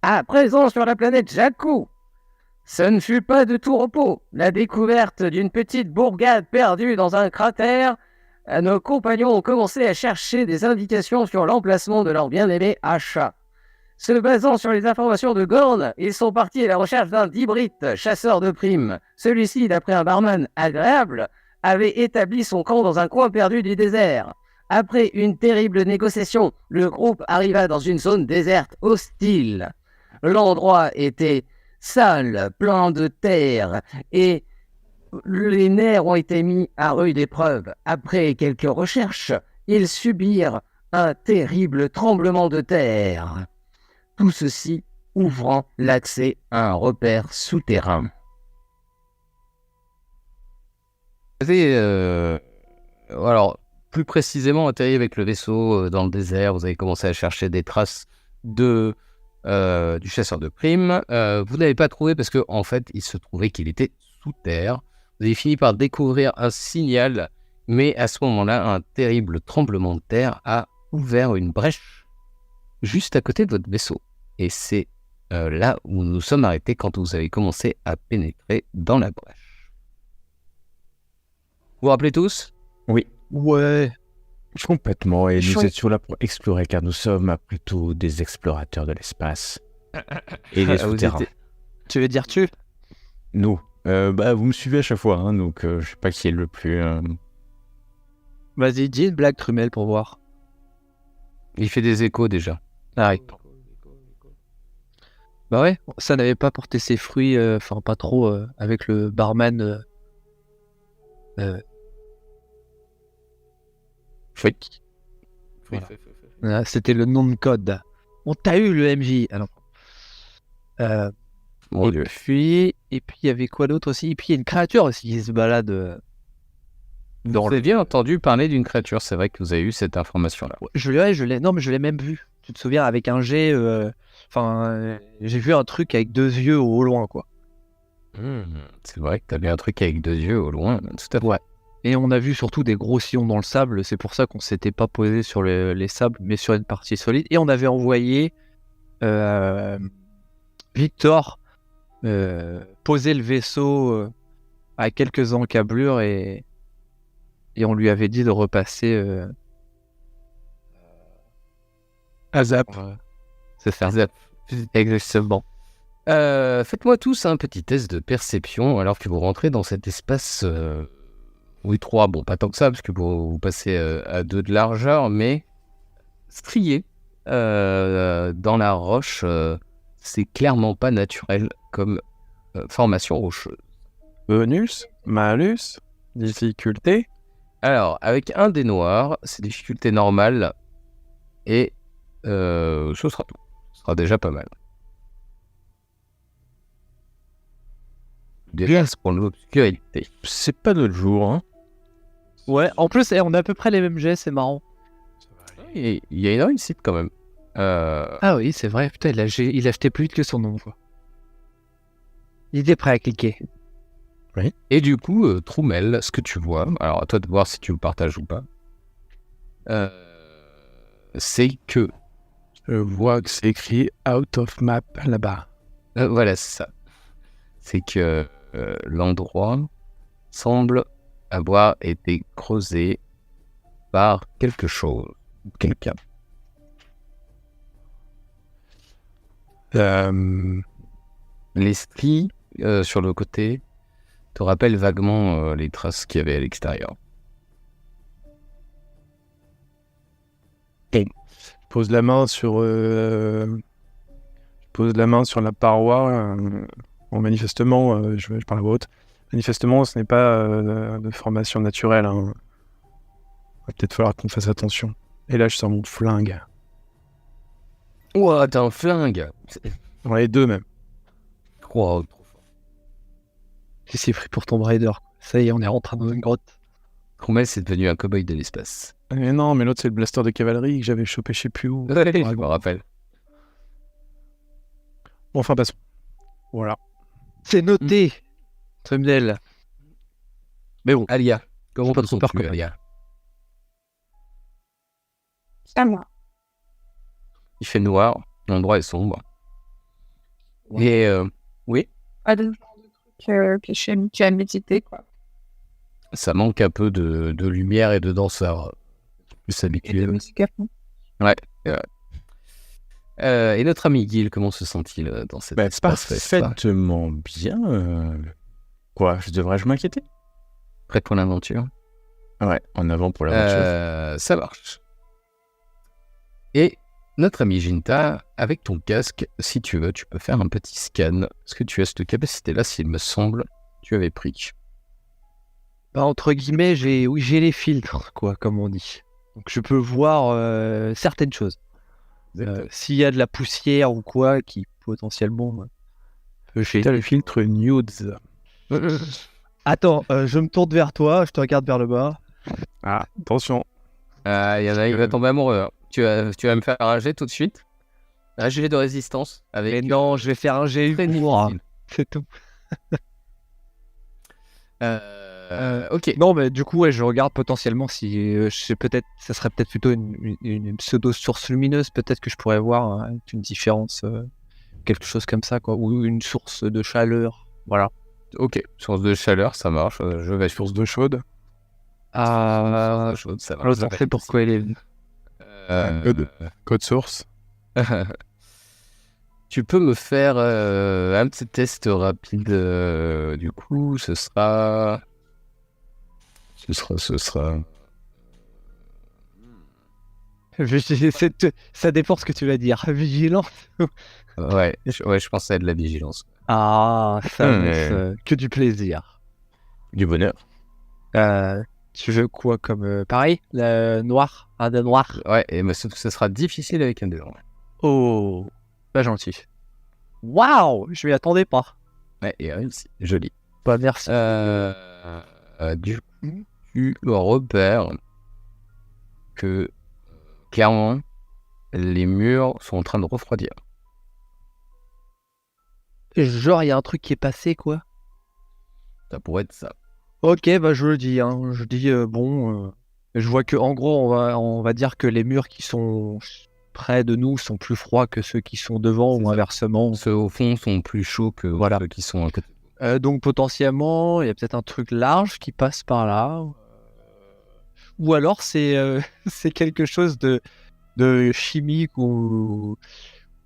À présent sur la planète Jakku. Ce ne fut pas de tout repos. La découverte d'une petite bourgade perdue dans un cratère, nos compagnons ont commencé à chercher des indications sur l'emplacement de leur bien-aimé achat. Se basant sur les informations de Gorn, ils sont partis à la recherche d'un Dibrite, chasseur de primes. Celui-ci, d'après un barman agréable, avait établi son camp dans un coin perdu du désert. Après une terrible négociation, le groupe arriva dans une zone déserte hostile. L'endroit était sale, plein de terre, et les nerfs ont été mis à rude épreuve. Après quelques recherches, ils subirent un terrible tremblement de terre. Tout ceci ouvrant l'accès à un repère souterrain. Vous avez, alors, plus précisément atterri avec le vaisseau dans le désert, vous avez commencé à chercher des traces du chasseur de primes. Vous n'avez pas trouvé parce qu'en fait, il se trouvait qu'il était sous terre. Vous avez fini par découvrir un signal, mais à ce moment-là, un terrible tremblement de terre a ouvert une brèche juste à côté de votre vaisseau. Et c'est là où nous nous sommes arrêtés quand vous avez commencé à pénétrer dans la brèche. Vous vous rappelez tous ? Oui. Ouais. Complètement, et Chouette. nous étions là pour explorer, car nous sommes, après tout, des explorateurs de l'espace. Et des souterrains. Tu veux dire tu? Nous. Vous me suivez à chaque fois, hein, donc je sais pas qui est le plus... Vas-y, dis une blague, Trumel, pour voir. Il fait des échos déjà. Ah oui. Bah ouais, ça n'avait pas porté ses fruits, enfin pas trop, avec le barman. Voilà. C'était le nom de code. On t'a eu le MJ. Alors. Mon Dieu. Et puis il y avait quoi d'autre aussi? Et puis il y a une créature aussi qui se balade. Vous avez bien entendu parler d'une créature, c'est vrai que vous avez eu cette information-là. Je l'ai. Non, mais je l'ai même vu. Tu te souviens, avec un jet. J'ai vu un truc avec deux yeux au loin, quoi. C'est vrai que t'as vu un truc avec deux yeux au loin, tout à fait. Ouais. Et on a vu surtout des gros sillons dans le sable. C'est pour ça qu'on s'était pas posé sur les sables, mais sur une partie solide. Et on avait envoyé Victor poser le vaisseau à quelques encablures et on lui avait dit de repasser à Zap. C'est ça. Exactement. Faites-moi tous un petit test de perception alors que vous rentrez dans cet espace étroit. Bon, pas tant que ça, parce que vous passez à 2 de largeur, mais strié dans la roche, c'est clairement pas naturel comme formation rocheuse. Bonus, malus, difficulté. Alors, avec un dé noir, c'est difficulté normale, et ce sera tout. Ce sera déjà pas mal. Déjà, c'est pour l'obscurité. C'est pas notre jour, hein. Ouais, en plus, on a à peu près les mêmes jets, c'est marrant. Il y a une réussite quand même. Ah oui, c'est vrai, putain, il a jeté plus vite que son nom, quoi. Il était prêt à cliquer. Oui. Et du coup, Troumel, ce que tu vois, alors à toi de voir si tu le partages ou pas, c'est que... Je vois que c'est écrit out of map là-bas. Voilà, c'est ça. C'est que l'endroit semble avoir été creusé par quelque chose, quelqu'un. L'esprit, sur le côté, te rappelle vaguement les traces qu'il y avait à l'extérieur. Je pose la main sur la paroi. Manifestement, je parle à voix haute. Manifestement, ce n'est pas de formation naturelle. Hein. Il va peut-être falloir qu'on fasse attention. Et là, je sors mon flingue. Ouah, t'as un flingue! J'en ai deux même. Wow, trop fort. Qui s'est pris pour Tomb Raider. Ça y est, on est rentré dans une grotte. Troumel, c'est devenu un cow-boy de l'espace. Mais non, mais l'autre, c'est le blaster de cavalerie que j'avais chopé je sais plus où. Ouais, je me rappelle. Bon, enfin, passons. Voilà. C'est noté, Trumel. Mais bon, Alia, comment Pas te trop peur sens-tu, que- Alia? C'est à moi. Il fait noir, l'endroit est sombre. Et oui, Pas de genre de truc que tu as médité, quoi. ça manque un peu de lumière et de danseurs. Plus Et de habitués. musique à fond. Et notre ami Gil, comment se sent-il dans cet espace fest, là Parfaitement bien. Quoi, devrais-je m'inquiéter? Prêt pour l'aventure? Ouais, en avant pour l'aventure. Ça marche. Et notre ami Jinta, avec ton casque, si tu veux, tu peux faire un petit scan. Est-ce que tu as cette capacité-là, s'il me semble, tu avais pris? Bah, entre guillemets, j'ai les filtres, quoi, comme on dit. Donc je peux voir certaines choses. S'il y a de la poussière ou quoi qui potentiellement peut T'as gêner. le filtre nudes. Attends, je me tourne vers toi, je te regarde vers le bas. Ah, attention. Il y en a, il va tomber amoureux. Hein. Tu vas me faire un jet tout de suite. Un jet de résistance. Avec Mais non, je vais faire un jet très humour. difficile. C'est tout. Ok. Non, mais du coup, ouais, je regarde potentiellement si ça serait peut-être plutôt une pseudo source lumineuse. Peut-être que je pourrais voir une différence, quelque chose comme ça, quoi, ou une source de chaleur. Voilà. Ok. Source de chaleur, ça marche. Je vais Source d'eau chaude. Ah, source chaude, ça marche. l'autre, on sait pourquoi il est venu. Code source. Tu peux me faire un petit test rapide. Du coup, ce sera. Ça dépend ce que tu vas dire. Vigilant. Ouais, je pense à de la vigilance. Ah, ça Hmm. laisse que du plaisir. Du bonheur. Tu veux quoi comme pareil, noir, un dé noir. Ouais, et mais sauf que ce sera difficile avec un dé. Oh, pas gentil. Waouh, je m'y attendais pas. Ouais, et réussi. Joli. Bah merci. Du coup, tu repères que clairement, les murs sont en train de refroidir. Genre il y a un truc qui est passé quoi. Ça pourrait être ça. Ok, bah je le dis. Je dis je vois que en gros on va dire que les murs qui sont près de nous sont plus froids que ceux qui sont devant C'est ou ça. inversement. Ceux au fond sont plus chauds que Voilà. ceux qui sont à côté. Donc potentiellement, il y a peut-être un truc large qui passe par là. Ou alors c'est c'est quelque chose de chimique ou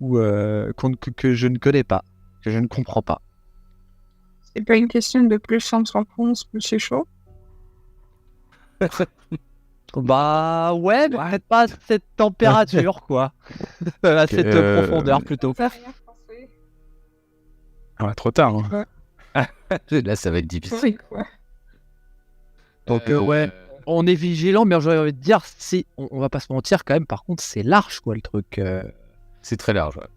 que je ne connais pas, que je ne comprends pas. C'est pas une question de plus on s'enfonce, plus c'est chaud. Bah ouais, mais peut-être pas à cette température quoi. À cette profondeur plutôt. Ça rien français. Ah, trop tard. Hein. Là, ça va être difficile. Oui, quoi. Donc ouais, on est vigilant, mais j'aurais envie de dire, si on va pas se mentir quand même, par contre c'est large quoi le truc. C'est très large. Ouais.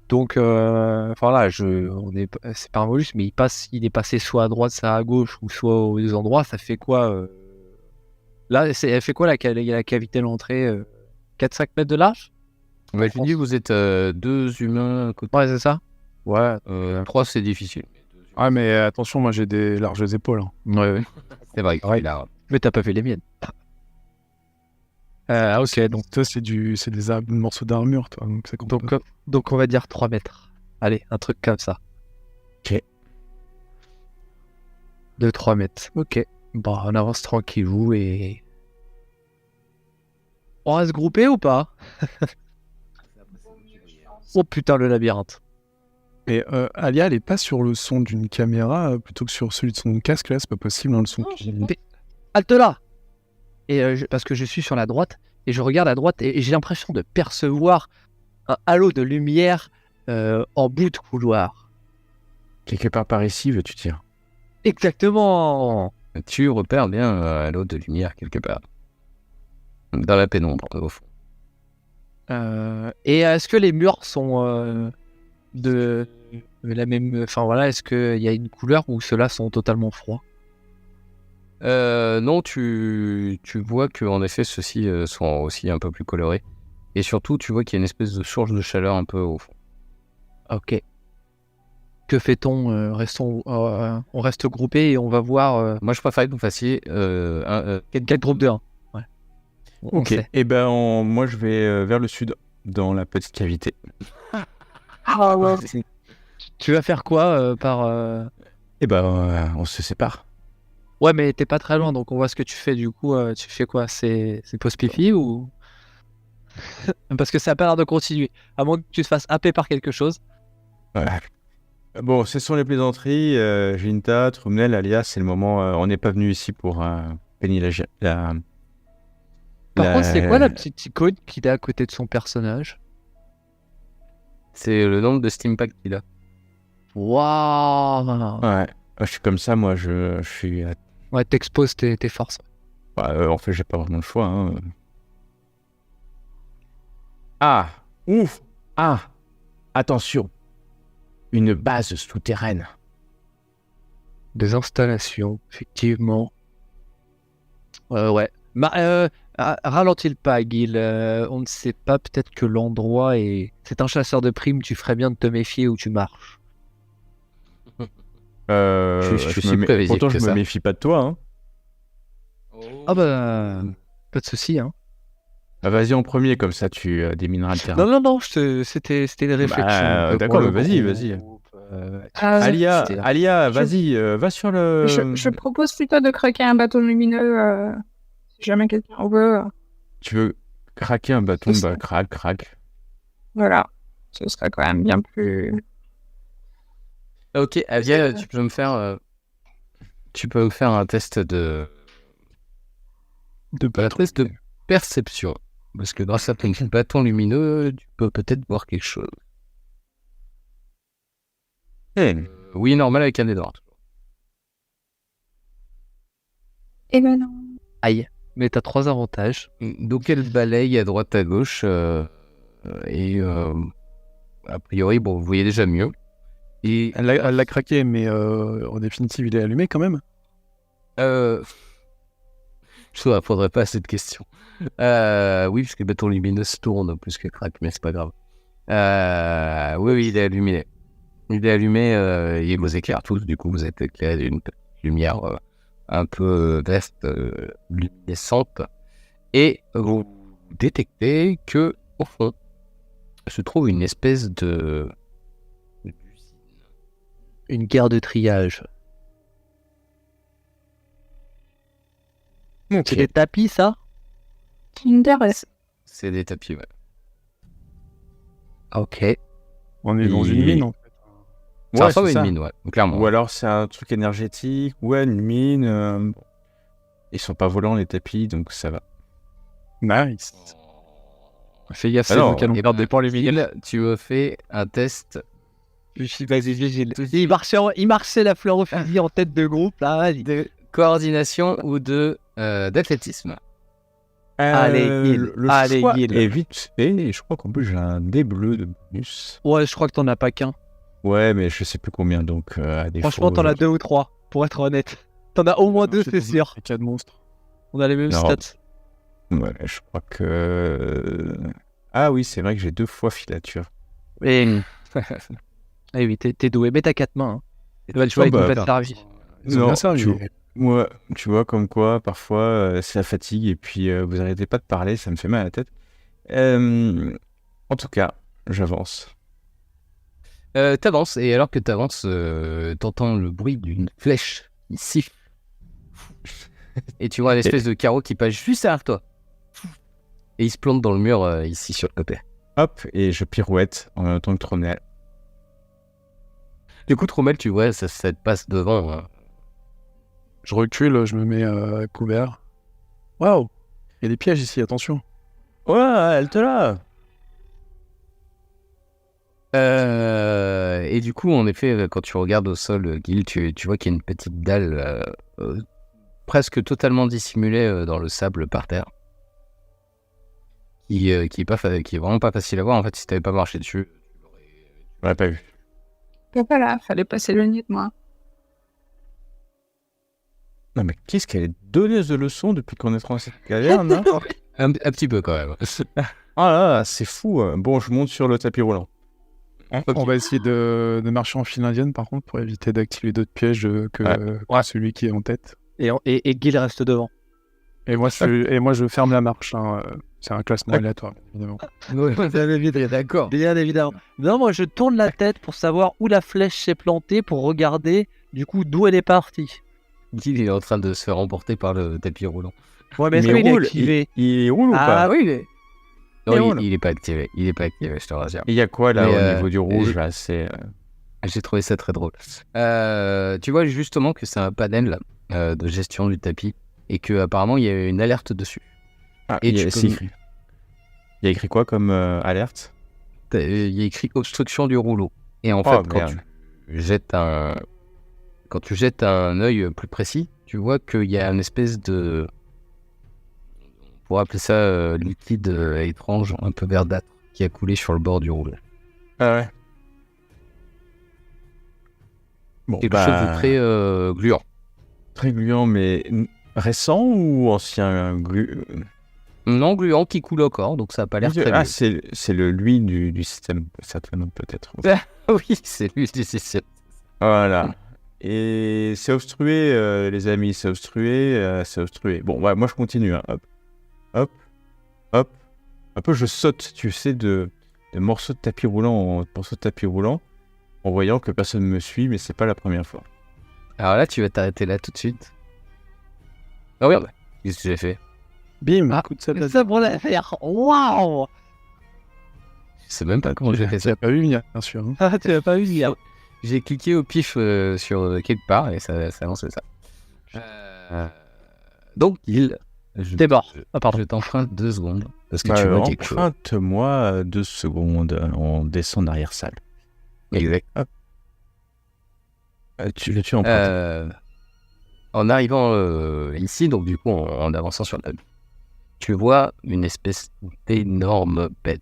Donc enfin là, c'est pas un mollusque, mais il est passé soit à droite, soit à gauche, ou soit aux deux endroits, ça fait quoi là, elle fait quoi la cavité de l'entrée 4-5 mètres de large? Ouais, je dis, vous êtes deux humains à côté. Ouais, c'est ça. Ouais. Trois, c'est difficile. Ah, mais attention, moi j'ai des larges épaules. Hein. Ouais. C'est vrai. Ouais. Il a- Mais t'as pas fait les miennes. Ok, donc Toi, c'est des morceaux d'armure, toi. Donc, ça compte pas. donc on va dire 3 mètres. Allez, un truc comme ça. Ok. 2-3 mètres. Ok. Bon, on avance tranquillou et... On reste groupé ou pas? Oh putain, le labyrinthe. Et Alia, elle est pas sur le son d'une caméra plutôt que sur celui de son casque, là, c'est pas possible, hein, le son. Halte là! Et parce que je suis sur la droite, et je regarde à droite, et j'ai l'impression de percevoir un halo de lumière en bout de couloir. Quelque part par ici, veux-tu dire? Exactement! Tu repères bien un lot de lumière quelque part. Dans la pénombre, au fond. Et est-ce que les murs sont de la même... Enfin voilà, est-ce qu'il y a une couleur ou ceux-là sont totalement froids? Non, tu vois que en effet ceux-ci sont aussi un peu plus colorés. Et surtout, tu vois qu'il y a une espèce de source de chaleur un peu au fond. Ok. Que fait-on? On reste groupé et on va voir... Moi, je préfère que vous fassiez Quel groupe de 1? Ouais. On Ok. sait. Et ben, moi, je vais vers le sud, dans la petite cavité. Ah ouais. Tu vas faire quoi Eh ben, on se sépare. Ouais, mais t'es pas très loin, donc on voit ce que tu fais. Du coup, tu fais quoi? C'est pause pipi ou... Parce que ça a pas l'air de continuer. À moins que tu te fasses happer par quelque chose. Ouais. Bon, ce sont les plaisanteries. Ginta, Trumnel, Alias, c'est le moment. On n'est pas venu ici pour Penny Par contre, c'est quoi la petite icône qu'il a à côté de son personnage? C'est le nombre de Steampack qu'il a. Waouh! Ouais, je suis comme ça, moi, je suis... Ouais, t'exposes tes forces. en fait, j'ai pas vraiment le choix. Hein. Ah, ouf, ah, attention, une base souterraine. Des installations, effectivement. Ouais. Ralentis le pas, Guil. On ne sait pas, peut-être que l'endroit est... C'est un chasseur de primes, tu ferais bien de te méfier où tu marches. Je suis si prévisible pourtant, que je me ça. méfie pas de toi. Hein. Ah bah... Pas de souci, hein. Ah, vas-y en premier, comme ça, tu démineras le terrain. Non, c'était une réflexion. Bah, pour d'accord, le vas-y, groupe, vas-y. Euh, Alia, vas-y, va sur le... je propose plutôt de craquer un bâton lumineux si jamais quelqu'un veut. Tu veux craquer un bâton, C'est bah ça. craque. Voilà. Ce serait quand même bien plus. Ok, Avia, tu peux me faire un test de perception. Parce que grâce à ton bâton lumineux, tu peux peut-être voir quelque chose. Oui, normal avec un dé noir. Eh ben non. Aïe. Mais t'as 3 avantages. Donc elle balaye à droite à gauche et a priori, bon, vous voyez déjà mieux. Et Elle l'a craqué, mais en définitive, il est allumé quand même. je ne répondrai pas à cette question. Oui, parce que le bâton lumineux se tourne plus que craque, mais c'est pas grave. Oui, il est allumé. Il est allumé, il vous éclaire tous, du coup vous êtes éclairé d'une lumière un peu verte, luminescente. Et vous détectez que, au fond, se trouve une espèce de... Une guerre de triage. C'est des tapis, ça? Intéressant. C'est des tapis, ouais. Ok. On est dans une mine, en fait. Ça Ouais, ressemble à c'est une ça. mine, ouais, clairement. Ou alors c'est un truc énergétique, ouais, une mine. Bon. Ils sont pas volants les tapis, donc ça va. Nice. Fais gaffe, Alors, qui allons Et perdre des points lumineux. Gilles, tu me fais un test. Vas-y, Gilles. Il marchait la fleur au fusil en tête de groupe, là. Vas-y. De coordination ou de d'athlétisme. Allez, Gil. Le Allez, choix Gil. est vite fait, et je crois qu'en plus j'ai un dé bleu de bonus. Ouais, je crois que t'en as pas qu'un. Ouais, mais je sais plus combien, donc à défaut... Franchement, t'en as 2 ou 3, pour être honnête. T'en as au moins 2, c'est sûr. Les 4 monstres. On a les mêmes Non. stats. Ouais, je crois que... Ah oui, c'est vrai que j'ai 2 fois filature. Et... Eh oui, t'es doué. Mais t'as 4 mains. Hein. Tu vois, ils bah, t'ont fait le service. Ils ont bien servi. Moi, tu vois, comme quoi, parfois, c'est la fatigue, et puis vous arrêtez pas de parler, ça me fait mal à la tête. En tout cas, j'avance. T'avances, et alors que t'avances, t'entends le bruit d'une flèche qui siffle. Et tu vois une espèce de carreau qui passe juste derrière toi. Et il se plante dans le mur ici sur le côté. Hop, et je pirouette en même temps que Tromnel. Du coup, Trommel, tu vois, ça te passe devant. Hein. Je recule, je me mets à couvert. Waouh! Il y a des pièges ici, attention. Ouais, elle te l'a. Et du coup, en effet, quand tu regardes au sol, Gil, tu vois qu'il y a une petite dalle presque totalement dissimulée dans le sable par terre. Qui est vraiment pas facile à voir. En fait, si t'avais pas marché dessus, On l'a pas vu. Et voilà, fallait pas s'éloigner de moi. Non, mais qu'est-ce qu'elle est donneuse de leçons depuis qu'on est dans cette caverne, hein? un petit peu quand même. Ah là, c'est fou. Bon, je monte sur le tapis roulant. On va essayer de marcher en file indienne, par contre, pour éviter d'activer d'autres pièges que celui qui est en tête. Et Gil reste devant. Et moi, je ferme la marche. Hein. C'est un classement aléatoire, évidemment. Ouais, vous avez vite, d'accord. Bien évidemment. Non, moi je tourne la tête pour savoir où la flèche s'est plantée pour regarder du coup d'où elle est partie. Il est en train de se faire emporter par le tapis roulant. Ouais, mais est-ce Mais qu'il est roule, activé? il roule ou Ah pas? oui, mais Non, Et roule. il est pas activé. Il est pas activé, je te rassure. Il y a quoi là Mais, au niveau du rouge et- là? C'est J'ai trouvé ça très drôle. Tu vois justement que c'est un panel de gestion du tapis et que apparemment il y a une alerte dessus. Et il y a, tu c'est peux- écrit. Il y a écrit quoi comme alerte? Il y a écrit obstruction du rouleau. Et en Oh, fait, merde. quand tu jettes un œil plus précis, tu vois qu'il y a une espèce de, on pourrait appeler ça liquide étrange, un peu verdâtre, qui a coulé sur le bord du rouleau. Ah ouais. Bon, Quelque chose de très gluant. très gluant, mais récent ou ancien Non gluant qui coule encore, donc ça n'a pas l'air très Ah, vieux. c'est lui du système, certainement, peut-être. Oui, c'est lui, c'est Voilà. Et c'est obstrué, les amis, c'est obstrué, c'est obstrué. Bon, ouais, moi je continue. Hein. Hop, hop, hop. Un peu, je saute, tu sais, de morceaux de tapis roulant en morceaux de tapis roulant, en voyant que personne me suit, mais c'est pas la première fois. Alors là, tu vas t'arrêter là tout de suite. Oh merde, qu'est-ce que j'ai fait? Bim, coup de sabre. ça pour l'affaire. Waouh! Je sais même pas comment j'ai fait Tu ça. l'as pas vu venir, bien sûr. Hein. Ah, tu l'as pas vu, Guillaume. J'ai cliqué au pif sur quelque part et ça a lancé ça. Donc, T'es mort. Ah, pardon. je t'emprunte 2 secondes parce que Bah, tu vois quelque chose. emprunte-moi 2 secondes, on descend derrière salle. Exact. Tu empruntes. En arrivant ici, donc du coup, en avançant sur la tu vois une espèce d'énorme bête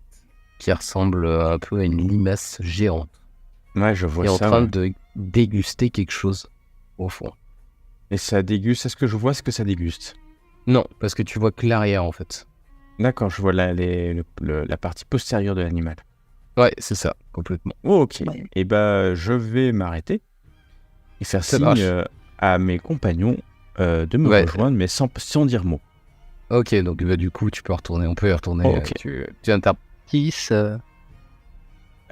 qui ressemble un peu à une limace géante Ouais, je vois et en ça. train Ouais. de déguster quelque chose au fond. Et ça déguste. Est-ce que je vois ce que ça déguste? Non, parce que tu vois que l'arrière en fait. D'accord, je vois la partie postérieure de l'animal. Ouais, c'est ça, complètement. Oh, ok. Ouais. Et bah, je vais m'arrêter et faire Ça signe marche. à mes compagnons de me Ouais. rejoindre, mais sans dire mot. Ok, donc bah, du coup, tu peux retourner. On peut y retourner. Oh, ok. Tu interprétes.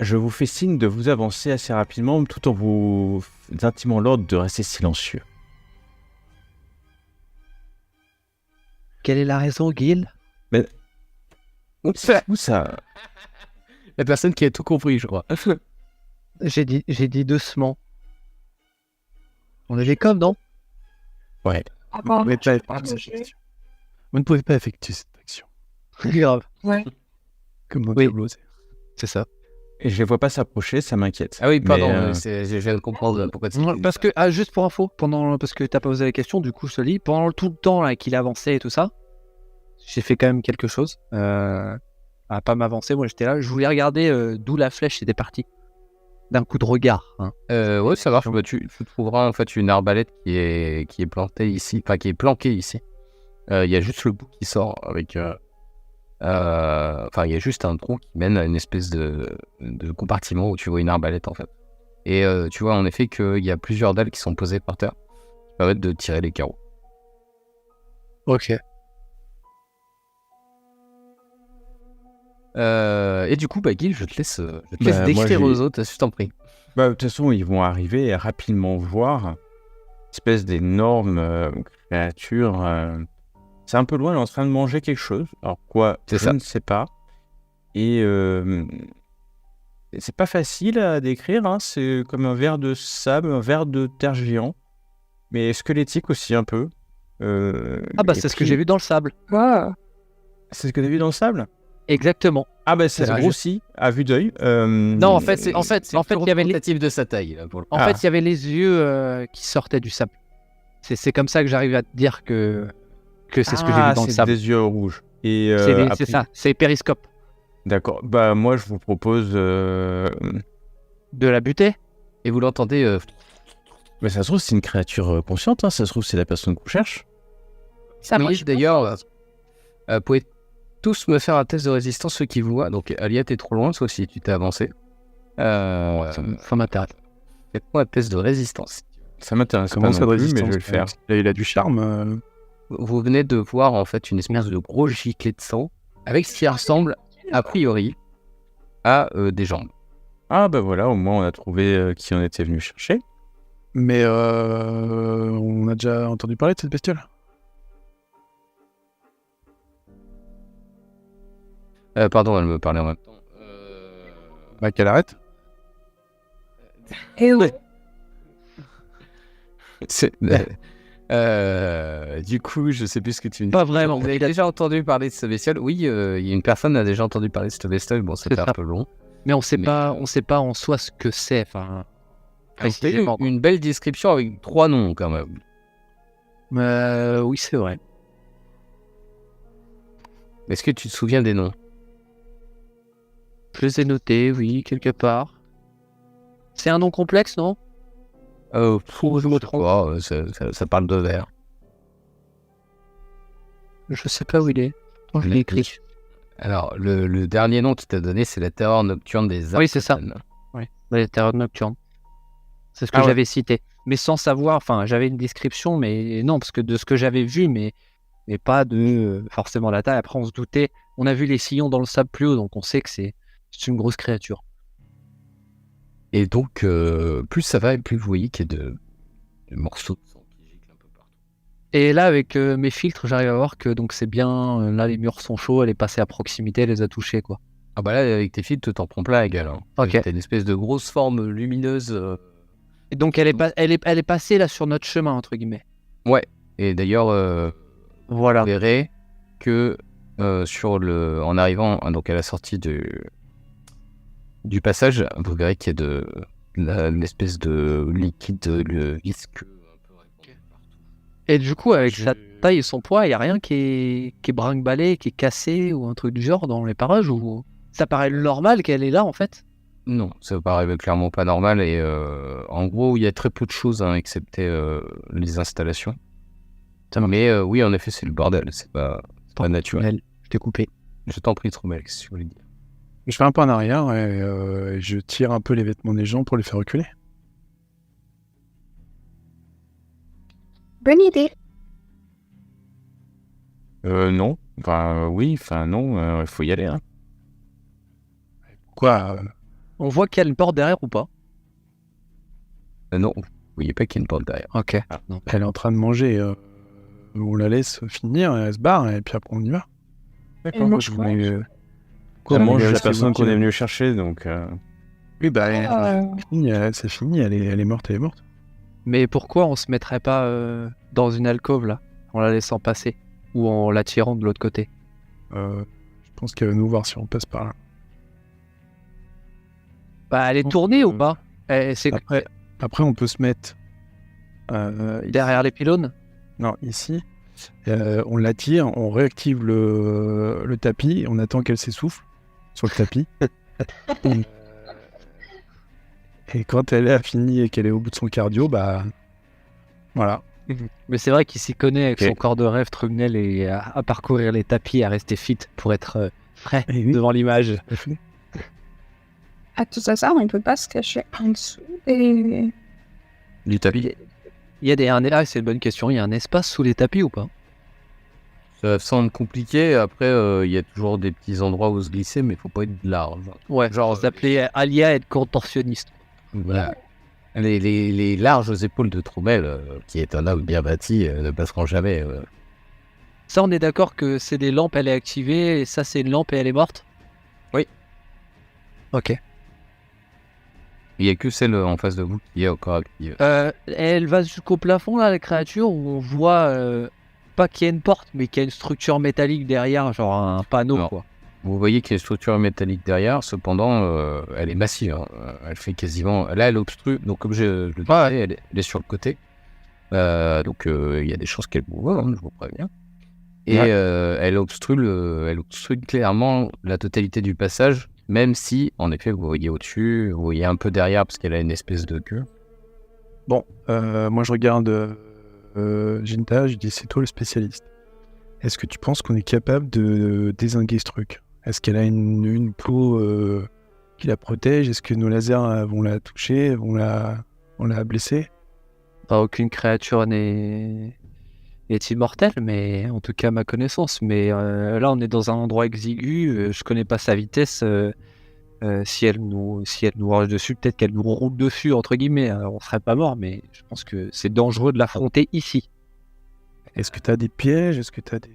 Je vous fais signe de vous avancer assez rapidement, tout en vous intimant l'ordre de rester silencieux. Quelle est la raison, Guil? Où ça? La personne qui a tout compris, je crois. J'ai dit doucement. On est des comme, non? Ouais. Ah, Vous ne pardon, pouvez pas je effectuer partage. cette action. Vous ne pouvez pas effectuer cette action. Grave. Ouais. Comme mon Oui. tableau, C'est ça. Et je les vois pas s'approcher, ça m'inquiète. Ah oui, pardon, Mais, je viens de comprendre pourquoi tu dis Parce ça. que, juste pour info, parce que t'as pas posé la question, du coup je te lis, pendant tout le temps là, qu'il avançait et tout ça, j'ai fait quand même quelque chose. À pas m'avancer, moi j'étais là, je voulais regarder d'où la flèche était partie. D'un coup de regard. Hein. Ouais, ça marche. Bah, tu trouveras en fait une arbalète qui est plantée ici, enfin qui est planquée ici. Il y a juste le bout qui sort avec. Enfin, il y a juste un trou qui mène à une espèce de compartiment où tu vois une arbalète en fait. Et tu vois en effet qu'il y a plusieurs dalles qui sont posées par terre qui permettent de tirer les carreaux. Ok. Et du coup, bah, Guy, je te laisse Bah, moi, décrire j'ai- aux autres, je t'en prie. Bah, de toute façon, ils vont arriver et rapidement voir une espèce d'énorme créature. C'est un peu loin, elle est en train de manger quelque chose. Alors quoi, C'est je ça. ne sais pas. Et c'est pas facile à décrire, hein. C'est comme un ver de sable, un ver de terre géant, mais squelettique aussi un peu. Ah bah et c'est ce que puis- j'ai vu dans le sable. Wow. C'est ce que tu as vu dans le sable? Exactement. Ah bah ça C'est se vrai, grossit à vue d'œil. Non, en fait, C'est il y avait représentatif de sa taille là pour le coup. En Ah. fait, il y avait les yeux qui sortaient du sable. C'est comme ça que j'arrive à te dire que c'est ce que j'ai vu dans le c'est sable. des yeux rouges. Et C'est après- ça, c'est périscope. D'accord. Bah moi je vous propose. De la buter? Et vous l'entendez Mais ça se trouve c'est une créature consciente. Hein. Ça se trouve c'est la personne qu'on cherche. Ça oui, marche. d'ailleurs, vous pouvez tous me faire un test de résistance, ceux qui vous voient. Donc, Alia, t'es trop loin, sauf si tu t'es avancé. Ça m'intéresse. Faites-moi un test de résistance. Ça m'intéresse Comment pas ça non de plus, mais résistance je vais le faire. Il a du charme. Vous venez de voir en fait une espèce de gros giclet de sang avec ce qui ressemble, a priori, à des jambes. Ah bah voilà, au moins on a trouvé qui on était venu chercher. Mais on a déjà entendu parler de cette bestiole. Pardon, elle me parlait en même temps. Bah qu'elle arrête. C'est- du coup, je sais plus ce que tu me dis. Pas vraiment. Vous avez déjà entendu parler de ce bestiole? Oui, il y a une personne a déjà entendu parler de ce bestiole. Bon, c'était C'est un ça. peu long. Mais on sait Mais- pas en soi ce que c'est. Enfin, précisément. quoi. Une belle description avec 3 noms quand même. Oui, c'est vrai. Est-ce que tu te souviens des noms? Je les ai notés, oui, quelque part. C'est un nom complexe, non? Je me trompe. Ça parle de verre. Je sais pas où il est. Attends, je l'ai écrit. Alors, le dernier nom qu'il t'a donné, c'est la terreur nocturne des Oui, c'est ça. Arcanes. Les terreurs nocturnes. C'est ce que Ah ouais. j'avais cité. Mais sans savoir, enfin, j'avais une description, mais non, parce que de ce que j'avais vu, mais pas de forcément la taille. Après, on se doutait. On a vu les sillons dans le sable plus haut, donc on sait que c'est une grosse créature. Et donc, plus ça va, et plus vous voyez qu'il y a de morceaux de sang qui giclent un peu partout. Et là, avec mes filtres, j'arrive à voir que donc c'est bien. Là, les murs sont chauds, elle est passée à proximité, elle les a touchés, quoi. Ah bah là, avec tes fils, tu t'en prends plein la gueule. Hein. Ok. T'as une espèce de grosse forme lumineuse. Et donc, elle est passée là sur notre chemin, entre guillemets. Et d'ailleurs, Voilà. vous verrez que en arrivant donc à la sortie du passage, vous verrez qu'il y a une espèce de liquide visqueux un peu répandu partout. Et du coup, avec sa taille et son poids, il n'y a rien qui est brinque-ballé, qui est cassé ou un truc du genre dans les parages ou ça paraît normal qu'elle est là en fait? Non, ça paraît clairement pas normal. Et en gros, il y a très peu de choses, hein, excepté les installations. Mais oui, en effet, c'est le bordel. C'est pas naturel. Je t'ai coupé. Je t'en prie, trop mal, qu'est-ce que tu voulais dire? Je fais un pas en arrière et je tire un peu les vêtements des gens pour les faire reculer. Bonne idée. Non. Enfin, oui, enfin non, il faut y aller. Hein. Quoi On voit qu'il y a une porte derrière ou pas? Non, vous voyez pas qu'il y a une porte derrière. Ok. Elle est en train de manger. On la laisse finir, elle se barre et puis après on y va. Elle mange Je quoi voulais, Ça mange la rester personne qu'on tranquille. est venu chercher, donc... Oui, bah, Euh, c'est fini, elle est morte, elle est morte. Mais pourquoi on se mettrait pas dans une alcôve là, en la laissant passer ou en la tirant de l'autre côté? Je pense qu'elle va nous voir si on passe par là. Bah, elle est tournée ou pas? C'est Après, on peut se mettre derrière les pylônes? Non, ici. On la tire, on réactive le tapis, on attend qu'elle s'essouffle sur le tapis. Et quand elle a fini et qu'elle est au bout de son cardio, bah voilà. Mais c'est vrai qu'il s'y connaît avec Ok. son corps de rêve, Trugnel, et à parcourir les tapis, à rester fit pour être frais Eh oui. devant l'image. à tout ça, on peut pas se cacher en dessous et Du tapis. Il y a c'est une bonne question. Il y a un espace sous les tapis ou pas? Ça semble compliqué. Après, il y a toujours des petits endroits où se glisser, mais il faut pas être large. Ouais, genre s'appeler Alia être contorsionniste. Voilà. Les larges épaules de Troumel, qui est un homme bien bâti, ne passeront jamais. Ça, on est d'accord que c'est des lampes, elle est activée, et ça, c'est une lampe et elle est morte? Oui. Ok. Il n'y a que celle en face de vous qui est encore active. Elle va jusqu'au plafond, là, la créature, où on voit pas qu'il y a une porte, mais qu'il y a une structure métallique derrière, genre un panneau, Non. quoi. Vous voyez qu'il y a une structure métallique derrière, cependant, elle est massive. Hein. Elle fait quasiment... Là, elle obstrue. Donc, comme je le disais, Ouais. elle est sur le côté. Donc, il y a des chances qu'elle bouge, hein, je vous préviens. Et Ouais. elle obstrue clairement la totalité du passage, même si, en effet, vous voyez au-dessus, vous voyez un peu derrière, parce qu'elle a une espèce de queue. Bon, moi je regarde Jinta, je dis c'est toi le spécialiste. Est-ce que tu penses qu'on est capable de dézinguer ce truc? Est-ce qu'elle a une peau qui la protège? Est-ce que nos lasers vont la toucher, vont la blesser? Aucune créature n'est est immortelle, mais en tout cas à ma connaissance. Mais là, on est dans un endroit exigu. Je connais pas sa vitesse. Si elle nous rush dessus, peut-être qu'elle nous roule dessus entre guillemets. Alors, on serait pas mort, mais je pense que c'est dangereux de l'affronter ici. Est-ce que t'as des pièges? Est-ce que t'as des...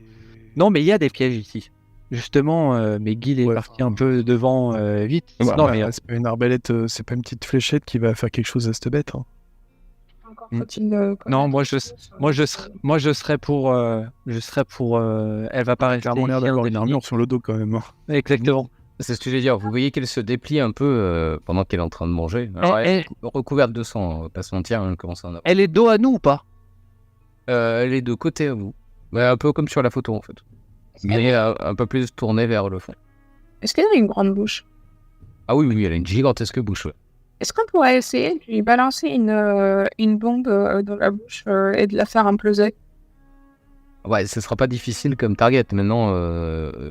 Non, mais il y a des pièges ici. Justement, mais Guil est Ouais, parti un peu devant vite. Bah, non, bah, mais c'est pas une arbalète, c'est pas une petite fléchette qui va faire quelque chose à cette bête. Hein. Encore Mm. faut-il, non, connaître je serais pour. Elle va pas rester Clairement l'air ici d'avoir une indéfiniment. armure sur le dos quand même. Hein. Exactement. C'est ce que je vais dire. Vous voyez qu'elle se déplie un peu pendant qu'elle est en train de manger. Alors, elle est recouverte de sang, on va pas se mentir, elle commence à en avoir. Elle est dos à nous ou pas? Elle est de côté à vous. Ouais, un peu comme sur la photo en fait. Mais un peu plus tournée vers le fond. Est-ce qu'elle a une grande bouche? Ah oui, oui, elle a une gigantesque bouche. Ouais. Est-ce qu'on pourrait essayer de lui balancer une bombe dans la bouche et de la faire imploser? Ouais, ce sera pas difficile comme target. Maintenant,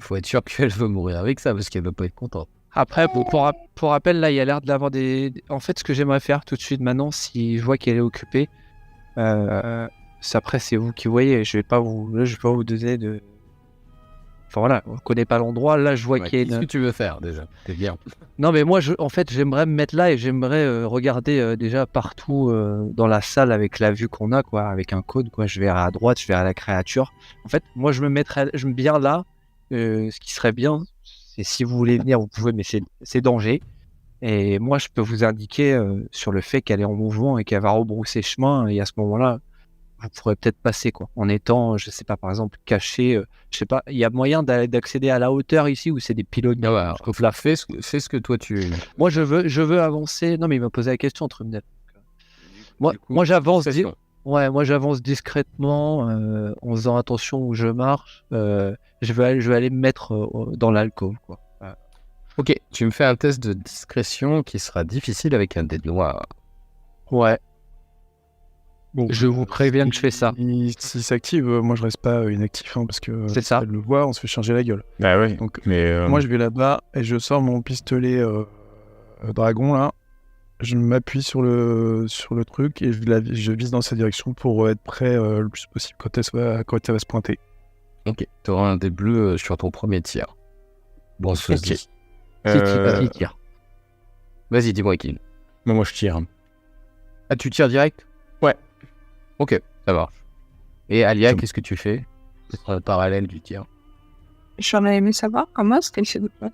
faut être sûr qu'elle veut mourir avec ça parce qu'elle va pas être contente. Après, bon, pour rappel, là, il y a l'air de l'avoir des. En fait, ce que j'aimerais faire tout de suite maintenant, si je vois qu'elle est occupée, après, c'est vous qui voyez. Je vais pas vous donner de. Enfin voilà, on connaît pas l'endroit. Là, je vois Ouais, qu'il y a qu'est-ce une. que tu veux faire déjà? C'est bien. Non, mais moi, en fait, j'aimerais me mettre là et j'aimerais regarder déjà partout dans la salle avec la vue qu'on a, quoi, avec un cône, quoi. Je verrai à droite, je verrai la créature. En fait, moi, je me bien là. Ce qui serait bien, c'est si vous voulez venir, vous pouvez, mais c'est danger. Et moi, je peux vous indiquer sur le fait qu'elle est en mouvement et qu'elle va rebrousser chemin. Et à ce moment-là, vous pourrez peut-être passer, quoi, en étant, je sais pas, par exemple, caché. Je sais pas, il y a moyen d'accéder à la hauteur ici où c'est des pylônes. Ah ouais, alors, fais ce que toi tu. Moi, je veux avancer. Non, mais il m'a posé la question, Trumnel. Du coup, Moi, j'avance. discrétion. Moi, j'avance discrètement, en faisant attention où je marche. Je vais aller me mettre dans l'alcôve, quoi. Ok, tu me fais un test de discrétion qui sera difficile avec un dé noir. Ouais. Bon, Je vous préviens que je fais ça. S'il s'active, moi je reste pas inactif hein, parce que C'est ça. elle le voit, on se fait charger la gueule. Bah ouais. Donc, Mais moi je vais là-bas et je sors mon pistolet dragon là. Je m'appuie sur le truc et je vise dans sa direction pour être prêt le plus possible quand elle va se pointer. Ok, tu auras un dé bleu sur ton premier tir. Bon, ça se dit. Qui tire. Vas-y, dis-moi qui. moi je tire. Ah, tu tires direct? Ouais. Ok, ça marche. Et Alia, Je- qu'est-ce que tu fais? C'est un parallèle du tir. J'aurais aimé savoir comment est-ce qu'elle fait de place.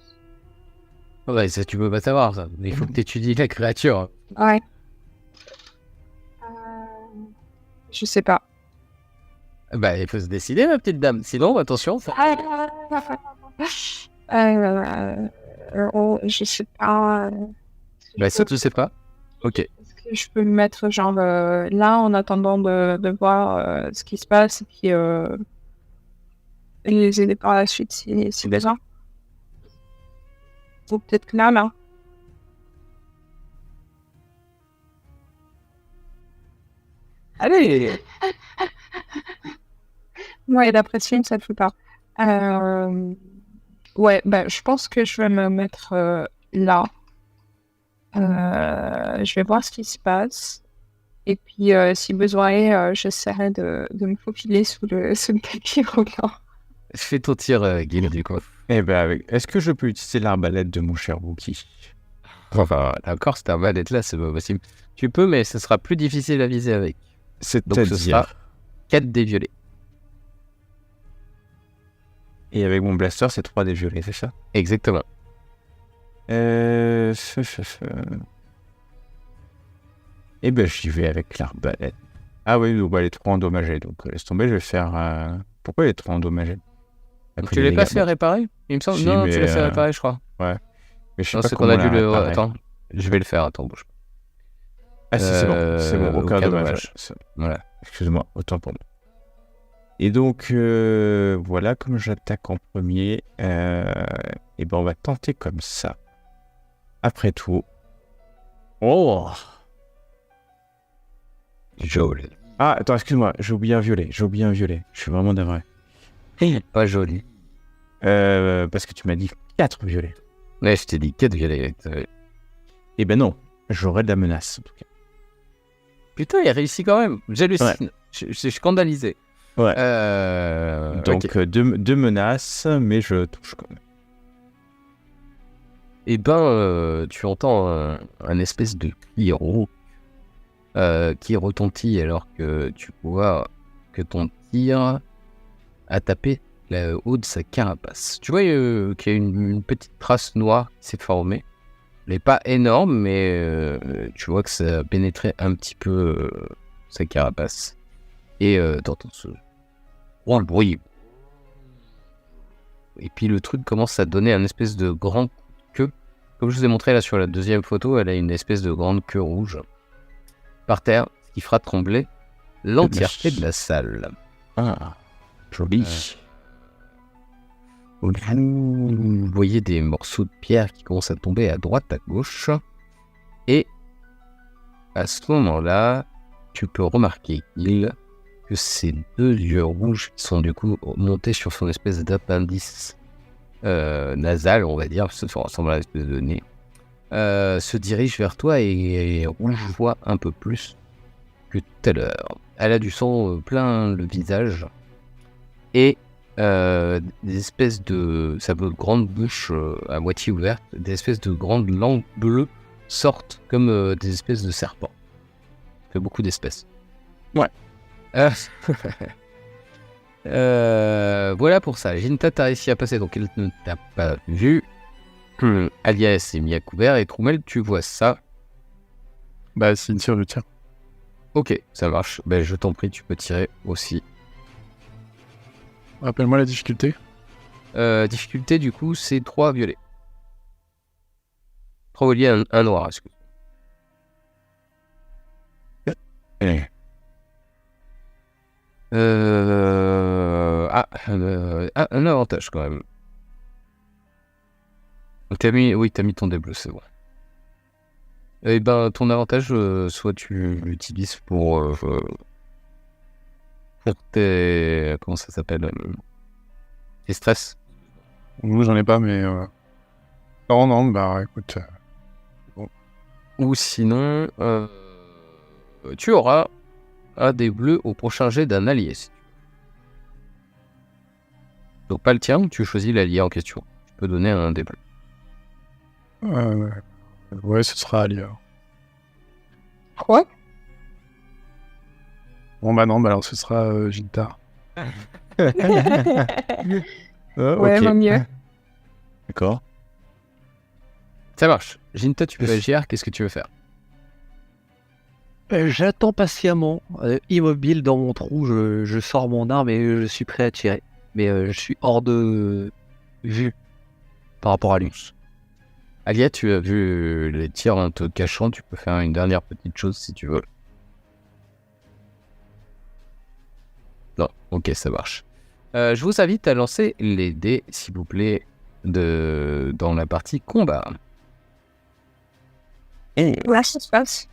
Ouais, ça tu peux pas savoir ça. Il faut que tu étudies la créature. Ouais. Je sais pas. Bah, il faut se décider, ma petite dame. Sinon, attention, ça... Je sais pas. Bah, ça, tu sais pas. Ok. Est-ce que je peux me mettre genre là en attendant de voir ce qui se passe et puis les aider par la suite si D'accord. besoin. Ou peut-être que là. Allez! Ouais, d'après ce film, ça le fait pas. Ouais, bah, je pense que je vais me mettre là. Je vais voir ce qui se passe. Et puis, si besoin est, j'essaierai de me faufiler sous le tapis roulant. Fais ton tir, Guil, du coup. Eh ben, est-ce que je peux utiliser l'arbalète de mon cher Wookie? Enfin, d'accord, c'est un balai là, c'est pas possible. Tu peux, mais ce sera plus difficile à viser avec. Donc, ce sera 4 dés violets. Et avec mon blaster, c'est 3 dés violets, c'est ça? Exactement. Eh ben, j'y vais avec l'arbalète. Ah oui, donc, elle est trop endommagée. Donc, laisse tomber, je vais faire... Pourquoi elle est trop endommagée? Donc, tu l'as pas fait réparer? Il me semble. Si, Non, mais, tu l'as fait réparer, je crois. Mais je sais Non, pas c'est qu'on comment a dû la le. réparer. Attends, je vais le faire, attends, bouge pas. Ah si, c'est bon, aucun aucun dommage. Voilà. Excuse-moi, autant pour moi. Et donc, voilà, comme j'attaque en premier, et ben on va tenter comme ça. Après tout... Oh! Joli. Ah, attends, excuse-moi, j'ai oublié un violet, je suis vraiment navré. Pas joli. Parce que tu m'as dit 4 violets. Ouais, je t'ai dit 4 violets. Eh ben non, j'aurai de la menace, en tout cas. Putain, il a réussi quand même. J'hallucine. Je suis scandalisé. Ouais. Donc, Donc, deux menaces, mais je touche quand même. tu entends un espèce de cri rauque qui retentit alors que tu vois que ton tir a tapé le haut de sa carapace. Tu vois qu'il y a une petite trace noire qui s'est formée. Elle n'est pas énorme, mais tu vois que ça a pénétré un petit peu sa carapace. Et t'entends ce grand bruit. Et puis le truc commence à donner un espèce de grand coup de queue. Comme je vous ai montré là sur la deuxième photo, elle a une espèce de grande queue rouge par terre, ce qui fera trembler l'entièreté de la salle. Ah, joli. Vous voyez des morceaux de pierre qui commencent à tomber à droite, à gauche. Et à ce moment-là, tu peux remarquer que ces deux yeux rouges qui sont du coup montés sur son espèce d'appendice nasal, on va dire, ça ressemble à l'espèce de nez, se dirigent vers toi et rougeoient un peu plus que tout à l'heure. Elle a du sang plein le visage et des espèces de... sa grande bouche à moitié ouverte, des espèces de grandes langues bleues sortent comme des espèces de serpents. Il y a beaucoup d'espèces. Ouais. Voilà pour ça. Jinta t'a réussi à passer, donc elle ne t'a pas vu. Alia s'est mis à couvert et Troumel, tu vois ça. Bah, c'est une tire, je tire. Ok, ça marche. Ben, je t'en prie, tu peux tirer aussi. Rappelle-moi la difficulté. Difficulté, du coup, c'est 3 violets. 3 violets, un noir, excuse. Un avantage quand même. T'as mis ton dé bleu, c'est bon. Eh ben, ton avantage, soit tu l'utilises pour tes... Comment ça s'appelle tes stress. Nous, j'en ai pas, mais... Non, bah, écoute... Ou sinon, tu auras un dé bleu au prochain jet d'un allié. Donc pas le tien, tu choisis l'allié en question. Tu peux donner un dé bleu. Ouais, ce sera Alia. Quoi? Bon, bah non, bah alors ce sera Jinta. Ouais, Ok. vaut mieux. D'accord. Ça marche. Jinta, tu peux agir. Qu'est-ce que tu veux faire? J'attends patiemment, immobile dans mon trou, je sors mon arme et je suis prêt à tirer. Mais je suis hors de vue par rapport à lui. Alia, tu as vu les tirs en te cachant. Tu peux faire une dernière petite chose si tu veux. Non, ok, ça marche. Je vous invite à lancer les dés, s'il vous plaît, dans la partie combat. Là, ça se passe.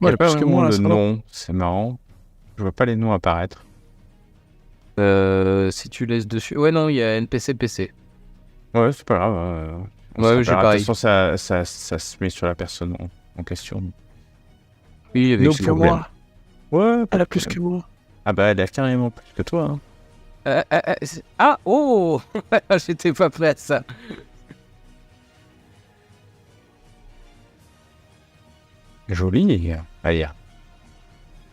Il n'y Ouais, a pas plus que vraiment moi, là, de ça va. nom, c'est marrant. Je vois pas les noms apparaître. Si tu laisses dessus... Ouais, non, il y a NPC, PC. Ouais, c'est pas grave. On Ouais, se j'ai rappellera. pareil. De toute façon, ça se met sur la personne en question. Oui, avec Non, ce pour problème. moi. Ouais, Elle a plus que moi. Ah bah, elle a carrément plus que toi. Hein. Oh j'étais pas prêt à ça. Joli. Allez.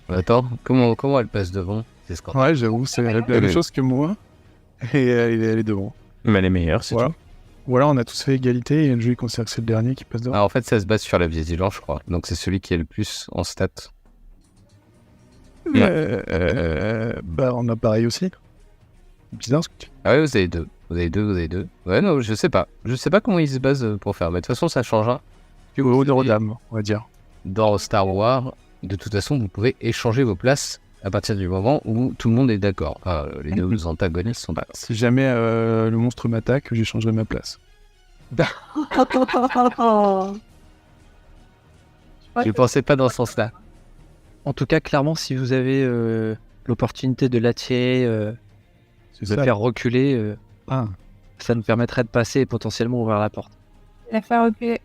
Attends, comment elle passe devant? C'est scandaleux. Ouais, j'avoue, c'est la même chose que moi. Et elle est devant. Mais elle est meilleure, c'est Voilà. tout. Ou alors on a tous fait égalité et Enjoy considère que c'est le dernier qui passe devant. Alors, en fait, ça se base sur la vigilance, je crois. Donc, c'est celui qui est le plus en stats. Bah, on a pareil aussi. Bizarre ce que tu... Ah ouais, vous avez deux. Vous avez deux. Ouais, non, je sais pas. Je sais pas comment ils se basent pour faire. Mais de toute façon, ça changera. Au honneur aux dames, on va dire. Dans Star Wars, de toute façon, vous pouvez échanger vos places à partir du moment où tout le monde est d'accord. Enfin, les deux antagonistes sont d'accord. Si jamais le monstre m'attaque, j'échangerai ma place. Je pensais pas dans ce sens-là. En tout cas, clairement, si vous avez l'opportunité de l'attirer, C'est de ça. faire reculer, ça nous permettrait de passer et potentiellement ouvrir la porte. La faire reculer.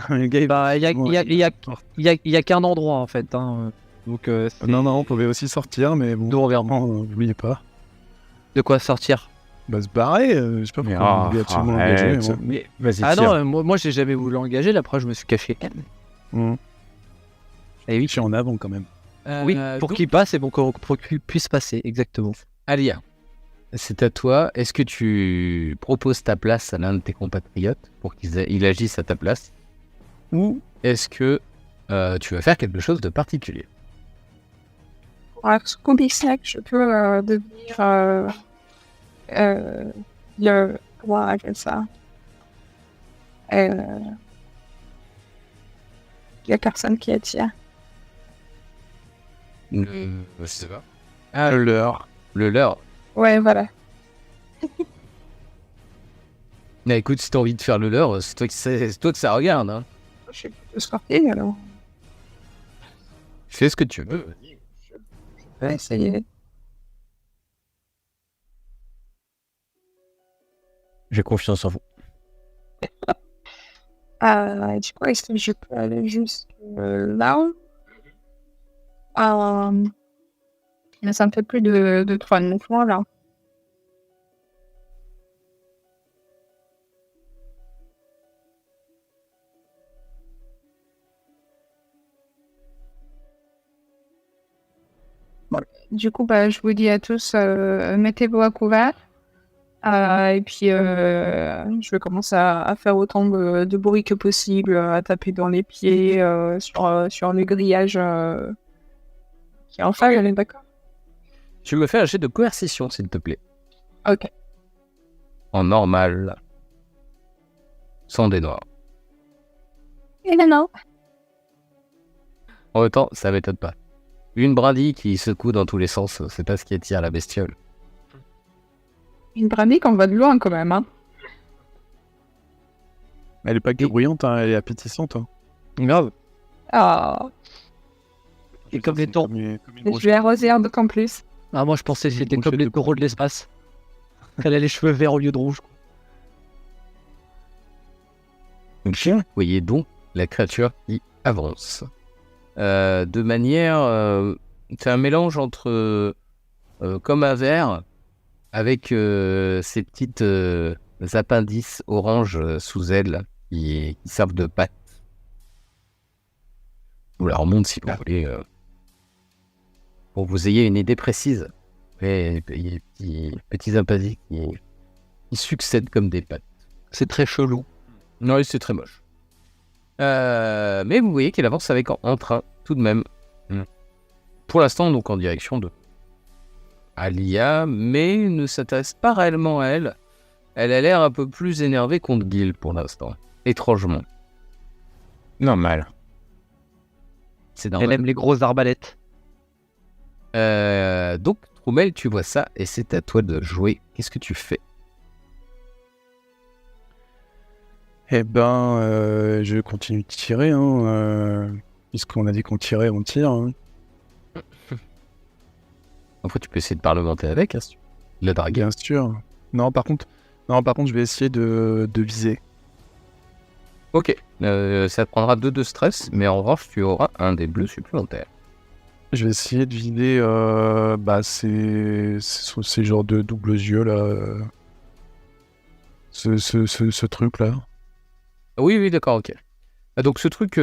Le gars, Bah, il y a qu'un endroit en fait. Hein. Donc, Non, on pouvait aussi sortir, mais bon. de revers. N'oubliez pas. De quoi sortir? Bah, se barrer, je sais pas pourquoi on voulait absolument engager. Mais bon. Mais vas-y, Ah tire. non, moi j'ai jamais voulu l'engager. Après, je me suis caché. Et oui, je suis en avant quand même. Oui, pour qu'il passe et pour qu'il puisse passer, exactement. Alia, c'est à toi. Est-ce que tu proposes ta place à l'un de tes compatriotes pour qu'il agisse à ta place? Ou est-ce que tu vas faire quelque chose de particulier? Pour un Scooby Snack, je peux devenir le. Comment on appelle ça? La personne qui attire. Je sais pas. Le leur. Le leur. Ouais, voilà. Mais écoute, si t'as envie de faire le leur, c'est toi que ça regarde. Hein. Je suis plutôt scorpion alors. Fais ce que tu veux. Je vais essayer. J'ai confiance en vous. Du coup, est-ce que je peux aller juste là? Il reste un peu plus de 3 mouvements là. Bon, du coup, je vous dis à tous, mettez-vous à couvert. Et puis, je vais commencer à faire autant de bruit que possible, à taper dans les pieds, sur le grillage qui est en face, elle est d'accord? Tu me fais un jet de coercition, s'il te plaît. Ok. En normal. Sans des noirs. Et non. En même temps, ça m'étonne pas. Une brindille qui secoue dans tous les sens, c'est pas ce qui attire la bestiole. Une brindille qu'on va de loin quand même, hein. Elle est pas que bruyante, hein, elle est appétissante. Hein. Grave. Ah, Et comme les tours. Comme une je grosse- vais arroser un peu en plus. Ah, moi je pensais que c'était Une comme brochette les de taureaux de l'espace. Elle a les cheveux verts au lieu de rouge. Un chien? Vous voyez donc la créature qui avance. De manière... c'est un mélange entre... comme un ver, avec ces petites appendices orange sous elle qui servent de pattes. Je vous la remonte si vous voulez. Pour que vous ayez une idée précise. Et petits appendices qui succèdent comme des pattes. C'est très chelou. Oui, c'est très moche. Mais vous voyez qu'elle avance avec en train, tout de même. Pour l'instant, donc en direction de Alia, mais ne s'intéresse pas réellement à elle. Elle a l'air un peu plus énervée contre Gil pour l'instant. Étrangement. Normal. C'est Elle normal. aime les grosses arbalètes. Donc, Troumel, tu vois ça et c'est à toi de jouer. Qu'est-ce que tu fais? Eh ben, je continue de tirer, hein, puisqu'on a dit qu'on tirait, on tire. Hein. Après, tu peux essayer de parlementer avec, hein, si tu veux. Le draguer. Bien sûr. Non, par contre, je vais essayer de viser. Ok. Ça te prendra 2 de stress, mais en revanche, tu auras un des bleus supplémentaires. Je vais essayer de viser ces genres de doubles yeux là. Ce truc là. Oui, d'accord, ok. Donc ce truc,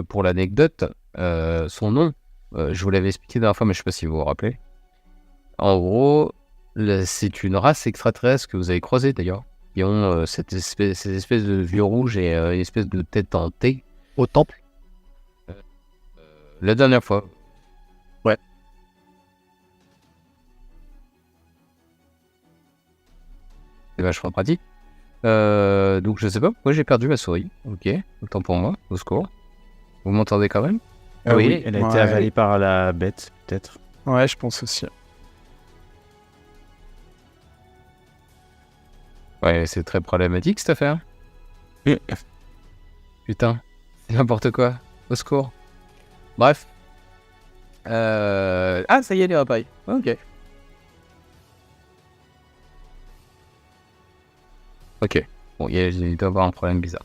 pour l'anecdote, son nom, je vous l'avais expliqué la dernière fois, mais je sais pas si vous vous rappelez. En gros, c'est une race extraterrestre que vous avez croisée d'ailleurs, qui ont ces espèces de vieux rouges et une espèce de tête en T. Au temple. La dernière fois. Ouais. C'est vachement pratique. Donc je sais pas pourquoi j'ai perdu ma souris. Ok, autant pour moi, au secours. Vous m'entendez quand même? Oui, elle a été Ouais. avalée par la bête, peut-être. Ouais, je pense aussi. Ouais, c'est très problématique cette affaire. Putain, c'est n'importe quoi. Au secours. Bref. Ah, ça y est, les repailles. Ok. Ok. Bon, il doit y avoir un problème bizarre.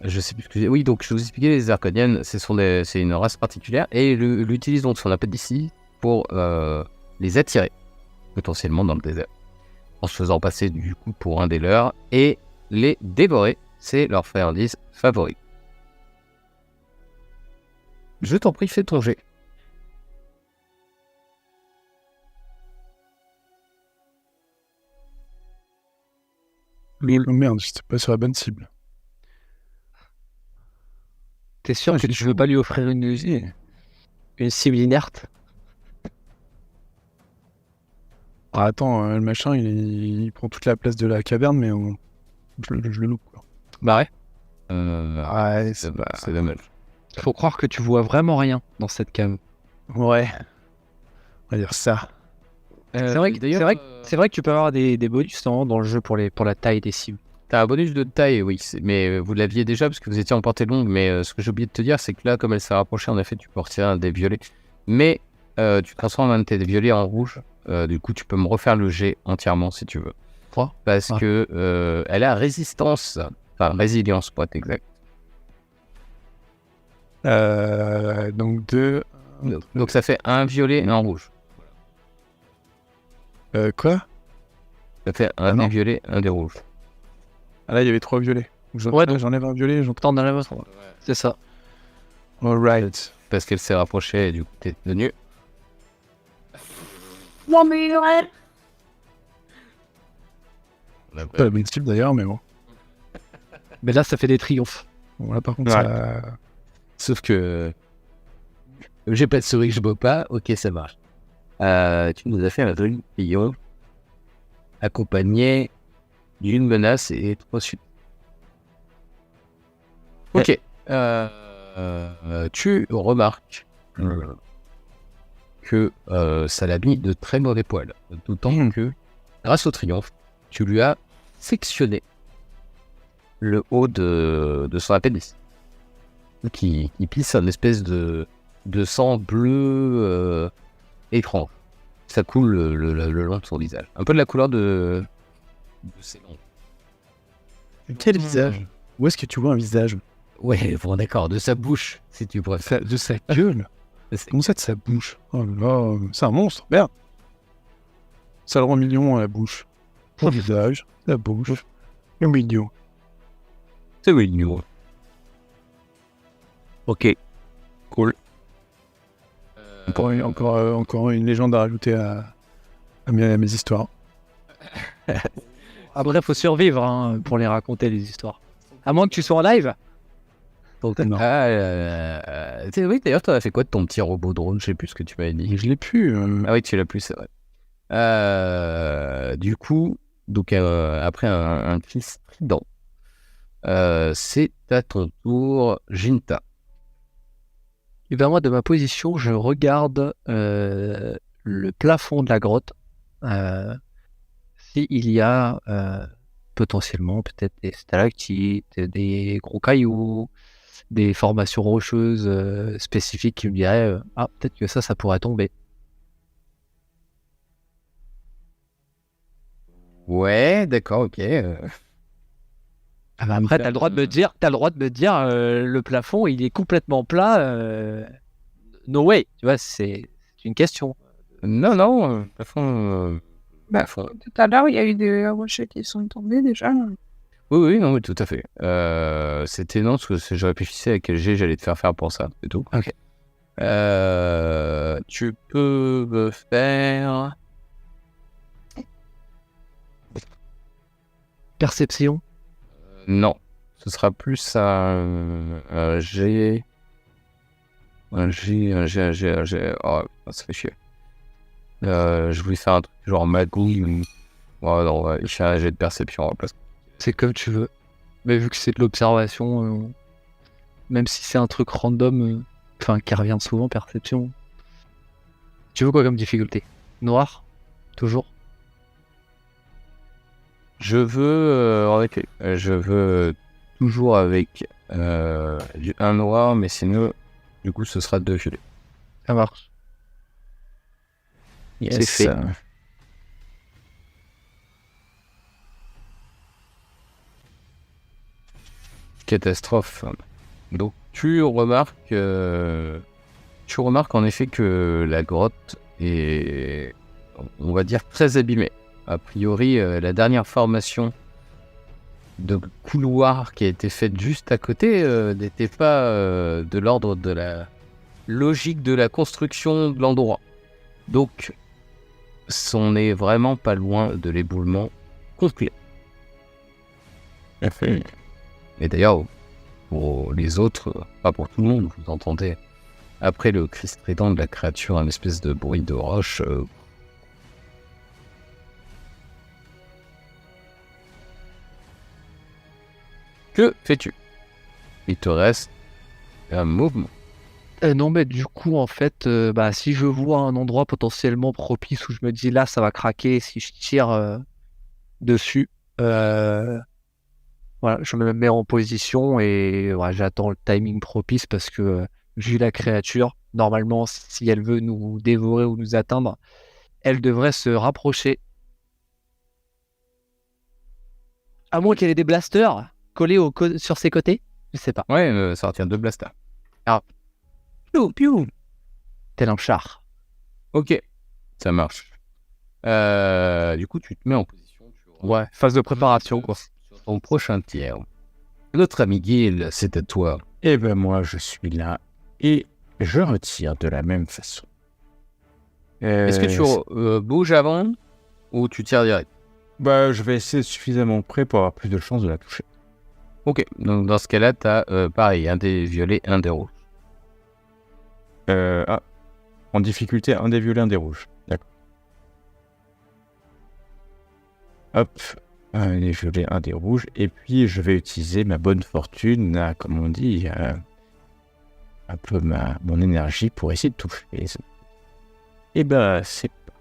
Je sais plus ce que j'ai. Oui, donc je vous expliquais, les Arconiennes, c'est une race particulière et elle utilise donc son appel d'ici pour les attirer potentiellement dans le désert, en se faisant passer du coup pour un des leurs et les dévorer. C'est leur friandise favori. Je t'en prie, fais ton jet. Oh merde, j'étais pas sur la bonne cible. T'es sûr que tu veux pas lui offrir une cible inerte? Ah, attends, le machin, il prend toute la place de la caverne, mais je le loupe, quoi. Bah ouais. Ouais, C'est dommage. Faut croire que tu vois vraiment rien dans cette cave. Ouais. On va dire ça. C'est vrai que tu peux avoir des bonus dans le jeu pour la taille des cibles. T'as un bonus de taille, oui, mais vous l'aviez déjà parce que vous étiez en portée longue. Mais ce que j'ai oublié de te dire, c'est que là, comme elle s'est rapprochée, en effet, tu peux retirer un des violets. Mais tu transformes un de tes violets en rouge. Du coup, tu peux me refaire le jet entièrement si tu veux. Quoi ? Parce que elle a résistance, enfin résilience pour être exact. Donc 2. Donc ça fait un violet et un rouge. Quoi? Ça fait un des violets, un des rouges. Ah là, il y avait 3 violets. J'enlève un violet, j'en T'en as la vôtre. C'est ça. Alright. Parce qu'elle s'est rapprochée et du coup t'es tenu. Non, mais ouais. Pas la bonne cible d'ailleurs, mais bon. Mais là, ça fait des triomphes. Bon, là, par contre, Ouais. ça. Sauf que j'ai pas de souris, je bois pas. Ok, ça marche. Tu nous as fait un joli pillon accompagné d'une menace et 3 suites. Ok. Tu remarques que ça l'a mis de très mauvais poils. D'autant que, grâce au triomphe, tu lui as sectionné le haut de son appendice. Qui pisse un espèce de sang bleu étrange. Ça coule le long de son visage. Un peu de la couleur de ses ongles. Quel visage? Où est-ce que tu vois un visage? Ouais, bon d'accord, de sa bouche, si tu préfères. De sa gueule? Comment ça de sa bouche? Oh là là, c'est un monstre, merde! Ça le rend mignon à la bouche. Son visage, la bouche, le mignon. C'est mignon. Ok. Cool. Encore une légende à rajouter à mes histoires. Après, faut survivre pour les raconter, les histoires. À moins que tu sois en live. Donc, Non. oui, d'ailleurs, t'en as fait quoi de ton petit robot drone? Je sais plus ce que tu m'avais dit. Je l'ai plus. Ah oui, tu l'as plus, c'est vrai. Du coup, donc après un cri strident, c'est à ton tour, Jinta. Et ben moi, de ma position, je regarde le plafond de la grotte. S'il y a potentiellement peut-être des stalactites, des gros cailloux, des formations rocheuses spécifiques qui me diraient ah, peut-être que ça pourrait tomber. Ouais, d'accord, ok. Ah bah après, t'as le droit de me dire, le plafond, il est complètement plat. No way, tu vois, c'est une question. Non, plafond. Bah, tout à l'heure, il y a eu des rochers qui sont tombés déjà. Oui, non, tout à fait. C'était non, parce que je réfléchissais à quel jet j'allais te faire pour ça, c'est tout. Ok. Tu peux me faire... Perception. Non, ce sera plus un jet... Un jet... Oh, ça fait chier. Je voulais faire un truc genre magouille. Ouais, non, ouais, je fais un jet de perception en place. C'est comme tu veux. Mais vu que c'est de l'observation, même si c'est un truc random, qui revient souvent, perception. Tu veux quoi comme difficulté? Noir? Toujours? Je veux, en effet, je veux toujours avec un noir, mais sinon, du coup, ce sera 2 violets. Ça marche. C'est fait. catastrophe. Donc tu remarques en effet que la grotte est, on va dire, très abîmée. A priori, la dernière formation de couloir qui a été faite juste à côté n'était pas de l'ordre de la logique de la construction de l'endroit. Donc, on n'est vraiment pas loin de l'éboulement complet. Et d'ailleurs, pour les autres, pas pour tout le monde, vous entendez, après le cri strident de la créature, un espèce de bruit de roche. Que fais-tu? Il te reste un mouvement. Non, mais du coup, en fait, si je vois un endroit potentiellement propice où je me dis là, ça va craquer si je tire dessus, voilà, je me mets en position et voilà, j'attends le timing propice parce que vu la créature, normalement, si elle veut nous dévorer ou nous atteindre, elle devrait se rapprocher. À moins qu'elle ait des blasters collés sur ses côtés, je sais pas. Ouais, ça retient 2 blasters. Piou, piou. Tel un char. Ok, ça marche. Du coup, tu te mets en position. Ouais, phase de préparation, quoi. Sur ton prochain tir. Notre ami Gil, c'est à toi. Eh ben moi, je suis là et je retire de la même façon. Est-ce que tu bouges avant ou tu tires direct? Je vais essayer suffisamment près pour avoir plus de chances de la toucher. Ok, donc dans ce cas-là, t'as pareil, un des violets, un des rouges. En difficulté, un des violets, un des rouges. D'accord. Hop, un des violets, un des rouges. Et puis, je vais utiliser ma bonne fortune, comme on dit, un peu mon énergie pour essayer de toucher. Et ben, c'est parti.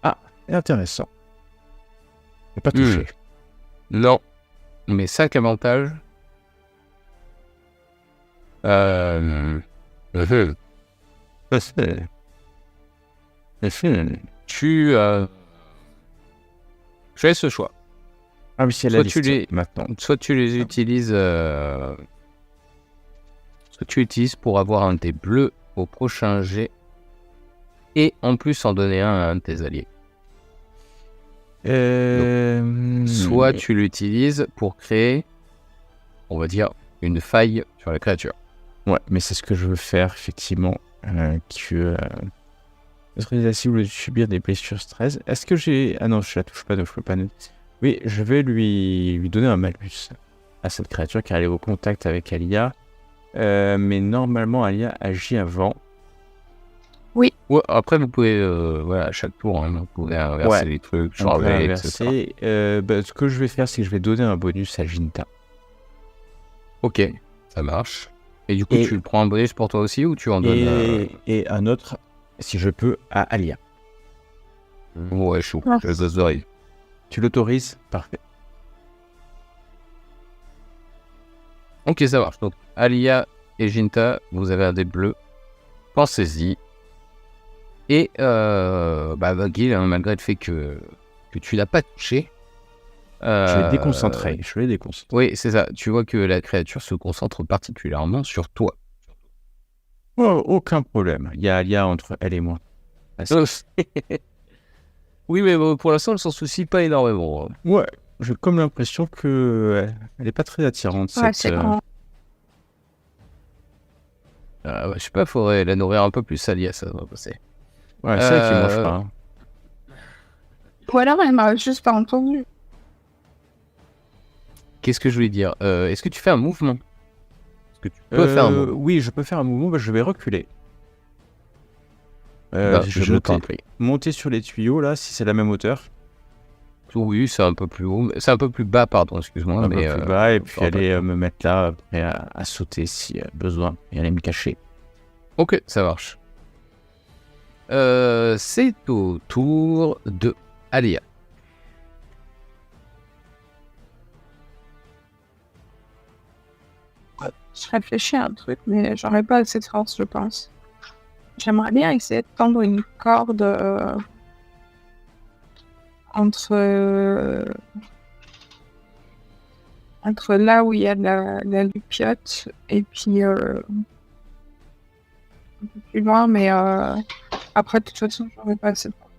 Ah, intéressant. Je pas touché. Non, mais 5 avantages. Tu fais ce choix. Ah oui, c'est la liste maintenant. Soit tu les utilises, soit tu utilises pour avoir un des bleus au prochain jet et en plus en donner un à un de tes alliés. Soit tu l'utilises pour créer, on va dire, une faille sur la créature. Ouais, mais c'est ce que je veux faire, effectivement. La cible de subir des blessures stress. Est-ce que j'ai... Ah non, je la touche pas, donc je peux pas... Oui, je vais lui donner un malus à cette créature car elle est au contact avec Alia. Mais normalement, Alia agit avant. Oui. Ouais, après, vous pouvez, à chaque tour, vous pouvez inverser les trucs, changer, etc. Ce que je vais faire, c'est que je vais donner un bonus à Jinta. Ok, ça marche. Et du coup, tu prends un bonus pour toi aussi ou tu en donnes et un autre, si je peux, à Alia. Ouais, chou, je les oreilles. Tu l'autorises? Parfait. Ok, ça marche. Donc, Alia et Jinta, vous avez un dé bleu. Pensez-y. Et, Gil, malgré le fait que tu l'as pas touché... je l'ai déconcentré. Oui, c'est ça. Tu vois que la créature se concentre particulièrement sur toi. Oh, aucun problème. Il y a Alia entre elle et moi. Oui, mais pour l'instant, elle s'en soucie pas énormément. Ouais, j'ai comme l'impression que elle est pas très attirante. Ouais, c'est grand. Je sais pas, faudrait la nourrir un peu plus, Alia, ça va passer. Ouais, c'est vrai qu'il mange pas. Hein. Ou alors elle m'a juste pas entendu. Qu'est-ce que je voulais dire? Est-ce que tu fais un mouvement? Est-ce que tu peux faire un mouvement? Oui, je peux faire un mouvement, je vais reculer. Je t'en prie. Monter sur les tuyaux, là, si c'est la même hauteur. Oui, c'est un peu plus haut. C'est un peu plus bas, pardon, excuse-moi. Un peu plus bas, et puis aller me mettre là, prêt à sauter si besoin, et aller me cacher. Ok, ça marche. C'est au tour de Alia. Je réfléchis à un truc, mais j'aurais pas assez de force, je pense. J'aimerais bien essayer de tendre une corde entre entre là où il y a la lupiote et puis un peu plus loin, mais après, de toute façon, j'aurais pas assez de temps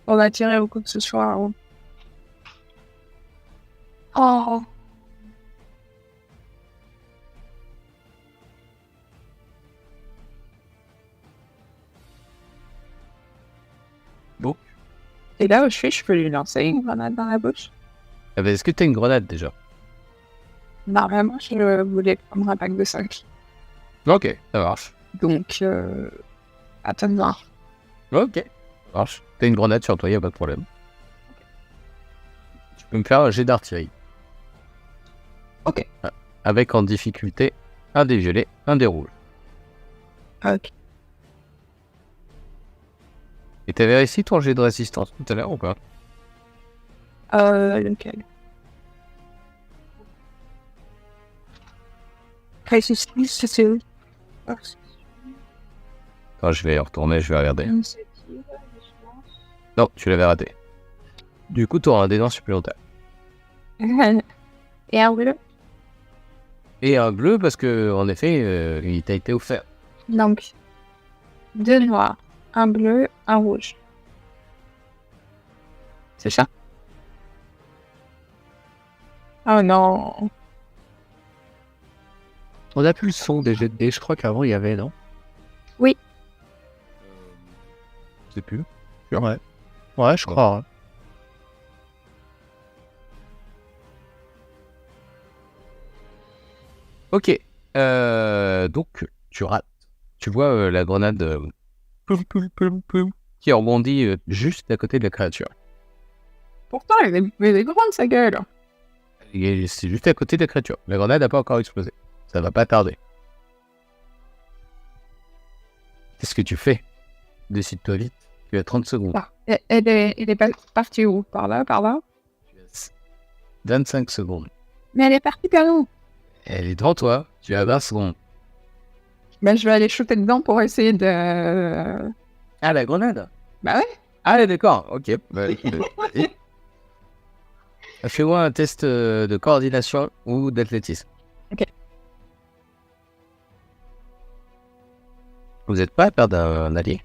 pour la tirer ou quoi que ce soit. Hein. Oh! Bon. Et là où je peux lui lancer une grenade dans la bouche. Ah bah, est-ce que t'as une grenade déjà? Normalement, je voulais prendre un pack de 5. Ok, ça marche. Donc, attends de voir. Ok, ça marche. T'as une grenade sur toi, y a pas de problème. Tu peux me faire un jet d'artillerie. Ok. Avec en difficulté un des violets, un des rouges. Ok. Et t'avais réussi ton jet de résistance tout à l'heure ou pas? Lequel? Résistance, c'est où? Attends, je vais y retourner, je vais regarder. Non, tu l'avais raté. Du coup, t'auras un dé supplémentaire. Et un bleu? Et un bleu parce que, en effet, il t'a été offert. Donc, 2 noirs, un bleu, un rouge. C'est ça? Oh non. On a plus le son des jets de dés, je crois qu'avant il y avait, non? Je sais plus. Ouais. Ouais, je crois. Hein. Ok. Donc, tu rates. Tu vois la grenade poum, poum, poum, poum, qui rebondit juste à côté de la créature. Pourtant, elle est grande, sa gueule. Et c'est juste à côté de la créature. La grenade n'a pas encore explosé. Ça va pas tarder. Qu'est-ce que tu fais? Décide-toi vite. Tu as 30 secondes. Ah, elle est partie où? Par là, par là? Tu as 25 secondes. Mais elle est partie par où? Elle est devant toi. Tu as 20 secondes. Ben, je vais aller shooter dedans pour essayer de... Ah, la grenade? Bah ouais. Ah, d'accord. Ok. Bah, vas-y. Fais-moi un test de coordination ou d'athlétisme. Ok. Vous n'êtes pas à perdre un allié?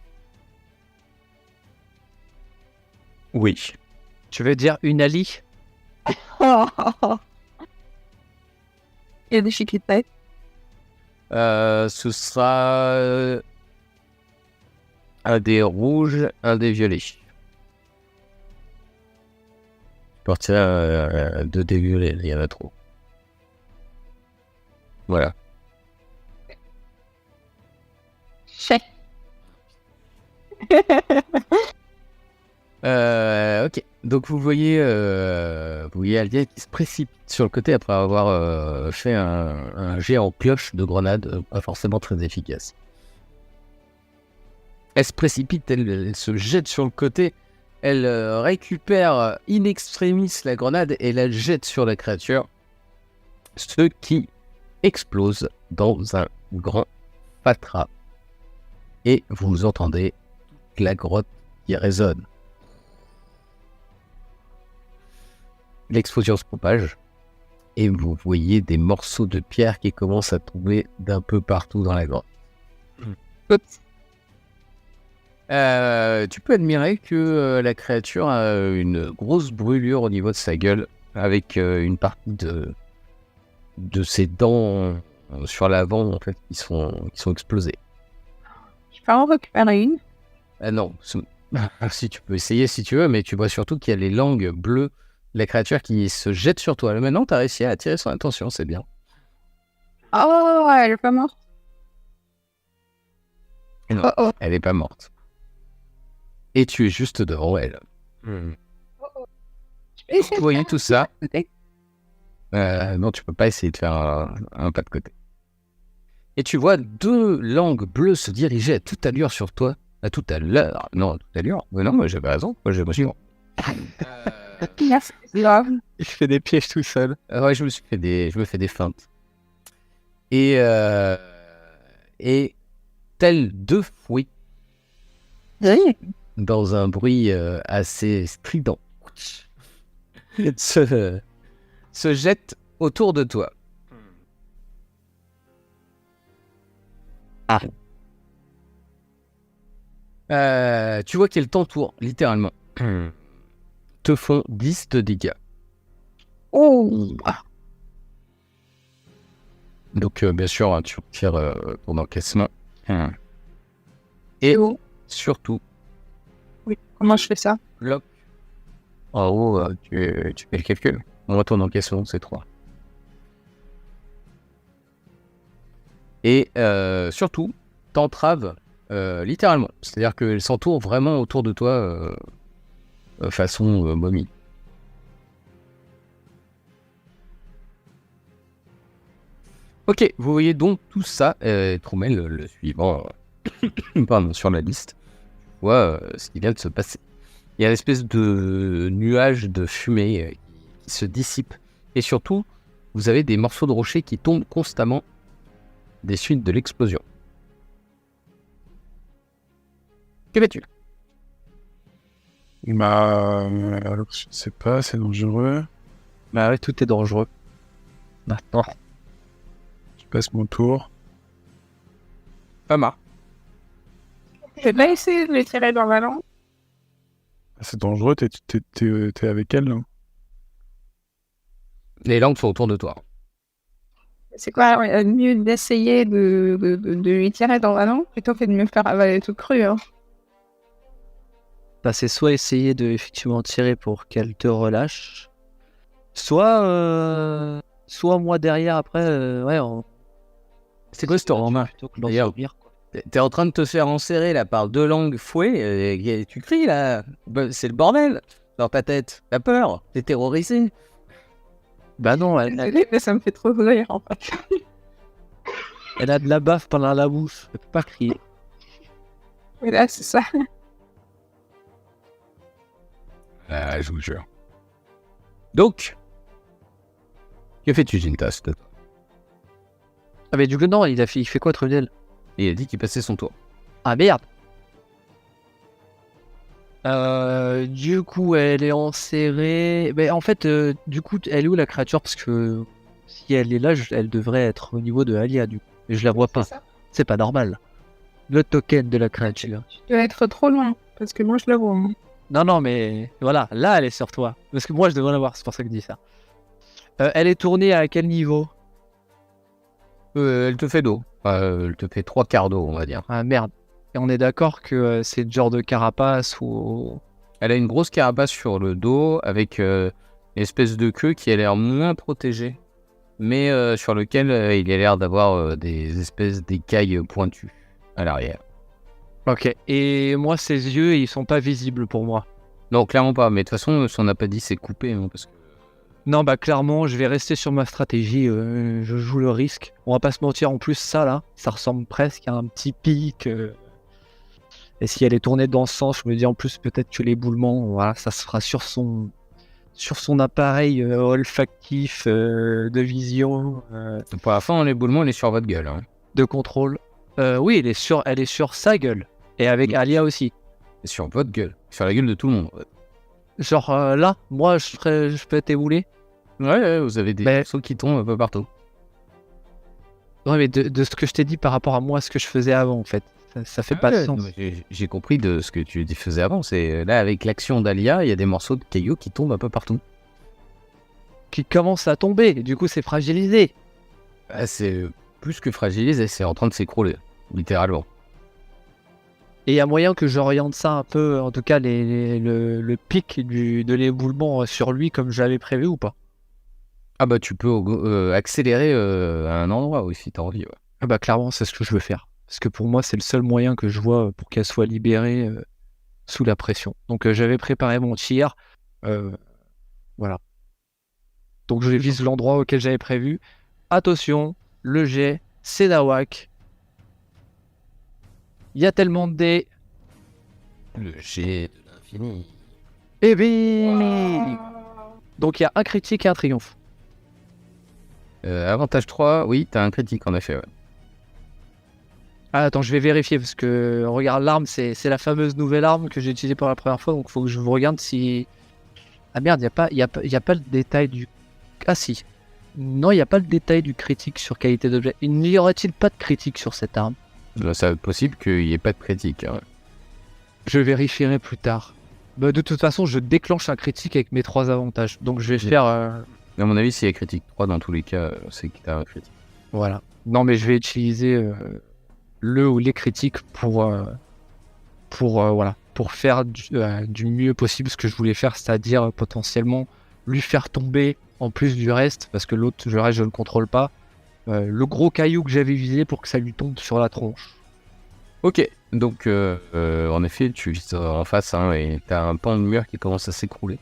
Oui. Tu veux dire une Ali? Il y a des difficultés. Ce sera un des rouges, un des violets. Je partirai deux des violets, il y en a trop. Voilà. Chef. Ok. Donc vous voyez Alien qui se précipite sur le côté après avoir fait un jet en pioche de grenade, pas forcément très efficace. Elle se précipite, elle se jette sur le côté, elle récupère in extremis la grenade et la jette sur la créature, ce qui explose dans un grand fatras. Et vous entendez toute la grotte qui résonne. L'explosion se propage et vous voyez des morceaux de pierre qui commencent à tomber d'un peu partout dans la grotte. Tu peux admirer que la créature a une grosse brûlure au niveau de sa gueule avec une partie de ses dents sur l'avant en fait qui sont explosées. Je peux en récupérer une. Ah non, si tu peux essayer si tu veux, mais tu vois surtout qu'il y a les langues bleues de la créature qui se jette sur toi. Maintenant, tu as réussi à attirer son attention, c'est bien. Oh, elle est pas morte. Et non, Oh. elle est pas morte. Et tu es juste devant elle. Vous voyez tout ça? Non, tu peux pas essayer de faire un pas de côté. Et tu vois deux langues bleues se diriger à toute allure sur toi. À toute allure. Non, à toute allure. Mais non, mais j'avais raison. Moi, je me suis... Merci. Grave. Il fait des pièges tout seul. Ouais, je me fais des feintes. Et tels deux fouets, dans un bruit assez strident, se se jette autour de toi. Tu vois qu'elle t'entoure, littéralement. Te font 10 de dégâts. Oh. Donc, bien sûr, hein, tu retires ton encaissement. Et Oh. surtout, Oui. Comment je fais ça? bloc. En haut, tu fais le calcul. Moi, ton encaissement, c'est 3. Et surtout, t'entraves littéralement. C'est-à-dire qu'elle s'entoure vraiment autour de toi façon momie. Ok, vous voyez donc tout ça. Troumel, le suivant pardon, sur la liste, voit ce qui vient de se passer. Il y a une espèce de nuage de fumée qui se dissipe. Et surtout, vous avez des morceaux de rocher qui tombent constamment des suites de l'explosion. Que fais-tu? Bah, alors, je sais pas, c'est dangereux. Bah ouais, tout est dangereux. Maintenant. Je passe mon tour. Pas marre. Je vais pas essayer de les tirer dans la langue. C'est dangereux, t'es avec elle, là. Les langues sont autour de toi. C'est quoi mieux d'essayer de lui tirer dans la langue plutôt que de me faire avaler tout cru. Hein. Bah, c'est soit essayer de effectivement tirer pour qu'elle te relâche, soit moi derrière après, ouais, C'est quoi ce tour en main? plutôt que D'ailleurs, l'enfuir, quoi. T'es en train de te faire enserrer là par 2 langues fouet et tu cries là. Bah, c'est le bordel dans ta tête. T'as peur? T'es terrorisé? Bah non, Désolée, mais ça me fait trop rire en fait. elle a de la baffe pendant la bouche, elle peut pas crier. Mais là, c'est ça. Je vous jure. Donc, que fais-tu, Jintas? Ah mais du coup non, il fait quoi Trunel? Il a dit qu'il passait son tour. Ah merde. Du coup, elle est enserrée. Mais en fait, du coup, elle est où la créature? Parce que si elle est là, elle devrait être au niveau de Alia, du coup. Mais je la vois pas. C'est ça. C'est pas normal. Le token de la créature. Tu dois être trop loin parce que moi je le vois. Hein. Non, mais voilà, là, elle est sur toi. Parce que moi, je devrais la voir, c'est pour ça que je dis ça. Elle est tournée à quel niveau? Elle te fait d'eau. Elle te fait 3 quarts d'eau, on va dire. Ah merde. Et on est d'accord que c'est le genre de carapace ou... Elle a une grosse carapace sur le dos avec une espèce de queue qui a l'air moins protégée, mais sur lequel il a l'air d'avoir des espèces d'écailles pointues à l'arrière. Ok. Et moi, ses yeux, ils sont pas visibles pour moi. Non, clairement pas. Mais de toute façon, si on n'a pas dit, c'est coupé. Hein, parce que... Non, bah clairement, je vais rester sur ma stratégie. Je joue le risque. On va pas se mentir, en plus, ça là, ça ressemble presque à un petit pic. Et si elle est tournée dans ce sens, je me dis en plus peut-être que l'éboulement, voilà, ça se fera sur son appareil olfactif de vision, Pour la fin, l'éboulement, il est sur votre gueule. Hein. de contrôle. Oui, elle est sur sa gueule. Et avec Alia aussi. C'est sur votre gueule. Sur la gueule de tout le monde. Genre là, moi je peux t'ébouler. Ouais, vous avez des Mais- morceaux qui tombent un peu partout. Ouais, mais de ce que je t'ai dit par rapport à moi, ce que je faisais avant en fait. Ça fait pas de sens. Non, mais j'ai compris de ce que tu faisais avant. C'est là, avec l'action d'Alia, il y a des morceaux de cailloux qui tombent un peu partout. Qui commence à tomber, du coup c'est fragilisé. Ah, c'est plus que fragilisé, c'est en train de s'écrouler, littéralement. Et il y a moyen que j'oriente ça un peu, en tout cas le pic de l'éboulement sur lui comme j'avais prévu ou pas? Ah bah tu peux accélérer à un endroit aussi, t'as envie. Ouais. Ah bah clairement c'est ce que je veux faire. Parce que pour moi c'est le seul moyen que je vois pour qu'elle soit libérée sous la pression. Donc j'avais préparé mon tir. Voilà. Donc je vise l'endroit auquel j'avais prévu. Attention, le jet, c'est Nawak. Il y a tellement de dés. Le jet de l'infini. Et bim. Donc il y a un critique et un triomphe. Avantage 3, oui, t'as un critique en effet. Ouais. Ah, attends, je vais vérifier parce que regarde, l'arme, c'est la fameuse nouvelle arme que j'ai utilisée pour la première fois. Donc il faut que je vous regarde si. Ah merde, il n'y a pas le détail du Ah si. Non, il n'y a pas le détail du critique sur qualité d'objet. Il n'y aurait-il pas de critique sur cette arme? C'est possible qu'il n'y ait pas de critique. Hein. Je vérifierai plus tard. Bah, de toute façon, je déclenche un critique avec mes 3 avantages. Donc je vais faire... À mon avis, s'il y a critique 3, dans tous les cas, c'est qu'il y a un critique. Voilà. Non, mais je vais utiliser le ou les critiques pour faire du mieux possible ce que je voulais faire, c'est-à-dire potentiellement lui faire tomber en plus du reste, parce que l'autre, le reste, je ne le contrôle pas, le gros caillou que j'avais visé pour que ça lui tombe sur la tronche. Ok, donc en effet, tu vises en face hein, et tu as un pan de mur qui commence à s'écrouler.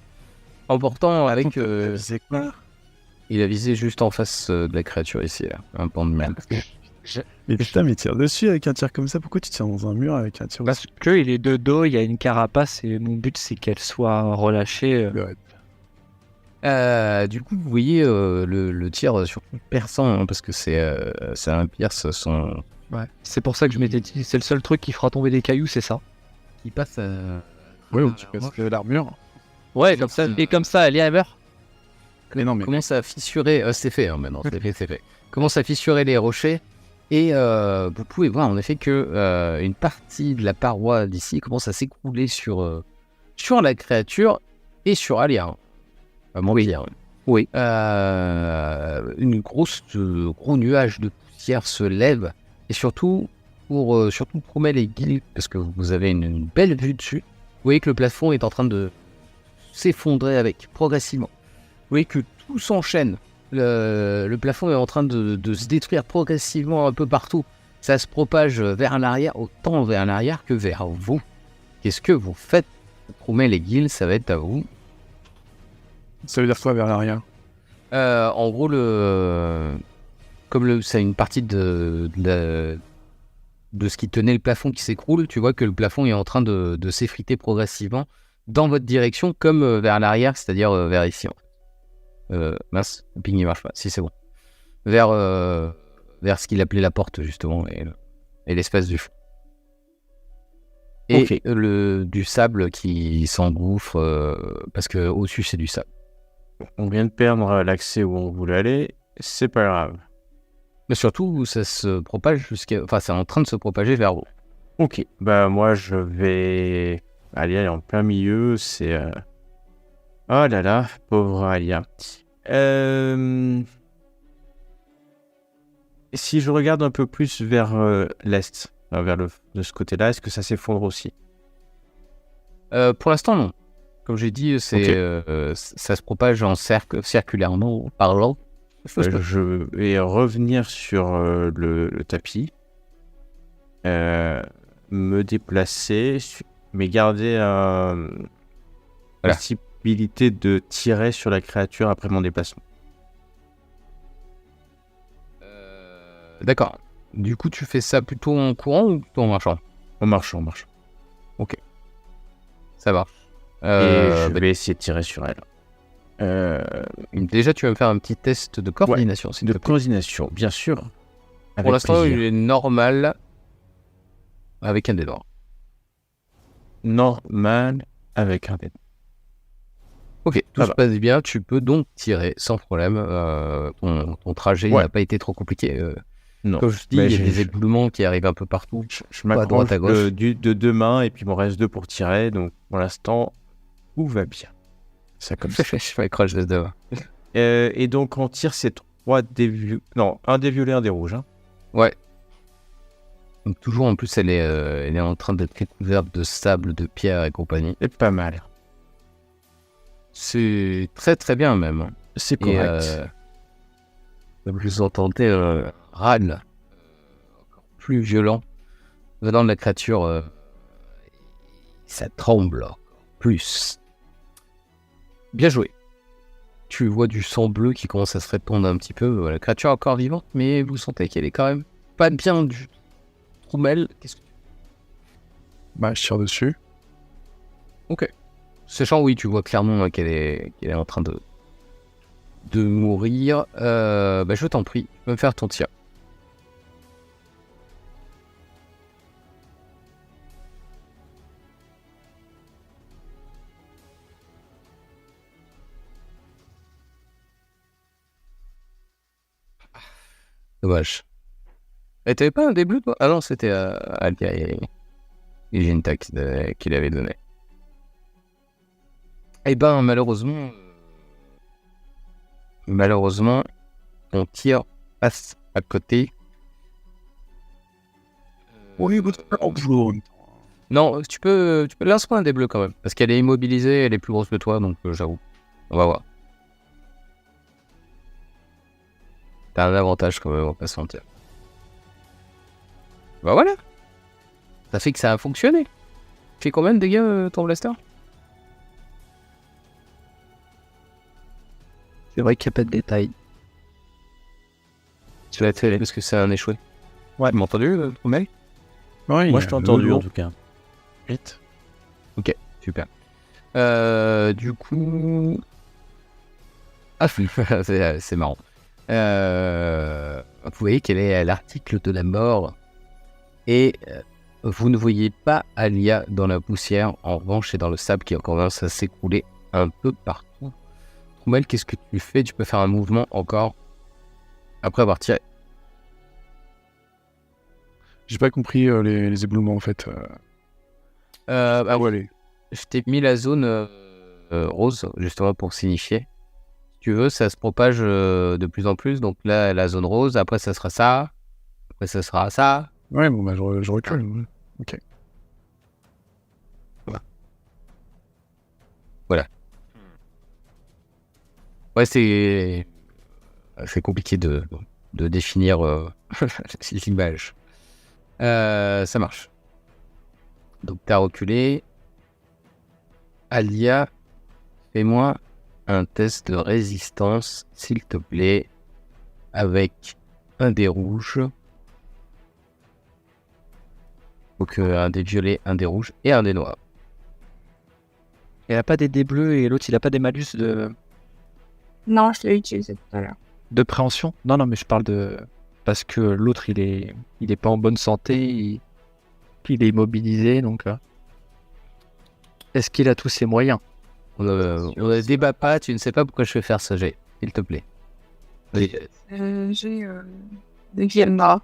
En portant avec... C'est quoi? il a visé juste en face de la créature ici, là, un pan de mur. Mais putain, mais tire dessus avec un tir comme ça. Pourquoi tu tires dans un mur avec un tir Parce qu'il est de dos, il y a une carapace, et mon but c'est qu'elle soit relâchée. Du coup, vous voyez le tir surtout perçant, hein, parce que c'est un pierce son... Ouais. C'est pour ça que je m'étais dit, c'est le seul truc qui fera tomber des cailloux, c'est ça. qui passe Ouais, ou tu casses l'armure. Ouais, comme ça, et comme ça, elle y meurt. Mais non, mais commence à fissurer, c'est fait hein, maintenant, c'est fait. Commence à fissurer les rochers et vous pouvez voir en effet que une partie de la paroi d'ici commence à s'écrouler sur la créature et sur Alia. Oui. Une gros nuage de poussière se lève et surtout pour promet les guildes parce que vous avez une belle vue dessus. Vous voyez que le plafond est en train de s'effondrer avec progressivement. Vous voyez que tout s'enchaîne. Le plafond est en train de se détruire progressivement un peu partout. Ça se propage vers l'arrière, autant vers l'arrière que vers vous. Qu'est-ce que vous faites? Promet les guildes, ça va être à vous. ça veut dire quoi vers l'arrière? En gros, c'est une partie de ce qui tenait le plafond qui s'écroule, tu vois que le plafond est en train de s'effriter progressivement dans votre direction, comme vers l'arrière, c'est-à-dire vers ici. Mince, le ping ne marche pas. Si, c'est bon. Vers ce qu'il appelait la porte, justement, et l'espace du fond. Et Ok. du sable qui s'engouffre, parce que au-dessus, c'est du sable. On vient de perdre l'accès où on voulait aller, c'est pas grave. Mais surtout, ça se propage enfin, c'est en train de se propager vers vous. Ok, bah moi je vais... Alia est en plein milieu, c'est... Oh là là, pauvre Alia. Si je regarde un peu plus vers l'est, de ce côté-là, est-ce que ça s'effondre aussi? Pour l'instant, non. Comme j'ai dit, ça se propage en circulairement parlant. Je vais revenir sur le tapis, me déplacer, mais garder la possibilité de tirer sur la créature après mon déplacement. D'accord. Du coup, tu fais ça plutôt en courant ou plutôt en marchant? En marchant. Ça marche. Et je vais essayer de tirer sur elle. Déjà, tu vas me faire un petit test de coordination, s'il te De plaît. coordination, bien sûr. Avec Pour l'instant, plaisir. il est normal avec un dé noir. Normal avec un dé. Ok, tout Ça se va. passe bien. Tu peux donc tirer sans problème. Ton trajet Ouais. n'a pas été trop compliqué. Non. Comme je dis, Mais il y a j'ai- des éboulements qui arrivent un peu partout. Je à m'accroche droite, à gauche. de deux mains et puis il me reste deux pour tirer. Donc pour l'instant, tout va bien. Ça comme ça. Je m'accroche de deux. Et donc on tire ces trois dés non, un dé violet, un dé rouge. Hein. Ouais. Donc toujours en plus, elle est en train d'être recouverte de sable, de pierre et compagnie. C'est pas mal. C'est très très bien même. C'est Et correct. comme vous entendez râle encore plus violent venant de la créature, ça tremble encore plus. Bien joué. Tu vois du sang bleu qui commence à se répandre un petit peu. La créature est encore vivante, mais vous sentez qu'elle est quand même pas bien du Troumel. Qu'est-ce que tu... Bah, je tire dessus. Sachant, oui, tu vois clairement qu'elle est en train de mourir. Je t'en prie, tu peux me faire ton tir. Dommage. Et t'avais pas un des bleus, toi? Ah non, c'était Alia et Jinta qui l'avait donné. Eh ben, malheureusement, ton tir passe à côté. Non, tu peux lance-moi un des bleus quand même, parce qu'elle est immobilisée, elle est plus grosse que toi, donc j'avoue. On va voir. T'as un avantage quand même, on va pas se mentir. Bah voilà. Ça fait que ça a fonctionné. Tu fais combien de dégâts ton blaster? C'est vrai qu'il n'y a pas de détails. Tu l'as fait parce que c'est un échoué. Ouais. Tu m'as entendu, Troumel? Ouais, Moi, je t'ai entendu en tout cas. 8. Ok, super. Du coup... Ah, c'est marrant. Vous voyez quel est l'article de la mort. Et vous ne voyez pas Alia dans la poussière. En revanche, c'est dans le sable qui commence à s'écrouler un peu partout. Troumel, qu'est-ce que tu fais? Tu peux faire un mouvement encore après avoir tiré. J'ai pas compris les éboulements en fait. Bah, Où aller? je t'ai mis la zone rose, justement, pour signifier. Si tu veux, ça se propage de plus en plus. Donc là, la zone rose, après, ça sera ça. Après, ça sera ça. Ouais, bon, bah, je recule. Ouais. Ok. Ouais, c'est compliqué de définir l'image. Ça marche. Donc, t'as reculé. Alia, fais-moi un test de résistance, s'il te plaît, avec un dé rouge. Donc, un dé violet, un dé rouge et un dé noir. Il a pas des dés bleus et l'autre il a pas des malus Non, je l'ai utilisé tout à l'heure. de préhension. Non, mais je parle de... Parce que l'autre il est pas en bonne santé, il est immobilisé, donc... Est-ce qu'il a tous ses moyens? On ne débat pas, tu ne sais pas pourquoi je vais faire ce jet, s'il te plaît. Oui. J'ai des Vienna.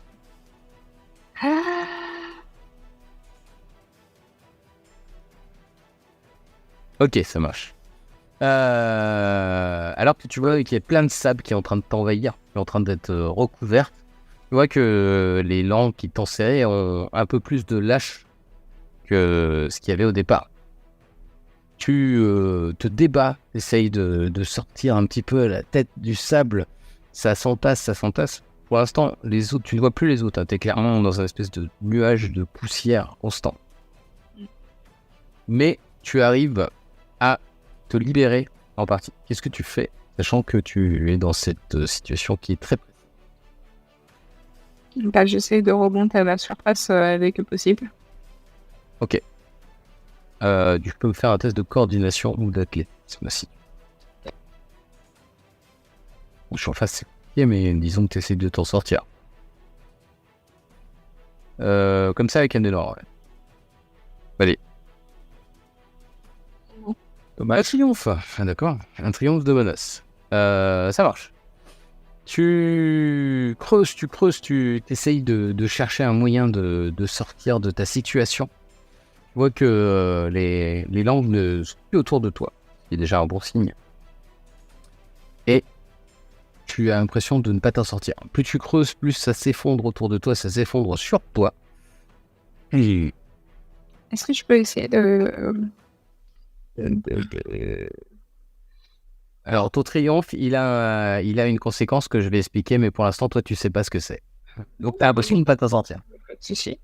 Ok, ça marche. Alors que tu vois qu'il y a plein de sable qui est en train de t'envahir, qui est en train d'être recouverte, tu vois que les langues qui t'ont serré ont un peu plus de lâche que ce qu'il y avait au départ. Tu te débats, essayes de sortir un petit peu la tête du sable, ça s'entasse, ça s'entasse. Pour l'instant, les autres, tu ne vois plus les autres, hein. T'es clairement dans un espèce de nuage de poussière constant. Mais tu arrives à te libérer en partie. Qu'est-ce que tu fais, sachant que tu es dans cette situation qui est très précise? Bah, j'essaie de remonter à la surface dès que possible. Ok. Tu peux me faire un test de coordination ou d'athlétisme aussi. Je suis en face, c'est compliqué, mais disons que tu essaies de t'en sortir. Comme ça avec un énorme. Ouais. Allez. Un triomphe. Ah, d'accord. Un triomphe de menace. Ça marche. Tu creuses, tu essayes de chercher un moyen de sortir de ta situation. Tu vois que les langues ne sont plus autour de toi. C'est déjà un bon signe. Et tu as l'impression de ne pas t'en sortir. Plus tu creuses, plus ça s'effondre autour de toi, ça s'effondre sur toi. Et... Est-ce que je peux essayer de... Alors, ton triomphe, il a une conséquence que je vais expliquer, mais pour l'instant, toi, tu sais pas ce que c'est. Donc, tu as l'impression de ne pas t'en sortir. Si, si.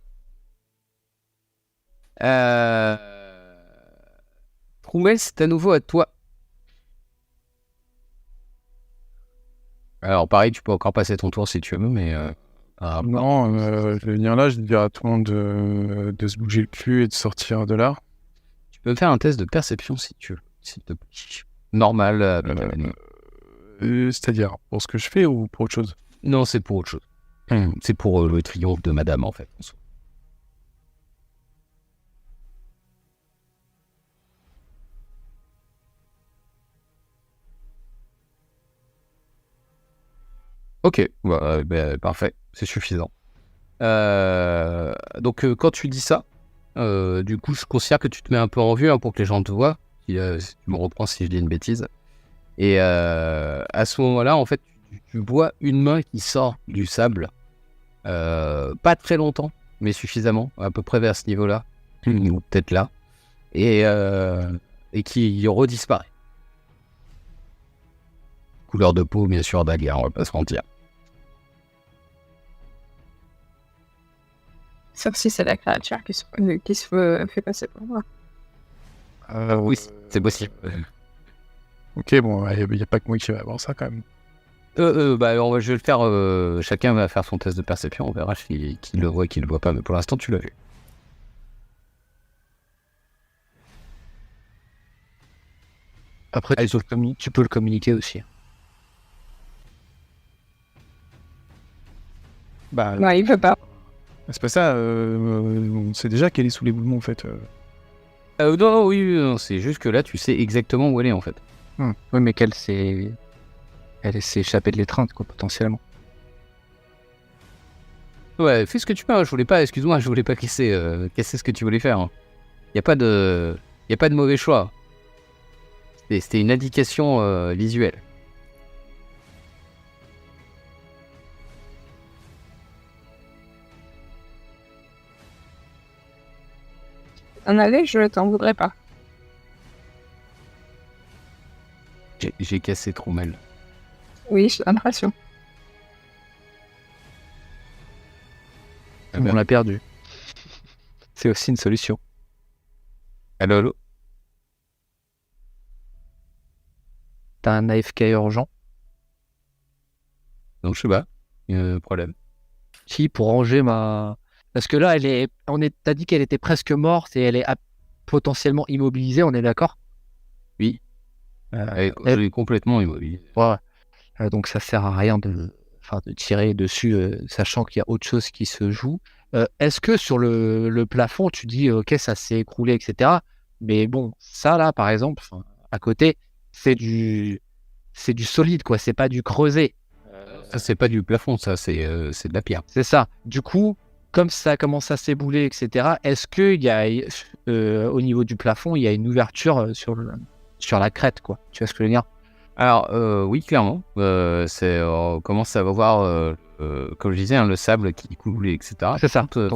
Troumel, c'est à nouveau à toi. Alors, pareil, tu peux encore passer ton tour si tu veux, mais... Non, je vais venir là, je vais dire à tout le monde de se bouger le cul et de sortir de là. Tu peux me faire un test de perception si tu veux, s'il te plaît. Normal. C'est-à-dire, pour ce que je fais ou pour autre chose? Non, c'est pour autre chose. C'est pour le triomphe de madame, en fait. Ok, parfait, c'est suffisant. Donc, quand tu dis ça, du coup, je considère que tu te mets un peu en vue pour que les gens te voient. Si tu me reprends si je dis une bêtise. Et à ce moment-là, en fait, tu vois une main qui sort du sable. Pas très longtemps, mais suffisamment, à peu près vers ce niveau-là, ou peut-être là, et qui redisparaît. Couleur de peau, bien sûr, d'Alia, on va pas se mentir. Sauf si c'est la créature qui se fait passer pour moi. Oui, c'est possible. Ok, bon, il n'y a pas que moi qui va avoir ça quand même. Je vais le faire. Chacun va faire son test de perception. On verra qui le voit, qui le voit pas. Mais pour l'instant, tu l'as vu. Après, tu peux le communiquer aussi. Bah, Non, il peut pas. c'est pas ça. On sait déjà qu'elle est sous l'éboulement en fait. Non, oui, c'est juste que là, tu sais exactement où elle est en fait. Oui, mais elle s'est échappée de l'étreinte, quoi, potentiellement. Ouais, fais ce que tu peux. Excuse-moi, je voulais pas casser ce que tu voulais faire. Hein. Y a pas de mauvais choix. C'était une indication visuelle. En aller, je t'en voudrais pas. J'ai cassé trop mal. Oui, j'ai l'impression. Ah On ben. l'a perdu. C'est aussi une solution. Allô. T'as un AFK urgent Donc je sais pas. Problème. qui pour ranger ma... Parce que là, t'as dit qu'elle était presque morte et elle est potentiellement immobilisée, on est d'accord? Oui. Elle est complètement immobile. Ouais. Donc ça sert à rien de tirer dessus, sachant qu'il y a autre chose qui se joue. Est-ce que sur le plafond, tu dis, ok, ça s'est écroulé, etc. Mais bon, ça là, par exemple, à côté, c'est du solide, quoi. C'est pas du creusé. Ça, c'est pas du plafond, ça, c'est de la pierre. C'est ça. Du coup, comme ça commence à s'ébouler, etc., est-ce qu'il y a, au niveau du plafond, il y a une ouverture sur la crête, quoi? Tu vois ce que je veux dire? Alors, oui, clairement. On commence à voir, comme je disais, le sable qui coule, etc. C'est ça. Tu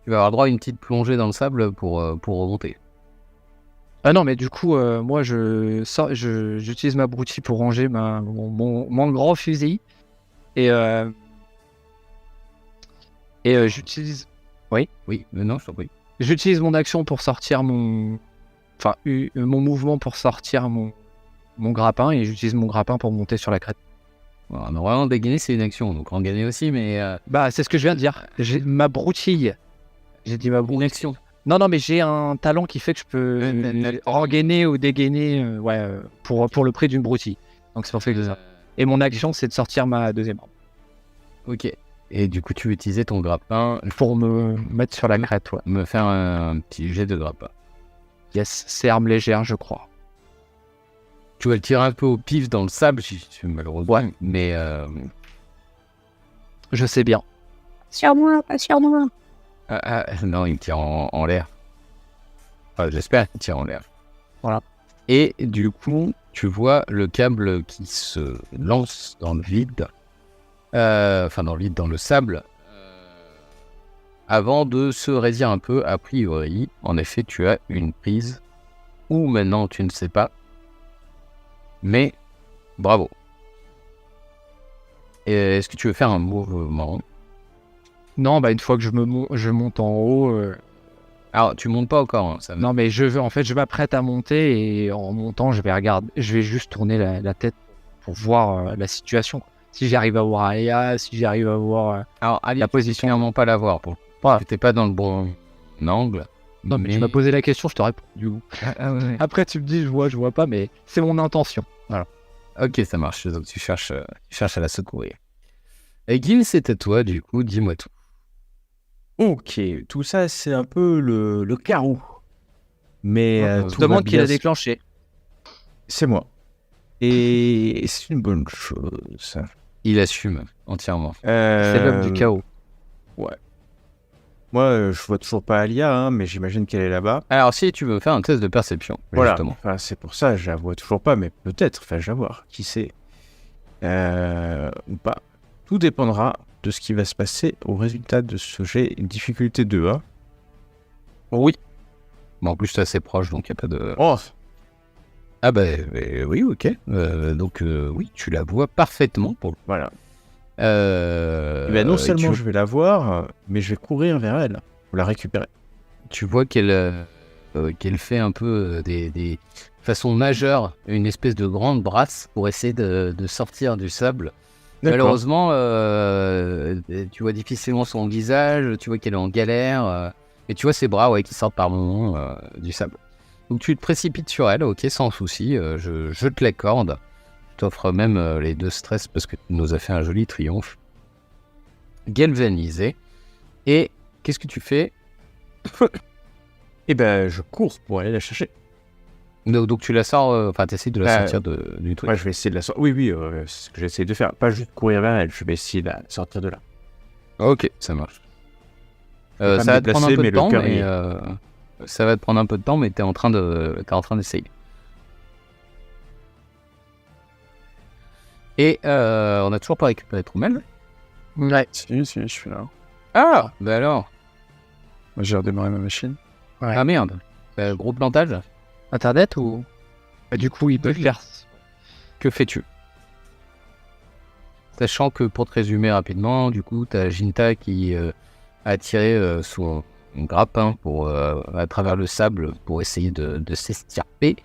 vas avoir droit à une petite plongée dans le sable pour remonter. Ah non, mais du coup, moi, j'utilise ma broutille pour ranger mon grand fusil. Et j'utilise... Oui, mais non, je t'en prie. J'utilise mon action pour sortir mon mouvement pour sortir mon grappin, et j'utilise mon grappin pour monter sur la crête. Alors, normalement, dégainer, c'est une action, donc en gagner aussi, mais... Bah, c'est ce que je viens de dire. J'ai ma broutille. J'ai dit ma broutille. Une action. Non, mais j'ai un talent qui fait que je peux rengainer ou dégainer pour le prix d'une broutille. Donc c'est pour ça que ça. Et mon action, c'est de sortir ma deuxième arme. Ok. Et du coup, tu veux utiliser ton grappin Pour me mettre sur la crête, ouais. me faire un petit jet de grappin. Yes, c'est arme légère, je crois. Tu vas le tirer un peu au pif dans le sable, malheureusement. Ouais. Mais Je sais bien. Sur moi, pas sur moi. non, il me tire en l'air. Enfin, j'espère qu'il tire en l'air. Voilà. Et du coup, tu vois le câble qui se lance dans le vide. Dans le sable. Avant de se raidir un peu, a priori, en effet, tu as une prise. Ou maintenant, tu ne sais pas. Mais, bravo. Et est-ce que tu veux faire un mouvement? Non, bah une fois que je monte en haut. Alors, tu montes pas encore. Hein, Non, mais je m'apprête à monter, et en montant, je vais juste tourner la tête pour voir la situation. Si j'arrive à voir Alia, si j'arrive à voir Alors, Ali, la position. clairement pas la voir. Tu n'étais pas dans le bon angle. Non, mais tu m'as posé la question, je te réponds. Du coup. Ouais. Après, tu me dis, je vois pas, mais c'est mon intention. Voilà. Ok, ça marche. Donc, tu cherches à la secourir. Et Gil, c'est à toi, du coup, dis-moi tout. Ok, tout ça, c'est un peu le carreau. Mais Je tout te demande va qui l'a bien. déclenché. C'est moi. Et c'est une bonne chose. Il assume entièrement. C'est l'homme du chaos. Moi, je vois toujours pas Alia, hein, mais j'imagine qu'elle est là-bas. Alors, si tu veux faire un test de perception, Voilà. justement. Enfin, c'est pour ça, je la vois toujours pas, mais peut-être. Enfin, je vais voir. Qui sait ou pas. Tout dépendra de ce qui va se passer au résultat de ce jet. Une difficulté 2, hein. Oui. Bon, en plus, c'est assez proche, donc il n'y a pas de... Oh, Ah oui, ok. Donc, oui, tu la vois parfaitement pour le coup. voilà. Eh ben, non seulement je vais la voir, mais je vais courir vers elle pour la récupérer. Tu vois qu'elle fait un peu des façons majeures, une espèce de grande brasse pour essayer de sortir du sable. D'accord. Malheureusement, tu vois difficilement son visage, tu vois qu'elle est en galère, et tu vois ses bras qui sortent par moments du sable. Donc tu te précipites sur elle, ok, sans souci, je te l'accorde. Je t'offre même les 2 stress parce que tu nous as fait un joli triomphe. Galvanisé. Et qu'est-ce que tu fais? Eh ben, je cours pour aller la chercher. Donc tu la sors, enfin tu essaies de la Bah, sortir du truc. Ouais, je vais essayer de la sortir. Oui, c'est ce que j'essaie de faire. Pas juste courir vers elle, je vais essayer de la sortir de là. Ok, ça marche. vais pas Ça me va te prendre un déplacer, peu mais de le temps, cœur y mais est. ça va te prendre un peu de temps, mais t'es en train d'essayer. Et on a toujours pas récupéré Troumel. Ouais. Si, je suis là. Ah, bah alors. Moi, j'ai redémarré ma machine. Ouais. Ah merde. Gros plantage. Internet ou Bah, du coup, il peut faire. Que fais-tu? Sachant que pour te résumer rapidement, du coup, t'as Jinta qui a tiré son grappin à travers le sable pour essayer de s'estirper.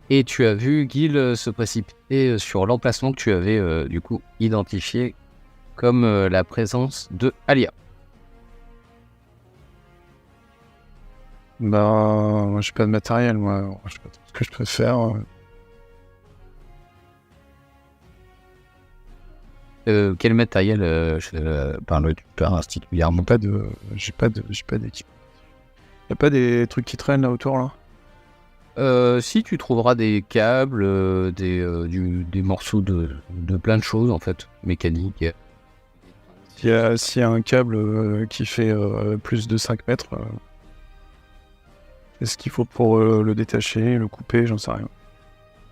Et tu as vu Gil se précipiter sur l'emplacement que tu avais du coup identifié comme la présence de Alia. Bah, moi, j'ai pas de matériel, moi. Alors, je sais pas trop ce que je peux faire. Quel matériel parles-tu particulièrement? J'ai pas d'équipe. Y a pas des trucs qui traînent là autour, là? Si tu trouveras des câbles, des morceaux de plein de choses en fait, mécaniques. S'il y a un câble qui fait plus de 5 mètres, est-ce qu'il faut pour le détacher, le couper, j'en sais rien.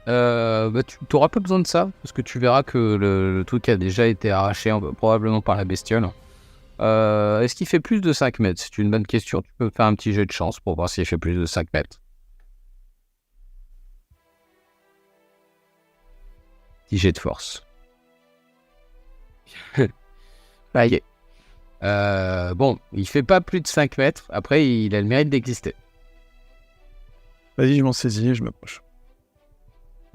Tu n'auras pas besoin de ça, parce que tu verras que le truc a déjà été arraché probablement par la bestiole. Est-ce qu'il fait plus de 5 mètres? C'est une bonne question. Tu peux faire un petit jet de chance pour voir s'il fait plus de 5 mètres. Petit jet de force. Ok. Bon, il fait pas plus de 5 mètres. Après, il a le mérite d'exister. Vas-y, je m'en saisis et je m'approche.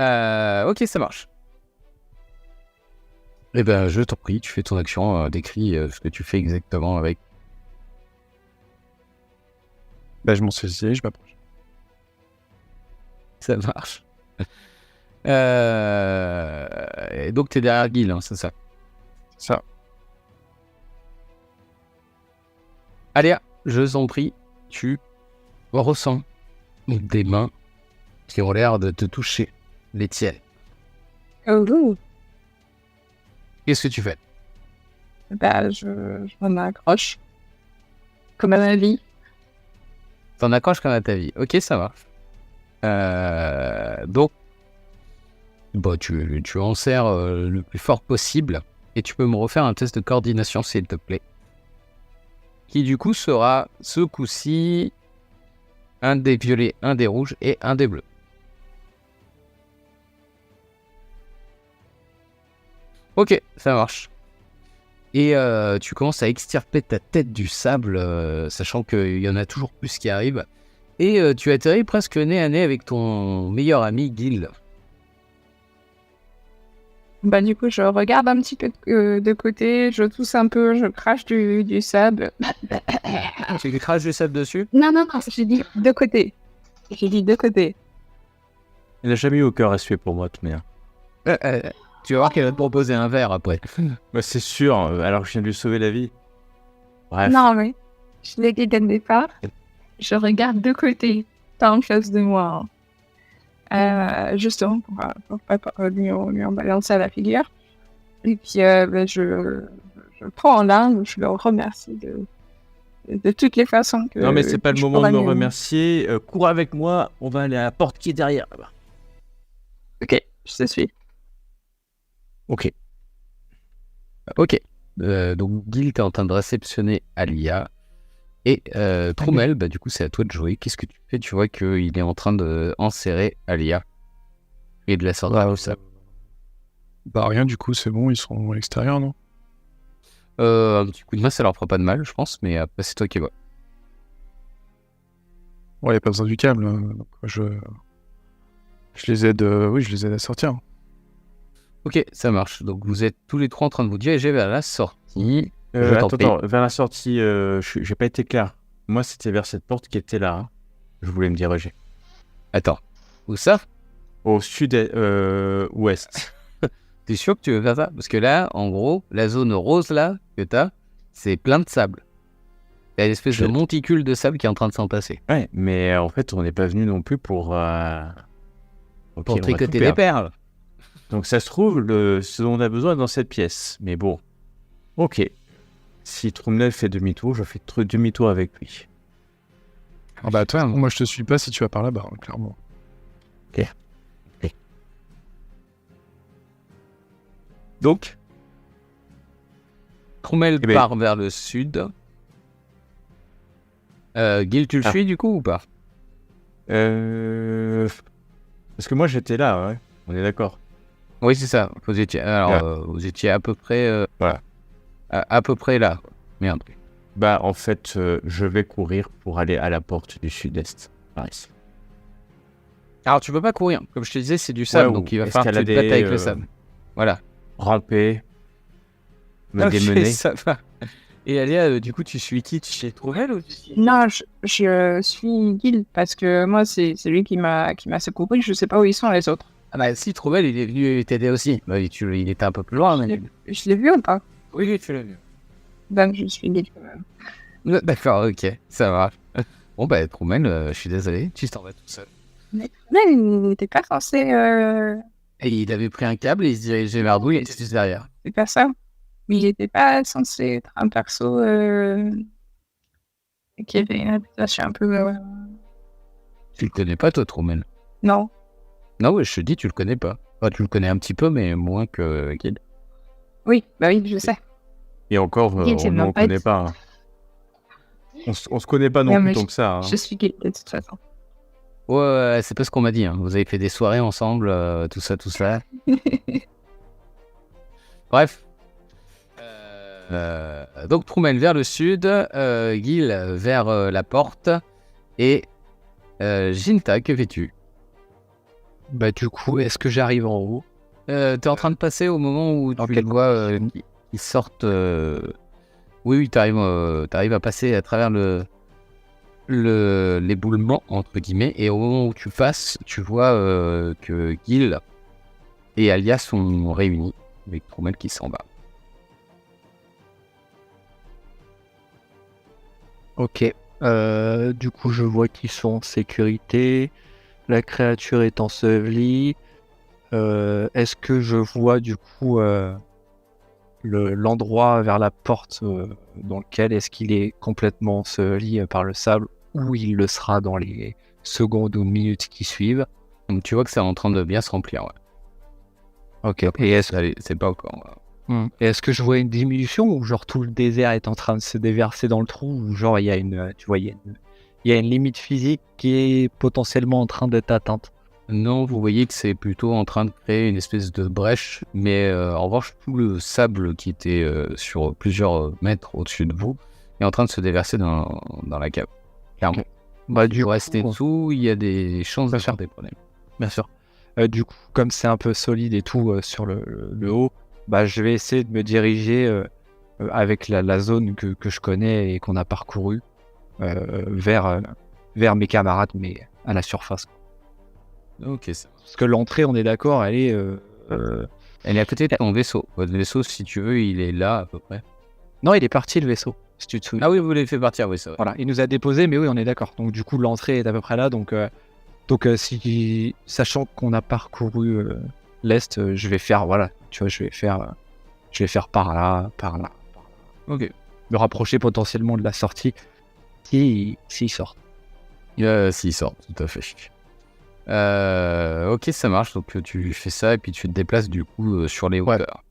Ok, ça marche. Eh ben, je t'en prie, tu fais ton action, décris ce que tu fais exactement avec. Bah, je m'en saisis et je m'approche. Ça marche. Et donc, t'es derrière Gil, hein, c'est ça? Ça. Alia, je t'en prie, tu ressens des mains qui ont l'air de te toucher, les tiennes. Oh, Qu'est-ce que tu fais? bah, je m'en accroche. Comme à ma vie. T'en accroches comme à ta vie. Ok, ça marche. Donc, tu en serres le plus fort possible et tu peux me refaire un test de coordination, s'il te plaît. Qui, du coup, sera ce coup-ci un des violets, un des rouges et un des bleus. Ok, ça marche. Et tu commences à extirper ta tête du sable, sachant qu'il y en a toujours plus qui arrivent. Et tu atterris presque nez à nez avec ton meilleur ami Gil. Bah, du coup, je regarde un petit peu de côté, je tousse un peu, je crache du sable. Tu lui craches du sable dessus? Non, j'ai dit de côté. J'ai dit de côté. Elle a jamais eu au cœur à suer pour moi, de toute manière. Tu vas voir qu'elle va te proposer un verre après. Bah, c'est sûr, alors que je viens de lui sauver la vie. Bref. Non, mais je l'ai dit dès le départ. Je regarde de côté, pas en face de moi. Justement, pour pas lui en balancer à la figure. Et puis, je prends l'arme, je le remercie de toutes les façons que Non, mais c'est pas que le je moment de pourrais me mieux. remercier. Cours avec moi, on va aller à la porte qui est derrière là-bas. Ok, je te suis. Ok. Ok. Donc, Gil, t'es en train de réceptionner Alia. Et Troumel, bah, du coup, c'est à toi de jouer. Qu'est-ce que tu fais? Tu vois qu'il est en train de enserrer Alia et de la sortir du sable. Bah rien, du coup, c'est bon, ils sont à l'extérieur, non? Un petit coup de main, ça leur fera pas de mal, je pense, mais après, c'est toi qui vois. Ouais, y a pas besoin du câble. Donc, je les aide, oui, je les aide à sortir. Ok, ça marche. Donc, vous êtes tous les trois en train de vous diriger vers la sortie. Je t'en prie. Attends, vers la sortie, j'ai pas été clair. Moi, c'était vers cette porte qui était là. Hein. Je voulais me diriger. Attends. Où ça? Au sud-ouest. T'es sûr que tu veux faire ça? Parce que là, en gros, la zone rose là que t'as, c'est plein de sable. Il y a une espèce de monticule de sable qui est en train de s'en passer. Ouais, mais en fait, on n'est pas venu non plus pour... Ok, Pour on va tricoter tout des perdre. perles. Donc ça se trouve, ce dont on a besoin est dans cette pièce. Mais bon, ok. Si Troumel fait demi-tour, je fais demi-tour avec lui. Ah bah toi, moi je te suis pas si tu vas par là-bas, hein, clairement. Donc, Troumel Eh ben- part vers le sud. Gil, tu le suis du coup ou pas? parce que moi j'étais là, ouais. On est d'accord. Oui, c'est ça. Vous étiez, alors, Ouais. vous étiez à peu près, Voilà. à peu près là. Merde. Bah en fait, je vais courir pour aller à la porte du sud-est. Par ici. Alors, tu peux pas courir. Comme je te disais, c'est du sable, Ouais, donc ou il va falloir que tu te escalader, battes avec le sable. Voilà. Ramper, me Ok, démener. ça va. Et Alia, du coup, tu suis qui? Tu suis Troumel ou tu suis... Non, je suis Gil parce que moi, c'est lui qui m'a secouru. Je sais pas où ils sont les autres. Ah bah si, Troumel, il est venu t'aider aussi. Bah, il était un peu plus loin, mais... Je l'ai vu ou pas? Oui, tu l'as vu. Donc, je suis Gil quand même. D'accord, ok, ça va. Bon bah, Troumel, je suis désolé, tu t'en vas tout seul. Mais il n'était pas censé. Et il avait pris un câble et il se dirigeait vers vous, il était juste derrière. C'est pas ça. Mais il n'était pas censé être un perso qui avait une réputation un peu. Tu le connais pas, toi, Troumel? Non. Non, ouais, je te dis, tu le connais pas. Enfin, tu le connais un petit peu, mais moins que Gil. Oui, bah oui, je sais. Et encore, Gil, c'est on ma ne pote. connaît pas. Hein. On se connaît pas non Non, plus mais tant que ça. Hein. Je suis Gil de toute façon. Ouais, c'est pas ce qu'on m'a dit. Hein. Vous avez fait des soirées ensemble, tout ça, tout ça. Bref. Donc Troumel vers le sud, Gil vers la porte et Jinta, que fais-tu? Bah du coup, est-ce que j'arrive en haut? T'es en train de passer au moment où Dans tu quel le vois qui sortent. Oui, t'arrives à passer à travers l'éboulement entre guillemets, et au moment où tu passes, tu vois que Gil et Alia sont réunis avec Troumel qui s'en va. Ok. Du coup, je vois qu'ils sont en sécurité. La créature est ensevelie. Est-ce que je vois du coup l'endroit vers la porte dans lequel est-ce qu'il est complètement enseveli par le sable, ou il le sera dans les secondes ou minutes qui suivent? Donc tu vois que c'est en train de bien se remplir. Ouais. Ok. Et est-ce Allez, c'est pas encore. Et est-ce que je vois une diminution, ou genre tout le désert est en train de se déverser dans le trou, ou genre il y a une, tu vois, il y a une limite physique qui est potentiellement en train d'être atteinte? Non, vous voyez que c'est plutôt en train de créer une espèce de brèche, mais en revanche, tout le sable qui était sur plusieurs mètres au-dessus de vous est en train de se déverser dans la cave. Clairement. Bah Si vous restez dessous, il y a des chances de Bien sûr. faire des problèmes. Bien sûr. Du coup, comme c'est un peu solide et tout sur le haut, bah je vais essayer de me diriger avec la zone que je connais et qu'on a parcouru vers mes camarades, mais à la surface. Ok, ça. Parce que l'entrée, on est d'accord, elle est... Elle est à côté de ton vaisseau. Votre vaisseau, si tu veux, il est là à peu près. Non, il est parti le vaisseau, si tu te souviens. Ah oui, vous l'avez fait partir, oui, ça va. Voilà, il nous a déposé, mais oui, on est d'accord. Donc du coup, l'entrée est à peu près là. Donc si, sachant qu'on a parcouru l'est, je vais faire, voilà, tu vois, je vais faire Je vais faire par là. Ok. Me rapprocher potentiellement de la sortie s'il sort. S'il sort, tout à fait. Ok, ça marche. Donc tu fais ça et puis tu te déplaces du coup sur les hauteurs.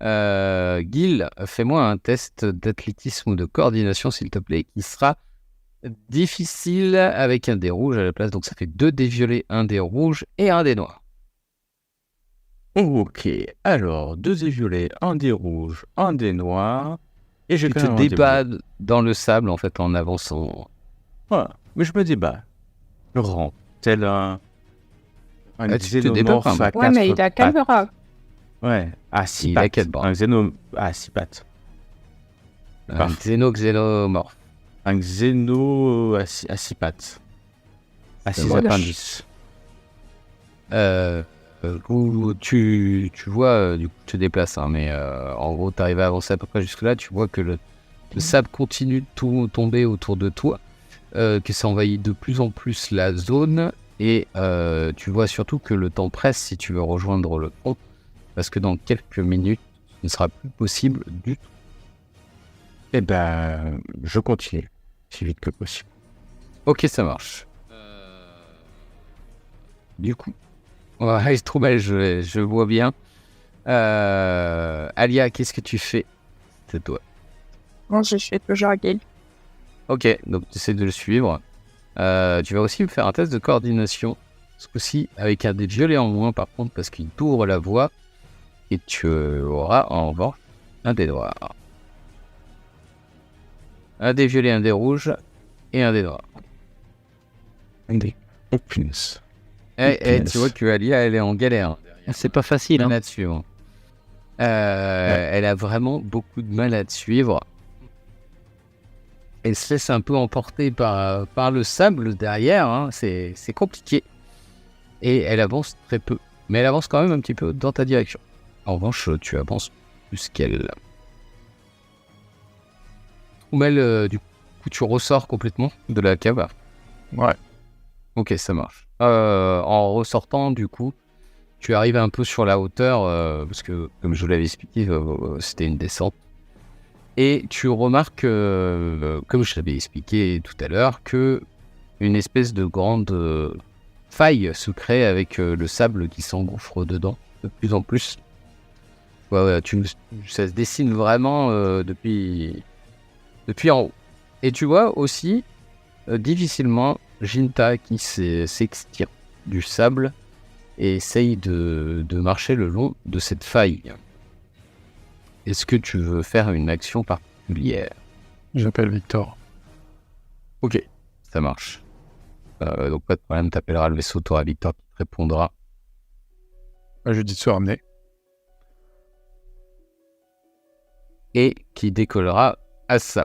Gil, fais-moi un test d'athlétisme ou de coordination, s'il te plaît, qui sera difficile avec un dé rouge à la place. Donc ça fait 2 dés violets, 1 dé rouge et 1 dé noir. Ok, alors 2 dés violets, 1 dé rouge, 1 dé noir. Et j'ai Tu quand te même un dé bleu. débats dans le sable en fait en avançant. Voilà, mais je me débat. Je rampe, tel un Tu te débats xénomorphe pas, à 4 Ouais, mais il a quel pattes. bras? Ouais, à 6 Il a pattes. 4 bras. Un xéno à 6 pattes. Un Parfait. xénomorphe. Un xéno à 6 pattes. À 6 moche. appendices. Où tu vois, du coup, tu te déplaces, hein, mais en gros, tu arrives à avancer à peu près jusque-là. Tu vois que le sable continue de tomber autour de toi, que ça envahit de plus en plus la zone, et tu vois surtout que le temps presse si tu veux rejoindre le pont, parce que dans quelques minutes, ce ne sera plus possible du tout. Eh ben, je continue. Si vite que possible. Ok, ça marche. Du coup, ouais, c'est trop belle, je vois bien. Alia, qu'est-ce que tu fais? C'est toi. Bon, je suis toujours à Gale. Ok, donc tu essaies de le suivre. Tu vas aussi me faire un test de coordination. Ce coup-ci, avec un dé violet en moins, par contre, parce qu'il t'ouvre la voie. Et tu auras en revanche un dé noir. Un dé violet, un dé rouge et un dé noir. Oh, punaise. Tu vois que Alia, elle est en galère. C'est pas facile, hein. Mal à te suivre. Elle a vraiment beaucoup de mal à te suivre. Elle se laisse un peu emporter par le sable derrière. Hein. C'est compliqué. Et elle avance très peu. Mais elle avance quand même un petit peu dans ta direction. En revanche, tu avances plus qu'elle. Oumel, du coup, tu ressors complètement de la cave. Ouais. Ok, ça marche. En ressortant, du coup, tu arrives un peu sur la hauteur, parce que, comme je vous l'avais expliqué, c'était une descente. Et tu remarques, comme je l'avais expliqué tout à l'heure, que une espèce de grande faille se crée avec le sable qui s'engouffre dedans de plus en plus. Ouais, ça se dessine vraiment depuis en haut. Et tu vois aussi difficilement Jinta qui s'extire du sable et essaye de marcher le long de cette faille. Est-ce que tu veux faire une action particulière? J'appelle Victor. Ok, ça marche. Donc pas de problème, t'appelleras le vaisseau, t'auras Victor qui te répondra. Je lui dis de se ramener. Et qui décollera à ça.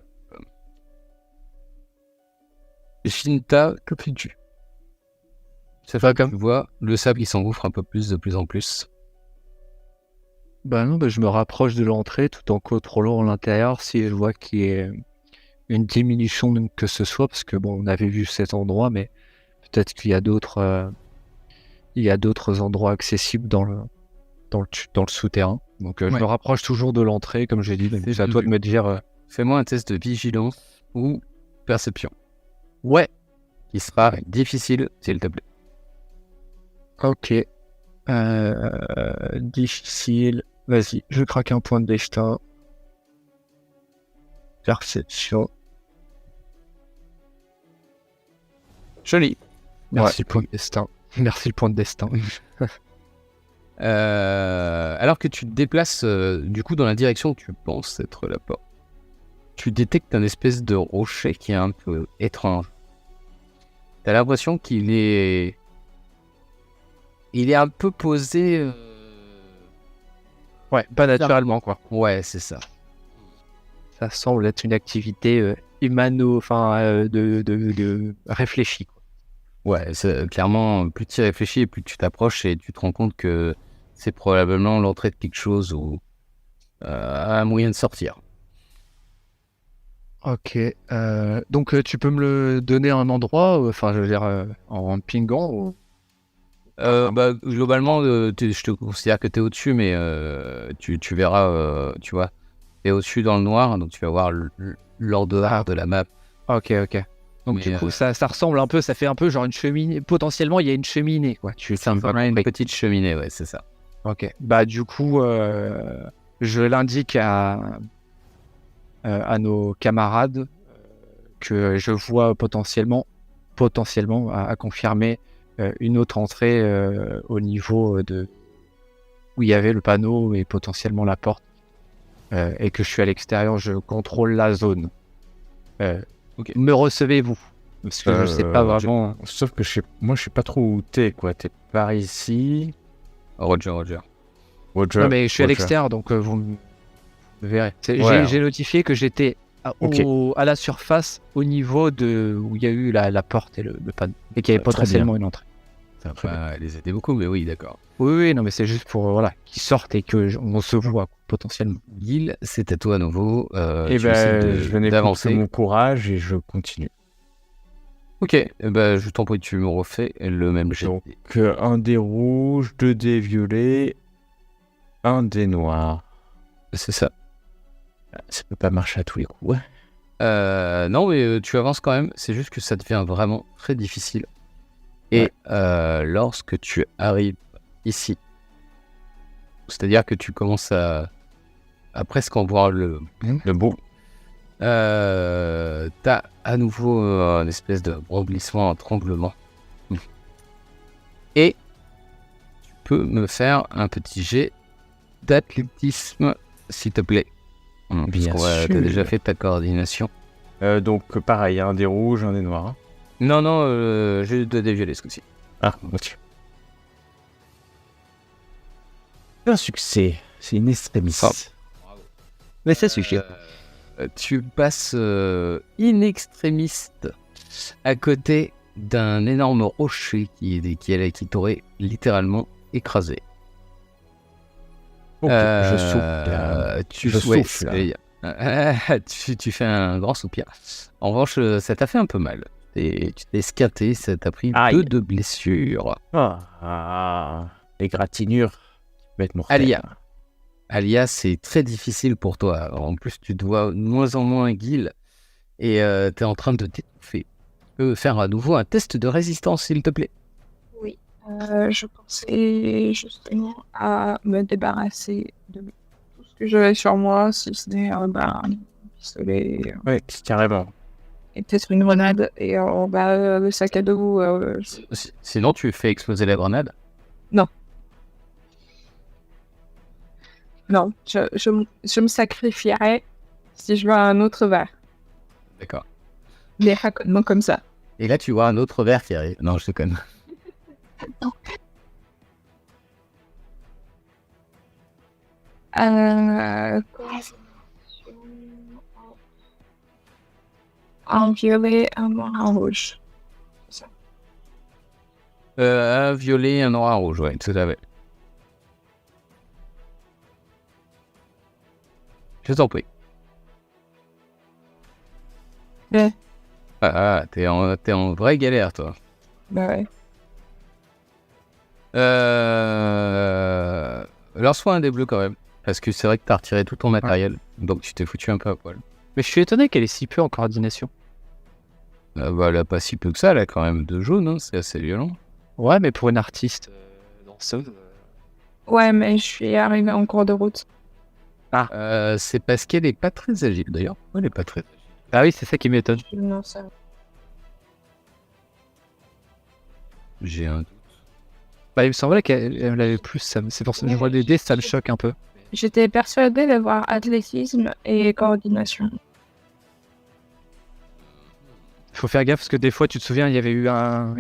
Shinta, que fais-tu? Ça fait comme tu vois le sable qui s'engouffre un peu plus de plus en plus. Bah non, je me rapproche de l'entrée tout en contrôlant l'intérieur si je vois qu'il y a une diminution même que ce soit, parce que bon, on avait vu cet endroit, mais peut-être qu'il y a d'autres endroits accessibles dans le souterrain. Donc je Ouais. me rapproche toujours de l'entrée, comme j'ai dit. Donc, c'est à toi de me dire. Fais-moi un test de vigilance ou perception, Ouais. qui sera difficile, s'il te plaît. Ok. Difficile. Vas-y, je craque un point de destin. Perception. Joli. Merci le point de destin. Merci le point de destin. Alors que tu te déplaces du coup dans la direction où tu penses être la porte, tu détectes un espèce de rocher qui est un peu étrange. T'as l'impression qu'il est un peu posé. Ouais, pas naturellement, quoi. Ouais, c'est ça. Ça semble être une activité de réfléchie, quoi. Ouais, clairement, plus tu y réfléchis et plus tu t'approches et tu te rends compte que c'est probablement l'entrée de quelque chose ou un moyen de sortir. Ok. Donc tu peux me le donner un endroit, enfin je veux dire en pingant ou... Globalement, je te considère que tu es au-dessus, mais tu verras, tu vois, tu es au-dessus dans le noir, donc tu vas voir l'en-dehors de la map. Ok. Donc Mais, du coup, ça ressemble un peu, ça fait un peu genre une cheminée. Potentiellement, il y a une cheminée, quoi. C'est un peu une petite cheminée, ouais, c'est ça. Ok. Bah du coup, je l'indique à nos camarades que je vois potentiellement à confirmer une autre entrée au niveau de où il y avait le panneau et potentiellement la porte, et que je suis à l'extérieur, je contrôle la zone. Ok. Me recevez-vous? Parce que je sais pas vraiment. Sauf que moi, je sais pas trop où t'es, quoi. T'es par ici. Roger. Non mais je suis à l'extérieur, donc vous me verrez. Ouais. J'ai notifié que j'étais à la surface, au niveau de où il y a eu la porte et le panneau, et qu'il y avait Très potentiellement une entrée. Ça va pas les aider beaucoup, mais oui, d'accord. Oui, non mais c'est juste pour qu'ils sortent et que on se voit potentiellement. Gil, c'est à toi à nouveau. Et Tu essaies je n'écoute que d'avancer. mon courage et je continue. Ok, je t'en prie, tu me refais le même jet. Donc, un dé rouge, 2 dés violets, un dé noir. C'est ça. Ça peut pas marcher à tous les coups. Ouais. Non, mais tu avances quand même. C'est juste que ça devient vraiment très difficile. Et lorsque tu arrives ici, c'est-à-dire que tu commences à presque en voir le bout, t'as à nouveau une espèce de rebondissement, un tremblement. Et tu peux me faire un petit jet d'athlétisme, s'il te plaît. Bien Parce que, sûr. t'as déjà fait ta coordination. Donc, pareil, un dé rouge, un dé noir. Hein. Non, j'ai 2 dés violets ce coup-ci. Ah, ok. Un succès. C'est une extremis. Ah. Mais ça suffit. Tu passes in extrémiste à côté d'un énorme rocher qui t'aurait littéralement écrasé. Ok, je souffle. Je souffle. Tu fais un grand soupir. En revanche, ça t'a fait un peu mal. Et tu t'es esquinté, ça t'a pris Aïe. 2 de blessures. Les gratinures vont être mortelles. Alia, c'est très difficile pour toi. En plus, tu te vois de moins en moins Gil et tu es en train de t'étouffer. Tu peux faire à nouveau un test de résistance, s'il te plaît. Oui. Je pensais justement à me débarrasser de tout ce que j'avais sur moi, si ce n'est un pistolet Ouais, carrément. et peut-être une grenade. Et le sac à dos, Sinon, tu fais exploser la grenade. non, je me sacrifierais si je vois un autre verre. D'accord. Mais raconte-moi comme ça. Et là, tu vois un autre verre qui arrive. Non, je te connais. Un violet, un noir, un rouge. Un violet, un noir, un rouge, ouais, tout à fait. Je t'en prie. Ouais. T'es en vraie galère, toi. Bah ouais. Lance-moi un des bleus quand même. Parce que c'est vrai que t'as retiré tout ton matériel. Donc tu t'es foutu un peu à poil. Mais je suis étonné qu'elle ait si peu en coordination. Elle a pas si peu que ça, elle a quand même 2 jaunes, hein, c'est assez violent. Ouais, mais pour une artiste danseuse. Ouais, mais je suis arrivée en cours de route. C'est parce qu'elle est pas très agile d'ailleurs. Elle est pas très agile. Ah oui, c'est ça qui m'étonne. Non, ça... J'ai un doute. Bah, il me semblait qu'elle avait plus. C'est pour ça que je vois les dés, ça me choque un peu. J'étais persuadée d'avoir athlétisme et coordination. Faut faire gaffe parce que des fois, tu te souviens, il y avait eu un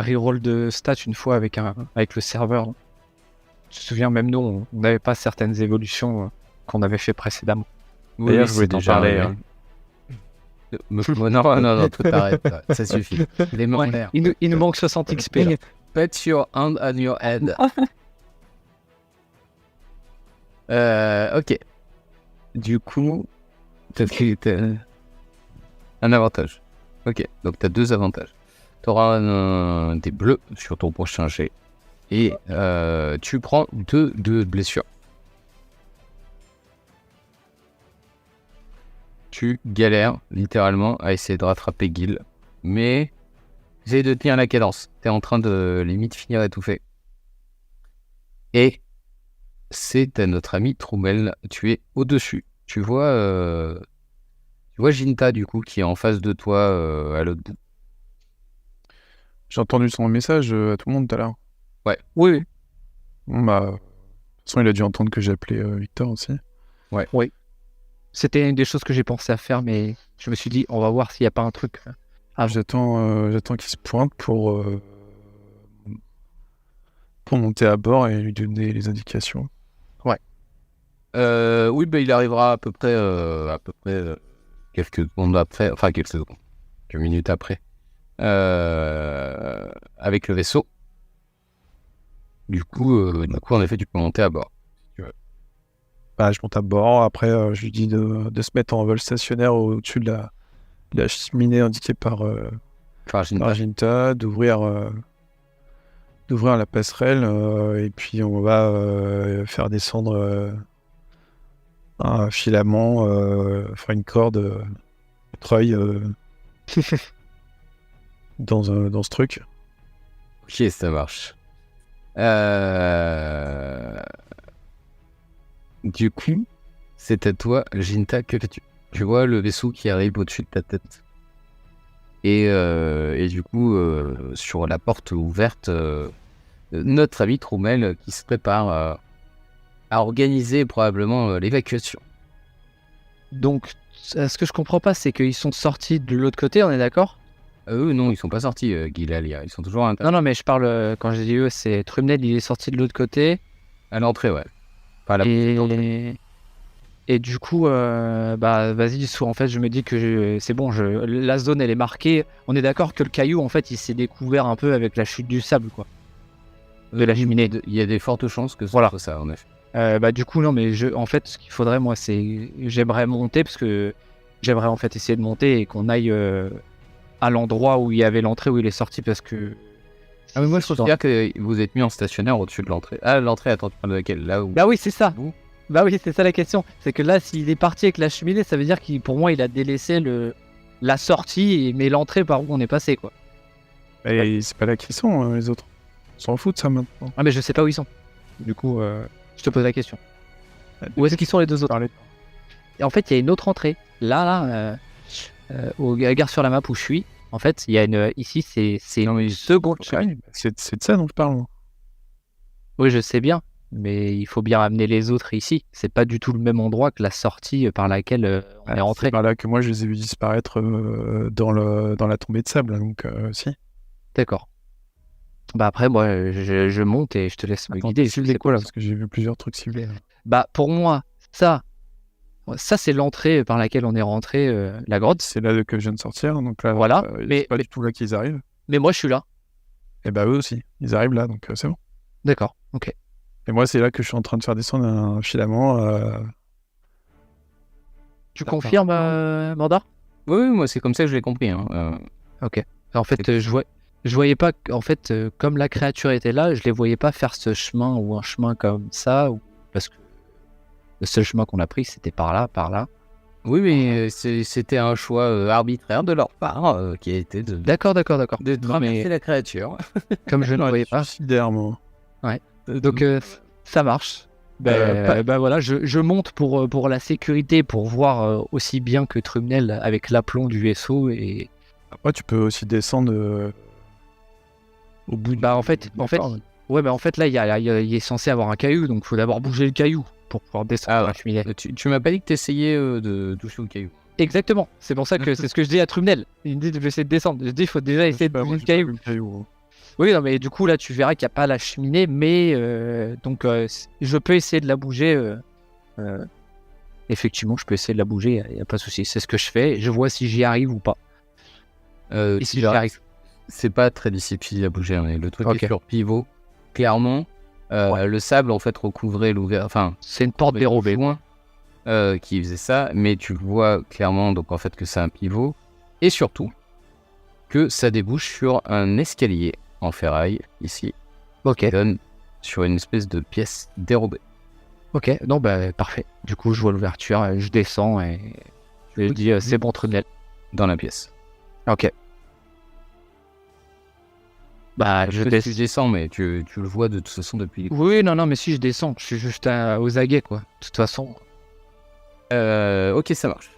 reroll de stats une fois avec le serveur. Tu te souviens, même nous, on n'avait pas certaines évolutions qu'on avait fait précédemment. D'ailleurs, je voulais t'en parler. Hein. Non, tout arrête. Ça suffit. Les mains en l'air. Il nous manque 60 XP. Là. Put your hand on your head. Ok. Du coup, t'as un avantage. Ok, donc t'as 2 avantages. T'auras des bleus sur ton prochain jet. Et tu prends 2 de blessures. Tu galères littéralement à essayer de rattraper Gil, mais essaye de tenir la cadence. T'es en train de limite finir étouffé. Et c'est à notre ami Troumel. Tu es au-dessus. Tu vois Jinta du coup qui est en face de toi à l'autre bout. J'ai entendu son message à tout le monde tout à l'heure. Oui, oui. Bon, bah, de toute façon, il a dû entendre que j'appelais Victor aussi. C'était une des choses que j'ai pensé à faire, mais je me suis dit, on va voir s'il n'y a pas un truc. J'attends qu'il se pointe pour monter à bord et lui donner les indications. Oui, bah, il arrivera à peu près quelques secondes après, enfin quelques minutes après, avec le vaisseau. Du coup, en effet, tu peux monter à bord. Bah, je monte à bord. Après, je lui dis de se mettre en vol stationnaire au-dessus de la cheminée indiquée par Jinta, d'ouvrir la passerelle et puis on va faire descendre un filament, faire une corde treuil dans ce truc. Ok, ça marche. Du coup, c'est à toi, Jinta, que fais-tu? Tu vois le vaisseau qui arrive au-dessus de ta tête. Et du coup, sur la porte ouverte, notre ami Troumel qui se prépare à organiser probablement l'évacuation. Donc, ce que je comprends pas, c'est qu'ils sont sortis de l'autre côté, on est d'accord? Eux, non, ils sont pas sortis, Gilalia. Ils sont toujours à l'intérieur. Non, mais je parle, quand j'ai dit eux, c'est Trumnel, il est sorti de l'autre côté. À l'entrée, ouais. Enfin, Et du coup, bah vas-y, en fait, je me dis que c'est bon, la zone, elle est marquée. On est d'accord que le caillou, en fait, il s'est découvert un peu avec la chute du sable, quoi. De la cheminée. Il y a des fortes chances que ce Voilà. soit ça, en effet. Bah du coup, non, mais en fait, ce qu'il faudrait, moi, c'est... J'aimerais monter, parce que j'aimerais, en fait, essayer de monter et qu'on aille à l'endroit où il y avait l'entrée, où il est sorti, parce que... Ah, mais moi, je considère que vous êtes mis en stationnaire au-dessus de l'entrée. Ah, l'entrée, attends, tu parles de laquelle? Là où... Bah oui, c'est ça. Où Bah oui, c'est ça la question. C'est que là, s'il est parti avec la cheminée, ça veut dire qu'il, pour moi, il a délaissé la sortie, mais l'entrée par où on est passé, quoi. Et c'est pas là qu'ils sont, les autres. On s'en fout de ça maintenant. Ah, mais je sais pas où ils sont. Du coup, je te pose la question. Où est-ce qu'ils sont les deux autres? Et en fait, il y a une autre entrée. Là, au gare sur la map où je suis, en fait, il y a une... Ici, c'est une seconde cheminée. C'est de ça dont je parle. Moi. Oui, je sais bien. Mais il faut bien amener les autres ici. C'est pas du tout le même endroit que la sortie par laquelle on est rentré. C'est par là que moi je les ai vus disparaître dans la tombée de sable, donc si. D'accord. Bah après, moi, je monte et je te laisse me guider. C'est quoi là? Parce que j'ai vu plusieurs trucs ciblés. Là. Bah pour moi, ça c'est l'entrée par laquelle on est rentré, la grotte. C'est là que je viens de sortir, donc là, Voilà. c'est pas du tout là qu'ils arrivent. Mais moi, je suis là. Et bah eux aussi, ils arrivent là, donc c'est bon. D'accord, ok. Et moi, c'est là que je suis en train de faire descendre un filament. Tu confirmes, Mandar? Oui, moi, c'est comme ça que je l'ai compris. Hein. Ok. En fait, je voyais pas, en fait, comme la créature était là, je les voyais pas faire ce chemin ou un chemin comme ça, parce que le seul chemin qu'on a pris, c'était par là. Oui, mais c'était un choix arbitraire de leur part qui a été de D'accord. de traverser la créature. Comme je ne voyais pas. Suicidaire, moi. Ouais. Donc ça marche. Bah voilà, je monte pour la sécurité, pour voir aussi bien que Trumnel avec l'aplomb du vaisseau et. Après, tu peux aussi descendre au bout. Bah en fait, ouais, bah en fait là il est censé avoir un caillou, donc faut d'abord bouger le caillou pour pouvoir descendre la cheminée. Tu m'as pas dit que t'essayais de toucher au caillou. Exactement. C'est pour ça que c'est ce que je dis à Trumnel. Il me dit de essayer de descendre. Je dis il faut déjà essayer de bouger le caillou. Oui, non, mais du coup, là, tu verras qu'il n'y a pas la cheminée, mais donc je peux essayer de la bouger. Effectivement, je peux essayer de la bouger, il n'y a pas de souci. C'est ce que je fais. Je vois si j'y arrive ou pas. Et si j'y arrive. C'est pas très difficile à bouger. Hein. Le truc Ok. est sur pivot. Clairement, le sable, en fait, recouvrait l'ouverture. Enfin, c'est une porte dérobée. Loin qui faisait ça, mais tu vois clairement, donc, en fait, que c'est un pivot. Et surtout, que ça débouche sur un escalier en ferraille, ici, Ok. qui donne sur une espèce de pièce dérobée. Ok, non, bah parfait. Du coup, je vois l'ouverture, je descends et je lui dis c'est bon, tunnel. Dans la pièce. Ok. Bah, je Tu descends. descends, mais tu le vois de toute façon depuis. Oui, non, mais si je descends, je suis juste aux aguets, quoi. De toute façon. Ok, ça marche.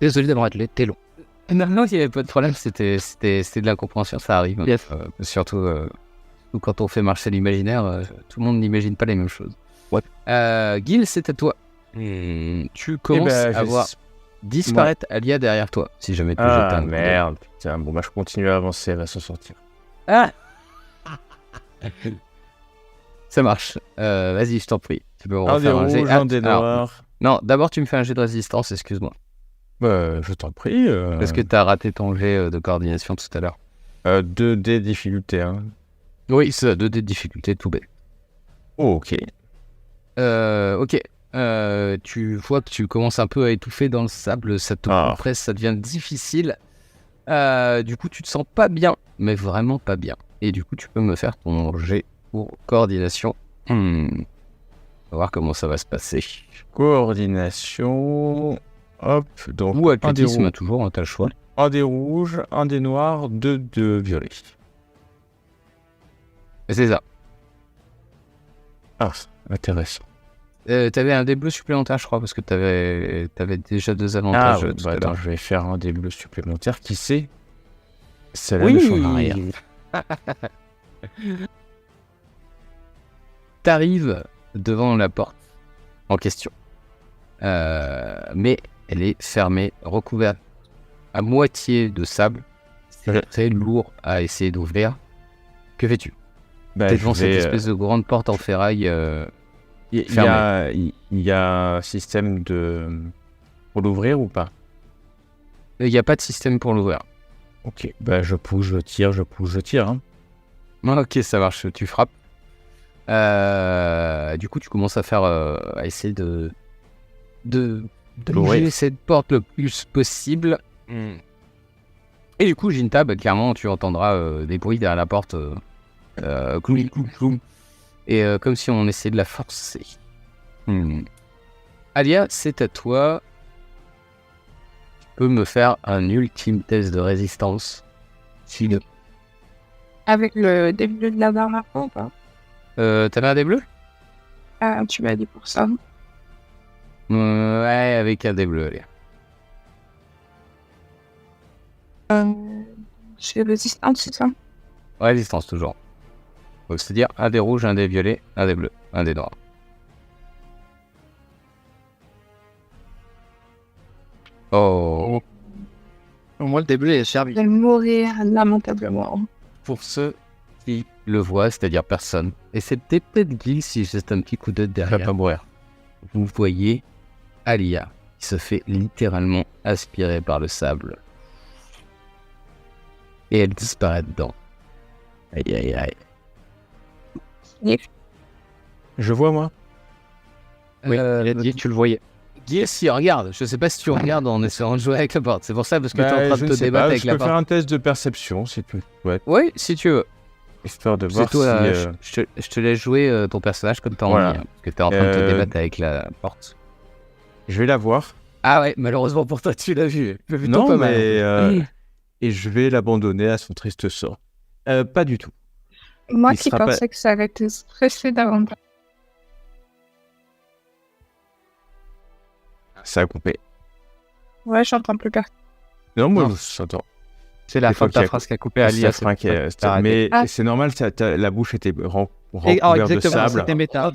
Désolé d'avoir été long. Non, il n'y avait pas de problème, c'était de l'incompréhension, ça arrive. Yes. Surtout quand on fait marcher l'imaginaire, tout le monde n'imagine pas les mêmes choses. Ouais. Gil, c'est à toi. Tu commences à voir disparaître Alia derrière toi, si jamais tu jettes Ah un coup d'œil. merde, putain, bon bah je continue à avancer, elle va s'en sortir. Ah Ça marche. Vas-y, je t'en prie. Tu peux me Un des refaire un jet. rouges, Ah, un des alors, noirs. non, d'abord tu me fais un jet de résistance, excuse-moi. Je t'en prie. Parce que tu as raté ton jet de coordination tout à l'heure. 2D difficulté, hein. Oui, c'est 2D de difficulté, tout bête. Oh, ok. Ok. Tu vois que tu commences un peu à étouffer dans le sable, ça te compresse, ça devient difficile. Du coup, tu te sens pas bien, mais vraiment pas bien. Et du coup, tu peux me faire ton jet pour coordination. On va voir comment ça va se passer. Coordination. Hop, donc Ou un des athlétisme, rouges, toujours, t'as le choix. un des rouges, un des noirs, deux de violets. C'est ça. Ah, intéressant. T'avais un dé bleu supplémentaire, je crois, parce que t'avais déjà 2 avantages. Ah, tout à attends, l'heure. je vais faire un des bleus supplémentaires. Qui sait? Celle-là ne changera rien. T'arrives devant la porte en question. Mais elle est fermée, recouverte à moitié de sable. C'est très lourd à essayer d'ouvrir. Que fais-tu? Bah, T'es je devant cette vais, espèce de grande porte en ferraille. il y a un système de pour l'ouvrir ou pas? Il n'y a pas de système pour l'ouvrir. Ok, bah je pousse, je tire, je pousse, je tire. Hein. Ok, ça marche, tu frappes. Du coup, tu commences à faire, à essayer de bouger cette porte le plus possible. Et du coup, Jinta, bah, clairement, tu entendras des bruits derrière la porte. Cloum, cloum, cloum. Et comme si on essayait de la forcer. Alia, c'est à toi. Tu peux me faire un ultime test de résistance. Avec le début de la barre ou pas? T'avais un dé bleu? Ah, tu m'as dit pour ça. Ouais, avec un dé bleu, Alia. C'est résistante, c'est ça? Résistance, toujours. Donc, c'est-à-dire un dé rouge, un dé violet, un dé bleu, un dé noir. Oh. Au moins, le début est servi. Je vais mourir lamentablement. Pour ceux qui le voient, c'est-à-dire personne, et c'est peut-être Gil si juste un petit coup d'œil Je vais derrière, pas mourir. vous voyez Alia qui se fait littéralement aspirer par le sable. Et elle disparaît dedans. Aïe aïe aïe. Je vois moi. Oui, il a dit que tu le voyais. Gil, si, regarde, je sais pas si tu regardes en essayant de jouer avec la porte, c'est pour ça parce que tu es en train de te débattre avec je la peux porte. faire un test de perception si tu souhaites, Oui, si tu veux. histoire de C'est voir toi, si. je te laisse jouer ton personnage comme t'as Voilà. envie, parce que t'es en train de te débattre avec la porte. Je vais la voir. Ah ouais, malheureusement pour toi, tu l'as vu. Plutôt Non, pas mal. mais et je vais l'abandonner à son triste sort. Pas du tout. Moi Il qui sera pas- pensais que ça allait te stresser davantage. Ça a coupé. Ouais, j'entends plus personne. Non, moi, Non. j'entends. C'est la Des fin fois de ta qu'il y a- phrase qui a coupé à C'est Alia. la fin qui est- t'as arrêté. mais Ah. c'est normal, la bouche était recouverte Exactement, de sable. c'était méta.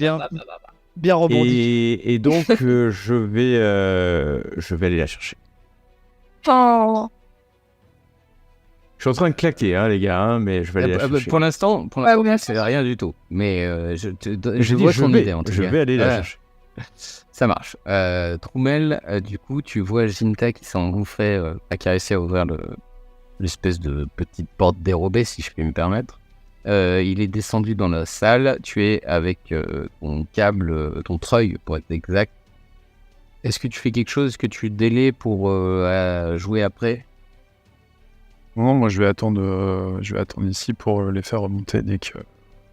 Bien rebondi. Et donc, je vais aller la chercher. Oh, Je suis en train de claquer, hein, les gars, hein, mais je vais aller la chercher. Pour l'instant, ouais, c'est rien du tout. Mais je J'ai dit, vois je ton vais, idée en tout je cas. vais aller la Ouais, chercher. ça marche. Troumel, du coup, tu vois Jinta qui s'est engouffré à caresser à ouvrir l'espèce de petite porte dérobée, si je puis me permettre. Il est descendu dans la salle. Tu es avec ton câble, ton treuil pour être exact. Est-ce que tu fais quelque chose? Est-ce que tu délais pour jouer après? Non, moi je vais attendre ici pour les faire remonter dès que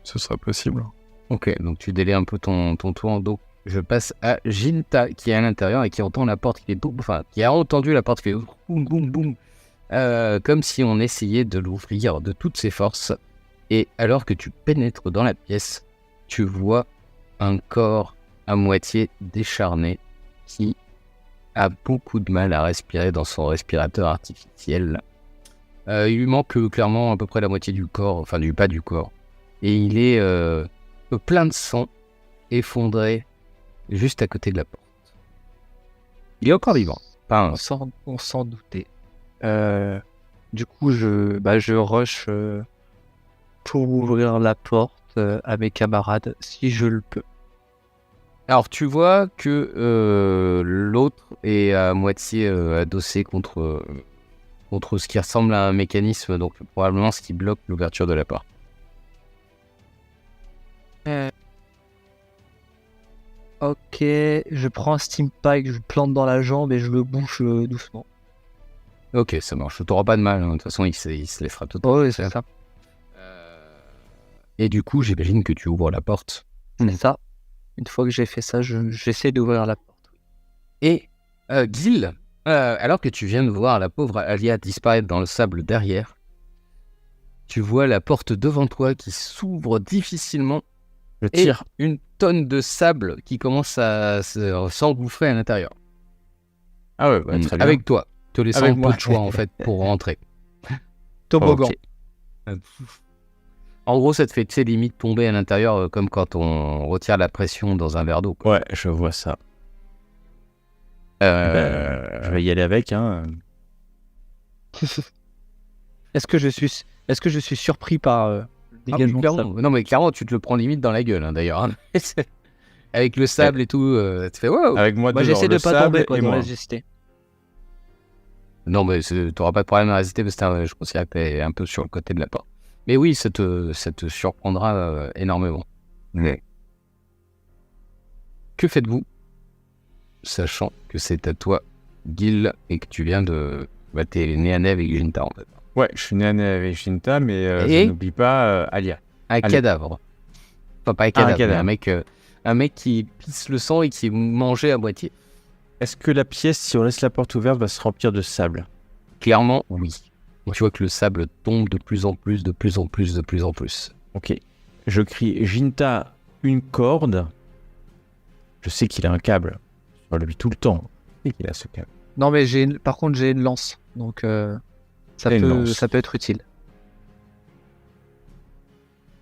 ce sera possible. Ok, donc tu délais un peu ton tour. Donc je passe à Jinta qui est à l'intérieur et qui entend la porte qui a entendu la porte qui fait boum boum boum, comme si on essayait de l'ouvrir de toutes ses forces. Et alors que tu pénètres dans la pièce, tu vois un corps à moitié décharné qui a beaucoup de mal à respirer dans son respirateur artificiel. Il lui manque clairement à peu près la moitié du corps, enfin du bas du corps. Et il est plein de sang, effondré juste à côté de la porte. Il est encore vivant. Pas un... On s'en doutait. Du coup, je rush pour ouvrir la porte à mes camarades, si je le peux. Alors tu vois que l'autre est à moitié adossé contre ce qui ressemble à un mécanisme, donc probablement ce qui bloque l'ouverture de la porte. Ok, je prends un steam pipe, je le plante dans la jambe et je le bouche doucement. Ok, ça marche. T'auras pas de mal, hein. De toute façon il se laissera tout. Oh, oui, c'est ça. Et du coup, j'imagine que tu ouvres la porte. C'est ça. Une fois que j'ai fait ça, j'essaie d'ouvrir la porte. Et Gil, alors que tu viens de voir la pauvre Alia disparaître dans le sable derrière, tu vois la porte devant toi qui s'ouvre difficilement. Je Et tire. une tonne de sable qui commence à s'engouffrer à l'intérieur. Ah ouais, bah, très bien. Avec toi, te laissant Avec un peu moi. de choix en fait pour rentrer. Toboggan. Ok. En gros, ça te fait, tu sais, limite tomber à l'intérieur comme quand on retire la pression dans un verre d'eau, quoi. Ouais, je vois ça. Je vais y aller avec, hein. Est-ce que je suis surpris par le dégagement de clairement. sable? Non, mais clairement, tu te le prends limite dans la gueule, hein, d'ailleurs. Hein. Avec le sable et tout, tu fais wow. Avec moi, Moi, dedans, j'essaie de le pas sable tomber, quoi, et dans moi. la résister. Non, mais t'auras pas de problème à résister parce que je considère que t'es un peu sur le côté de la porte. Mais oui, ça te surprendra énormément. Mais que faites-vous, sachant que c'est à toi, Gil, et que tu viens de... Bah, t'es né à Neve avec Jinta, en fait. Ouais, je suis né avec Shinta, mais Et je n'oublie pas Alia. Un Allez. cadavre. Enfin, pas un Un cadavre, cadavre. mais un mec qui pisse le sang et qui est mangé à moitié. Est-ce que la pièce, si on laisse la porte ouverte, va se remplir de sable? Clairement, oui. Et tu vois que le sable tombe de plus en plus, de plus en plus, de plus en plus. Ok. Je crie Jinta, une corde. Je sais qu'il a un câble sur lui tout le temps. Je sais qu'il a ce câble. Non, mais par contre, j'ai une lance. Donc, ça Et une lance. peut être utile.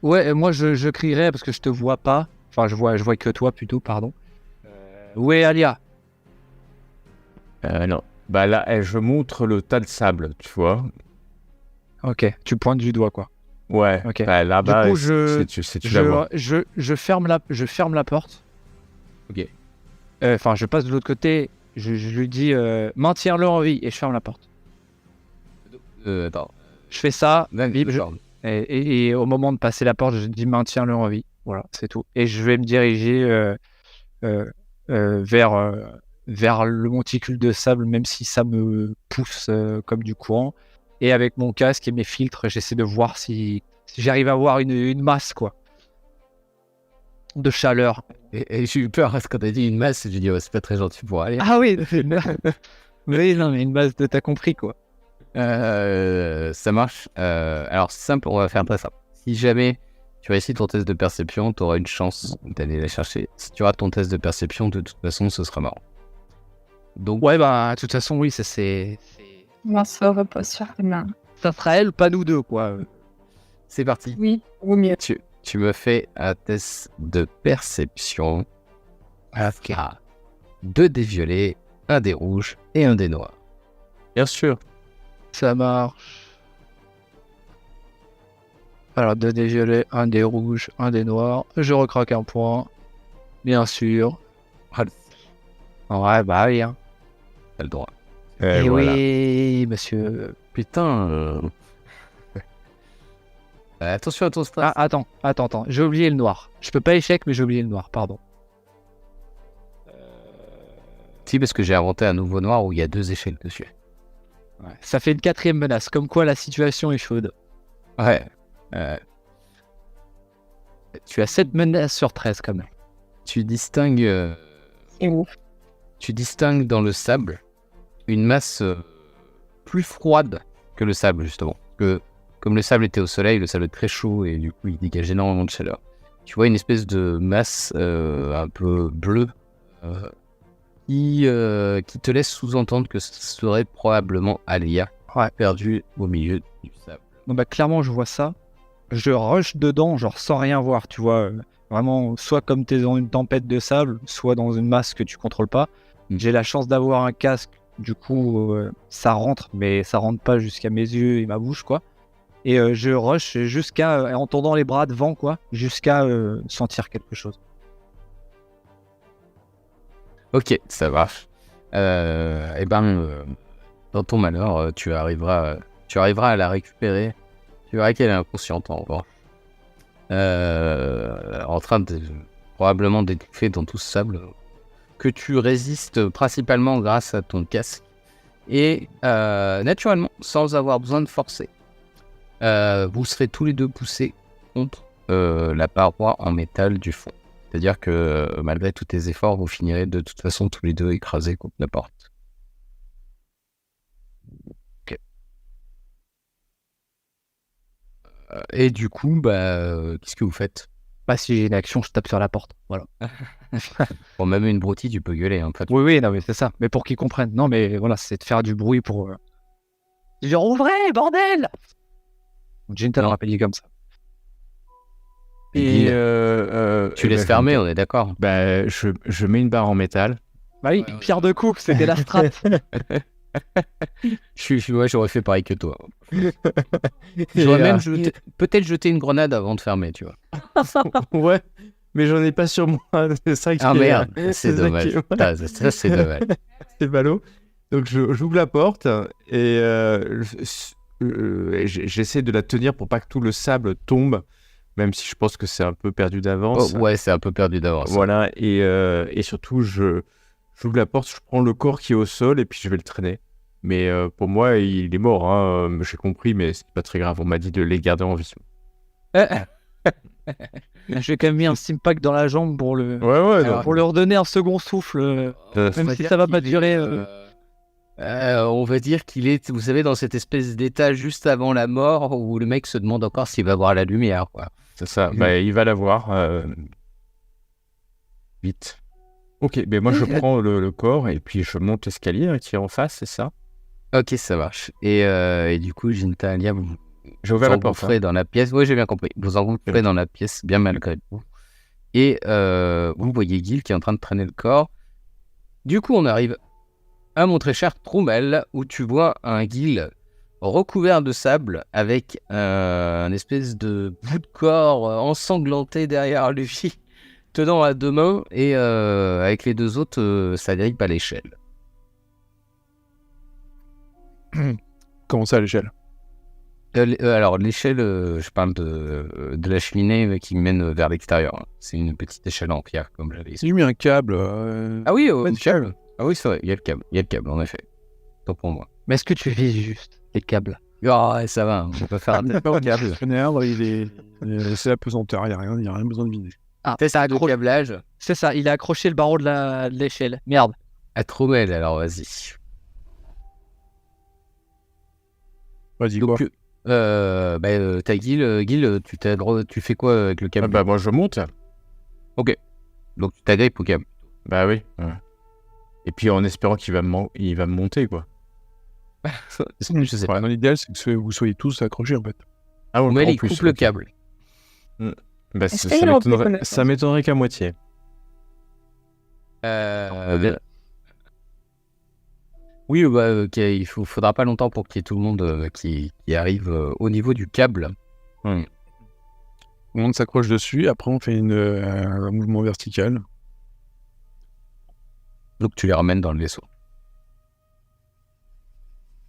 Ouais, moi, je crierai parce que je te vois pas. Enfin, je vois que toi plutôt, pardon. Où est Alia? Non. Bah là, je montre le tas de sable, tu vois. Ok, tu pointes du doigt, quoi. Ouais. Ok. Bah, là-bas, Du coup, tu la vois. je ferme la porte. Ok. Enfin, je passe de l'autre côté. Je lui dis maintiens-le en vie et je ferme la porte. Attends. Je fais ça. D'accord. Et au moment de passer la porte, je dis maintiens-le en vie. Voilà, c'est tout. Et je vais me diriger vers le monticule de sable, même si ça me pousse comme du courant. Et avec mon casque et mes filtres, j'essaie de voir si j'arrive à avoir une masse, quoi, de chaleur. Et j'ai eu peur parce que quand t'as dit une masse, j'ai dit c'est pas très gentil pour aller. Ah oui, oui, non, mais une masse de t'as compris, quoi. Ça marche. Alors simple, on va faire très simple. Si jamais tu réussis ton test de perception, tu auras une chance d'aller la chercher. Si tu rates ton test de perception, de toute façon, ce sera marrant. Donc Ouais, bah, de toute façon, oui, c'est... Moi, ça repose sur tes mains. Ça sera elle, pas nous deux, quoi. c'est parti. Oui, ou mieux. Tu me fais un test de perception. Ok. Ah, 2 dés violets, 1 dé rouge et 1 dé noir. Bien sûr. Ça marche. Alors, 2 dés violets, 1 dé rouge, 1 dé noir. Je recraque un point. Bien sûr. Ouais, bah oui, hein. T'as le droit. Et Voilà. oui, monsieur. Putain. Attention à ton stress. Ah, attends. J'ai oublié le noir. Je peux pas échec, mais j'ai oublié le noir, pardon. Si, parce que j'ai inventé un nouveau noir où il y a 2 échelles dessus. Ouais. Ça fait une 4e menace, comme quoi la situation est chaude. Ouais. Tu as 7 menaces sur 13 quand même. Tu distingues C'est ouf. dans le sable une masse plus froide que le sable, justement. Que, comme le sable était au soleil, le sable est très chaud et du coup il dégage énormément de chaleur. Tu vois une espèce de masse un peu bleue qui te laisse sous-entendre que ce serait probablement Alia, perdue au milieu du sable. Non, bah, clairement, je vois ça. Je rush dedans, genre sans rien voir, tu vois. Vraiment, soit comme t'es dans une tempête de sable, soit dans une masse que tu contrôles pas. J'ai la chance d'avoir un casque, du coup, ça rentre, mais ça rentre pas jusqu'à mes yeux et ma bouche, quoi. Et je rush jusqu'à, en tendant les bras devant, quoi, jusqu'à sentir quelque chose. Ok, ça marche. Dans ton malheur, tu arriveras à la récupérer. Tu verras qu'elle est inconsciente en revanche. En train de probablement d'étouffer dans tout ce sable que tu résistes principalement grâce à ton casque. Et naturellement, sans avoir besoin de forcer, vous serez tous les deux poussés contre la paroi en métal du fond. C'est-à-dire que malgré tous tes efforts, vous finirez de toute façon tous les deux écrasés contre la porte. Ok. Et du coup, qu'est-ce que vous faites? Bah, si j'ai une action, je tape sur la porte. Voilà. Bon, même une broutille, tu peux gueuler. Hein, pas de- Oui, non, mais c'est ça. Mais pour qu'ils comprennent. Non, mais voilà, c'est de faire du bruit pour. Genre, ouvrez, bordel! Jinta Non. l'aurait pas dit comme ça. Et tu laisses bah, fermer, on est d'accord. Bah, je mets une barre en métal. Bah oui, Ouais, pierre de coups, c'était la strat. J'aurais fait pareil que toi. J'aurais même peut-être jeté une grenade avant de fermer, tu vois. Ouais, mais j'en ai pas sur moi. C'est ça qui Ah est- merde, c'est ça qui dommage. est- Putain, ça, c'est dommage. C'est ballot. Donc j'ouvre la porte et j'essaie de la tenir pour pas que tout le sable tombe, même si je pense que c'est un peu perdu d'avance. Oh, ouais, c'est un peu perdu d'avance. Voilà, et surtout, j'ouvre la porte, je prends le corps qui est au sol et puis je vais le traîner. Mais pour moi, il est mort, hein. J'ai compris, mais c'est pas très grave. On m'a dit de les garder en vie. J'ai quand même mis un stimpack dans la jambe pour le. Ouais, Alors, Pour leur donner un second souffle. Même si ça va pas durer. On va dire qu'il est, vous savez, dans cette espèce d'état juste avant la mort où le mec se demande encore s'il va voir la lumière, quoi. c'est ça. Bah, il va l'avoir. Vite. Ok, mais moi je prends le corps et puis je monte l'escalier hein, qui est en face, c'est ça? Ok, ça marche. Et du coup, Jinta, Alia, vous J'ai ouvert la porte. engouffrez dans la pièce. Oui, j'ai bien compris. Vous engouffrez dans la pièce, bien malgré vous. Et vous voyez Gil qui est en train de traîner le corps. Du coup, on arrive à mon très cher Troumel, où tu vois un Gil recouvert de sable avec un espèce de bout de corps ensanglanté derrière lui, tenant à deux mains, et avec les deux autres, ça grippe à l'échelle. Comment ça à l'échelle? Alors, l'échelle, je parle de la cheminée qui mène vers l'extérieur. Hein. C'est une petite échelle en pierre, comme j'avais expliqué. J'ai mis un câble. Ah oui, Ouais, le câble. Ah oui, c'est vrai, il y a le câble. Il y a le câble, en effet. Tant pour moi. Mais est-ce que tu vises juste les câbles? Ah, ouais, ça va, on peut faire un Le câble. C'est la pesanteur, il n'y a rien besoin de vider. Ah, test de câblage. c'est ça, il a accroché le barreau de l'échelle. Merde. À Trommel, alors vas-y. Vas-y, quoi. Donc, t'as Gil, tu fais quoi avec le câble? Bah, moi je monte. Donc tu t'agrippes au câble. Bah oui. Ouais. Et puis en espérant qu'il va me monter, quoi. Je sais pas. Dans l'idéal, c'est que vous soyez tous accrochés, en fait. Ah, ouais, Trommel, en il plus, coupe le ok. câble. Bah, Est-ce qu'il y a un peu connaissance ça m'étonnerait qu'à moitié. Oui, ok, faudra pas longtemps pour qu'il y ait tout le monde qui arrive au niveau du câble. Tout le monde s'accroche dessus, après on fait un mouvement vertical. Donc tu les ramènes dans le vaisseau.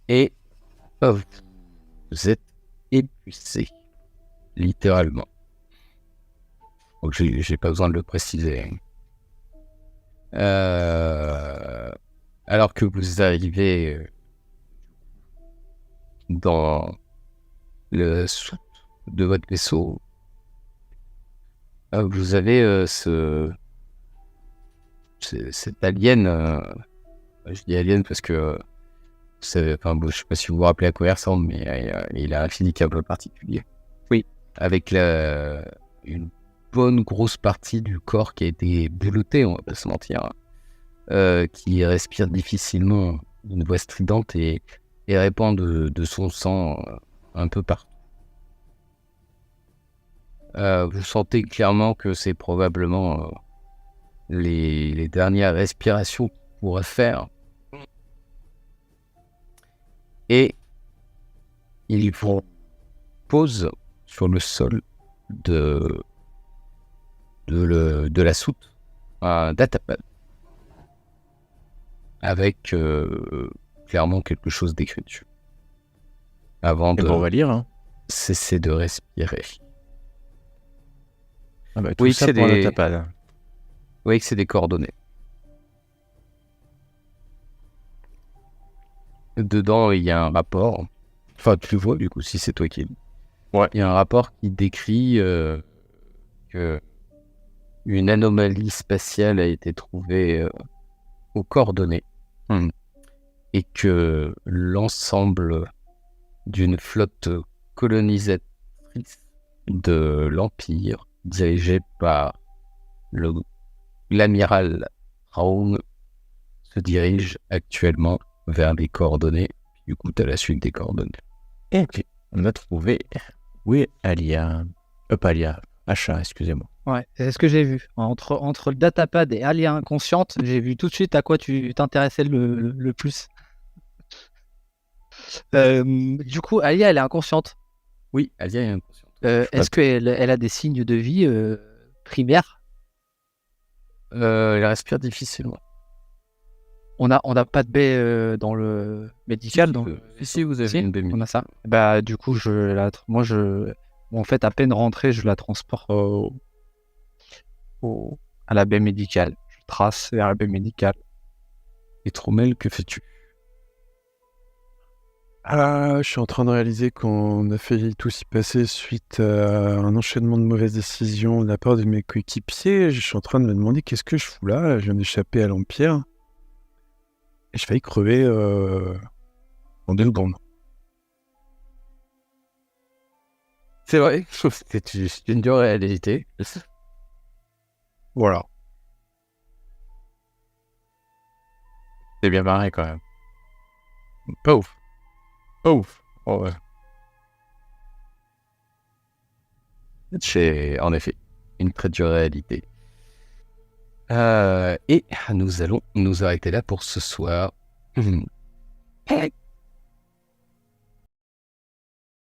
Et vous êtes épuisés, littéralement. Donc j'ai pas besoin de le préciser. Alors que vous arrivez dans le soute de votre vaisseau, vous avez cet alien. Je dis alien parce que enfin, je sais pas si vous vous rappelez à quoi il ressemble, mais il a un physique un peu particulier. Oui. Avec une bonne grosse partie du corps qui a été boulottée, on va pas se mentir, qui respire difficilement, une voix stridente et répand de son sang un peu partout. Vous sentez clairement que c'est probablement les dernières respirations qu'il pourra faire. Et il vous pose sur le sol de la soute un datapad avec clairement quelque chose d'écrit dessus. Avant Et de on va lire. Hein. cesser de respirer. Ah bah, tout Oui, ça c'est pour un des- datapad. Vous voyez que c'est des coordonnées. Dedans, il y a un rapport. Enfin, tu le vois, du coup, si c'est toi qui... Ouais. Il y a un rapport qui décrit que une anomalie spatiale a été trouvée aux coordonnées. Et que l'ensemble d'une flotte colonisatrice de l'Empire, dirigée par l'amiral Raoum, se dirige actuellement vers les coordonnées. Du coup, tu as la suite des coordonnées. Et puis, on a trouvé. Où est Alia? Pas Alia. Asha, excusez-moi. Ouais, c'est ce que j'ai vu. Entre le datapad et Alia inconsciente, j'ai vu tout de suite à quoi tu t'intéressais le plus. Du coup, Alia, elle est inconsciente. Oui, Alia est inconsciente. Est-ce qu'elle a des signes de vie primaires? Elle respire difficilement. On n'a pas de baie dans le médical. Si, vous avez Si, une baie on a ça. Bah, du coup, en fait, à peine rentrée, je la transporte à la baie médicale. Je trace vers la baie médicale. Et Trommel, que fais-tu? Ah, je suis en train de réaliser qu'on a failli tout s'y passer suite à un enchaînement de mauvaises décisions de la part de mes coéquipiers. Je suis en train de me demander qu'est-ce que je fous là. Je viens d'échapper à l'Empire. Et je failli crever en 2 secondes. C'est vrai, c'est une dure réalité. Voilà. C'est bien marré quand même. Pas ouf. Pas ouf. Oh, ouais. C'est en effet une très dure réalité. Et nous allons nous arrêter là pour ce soir.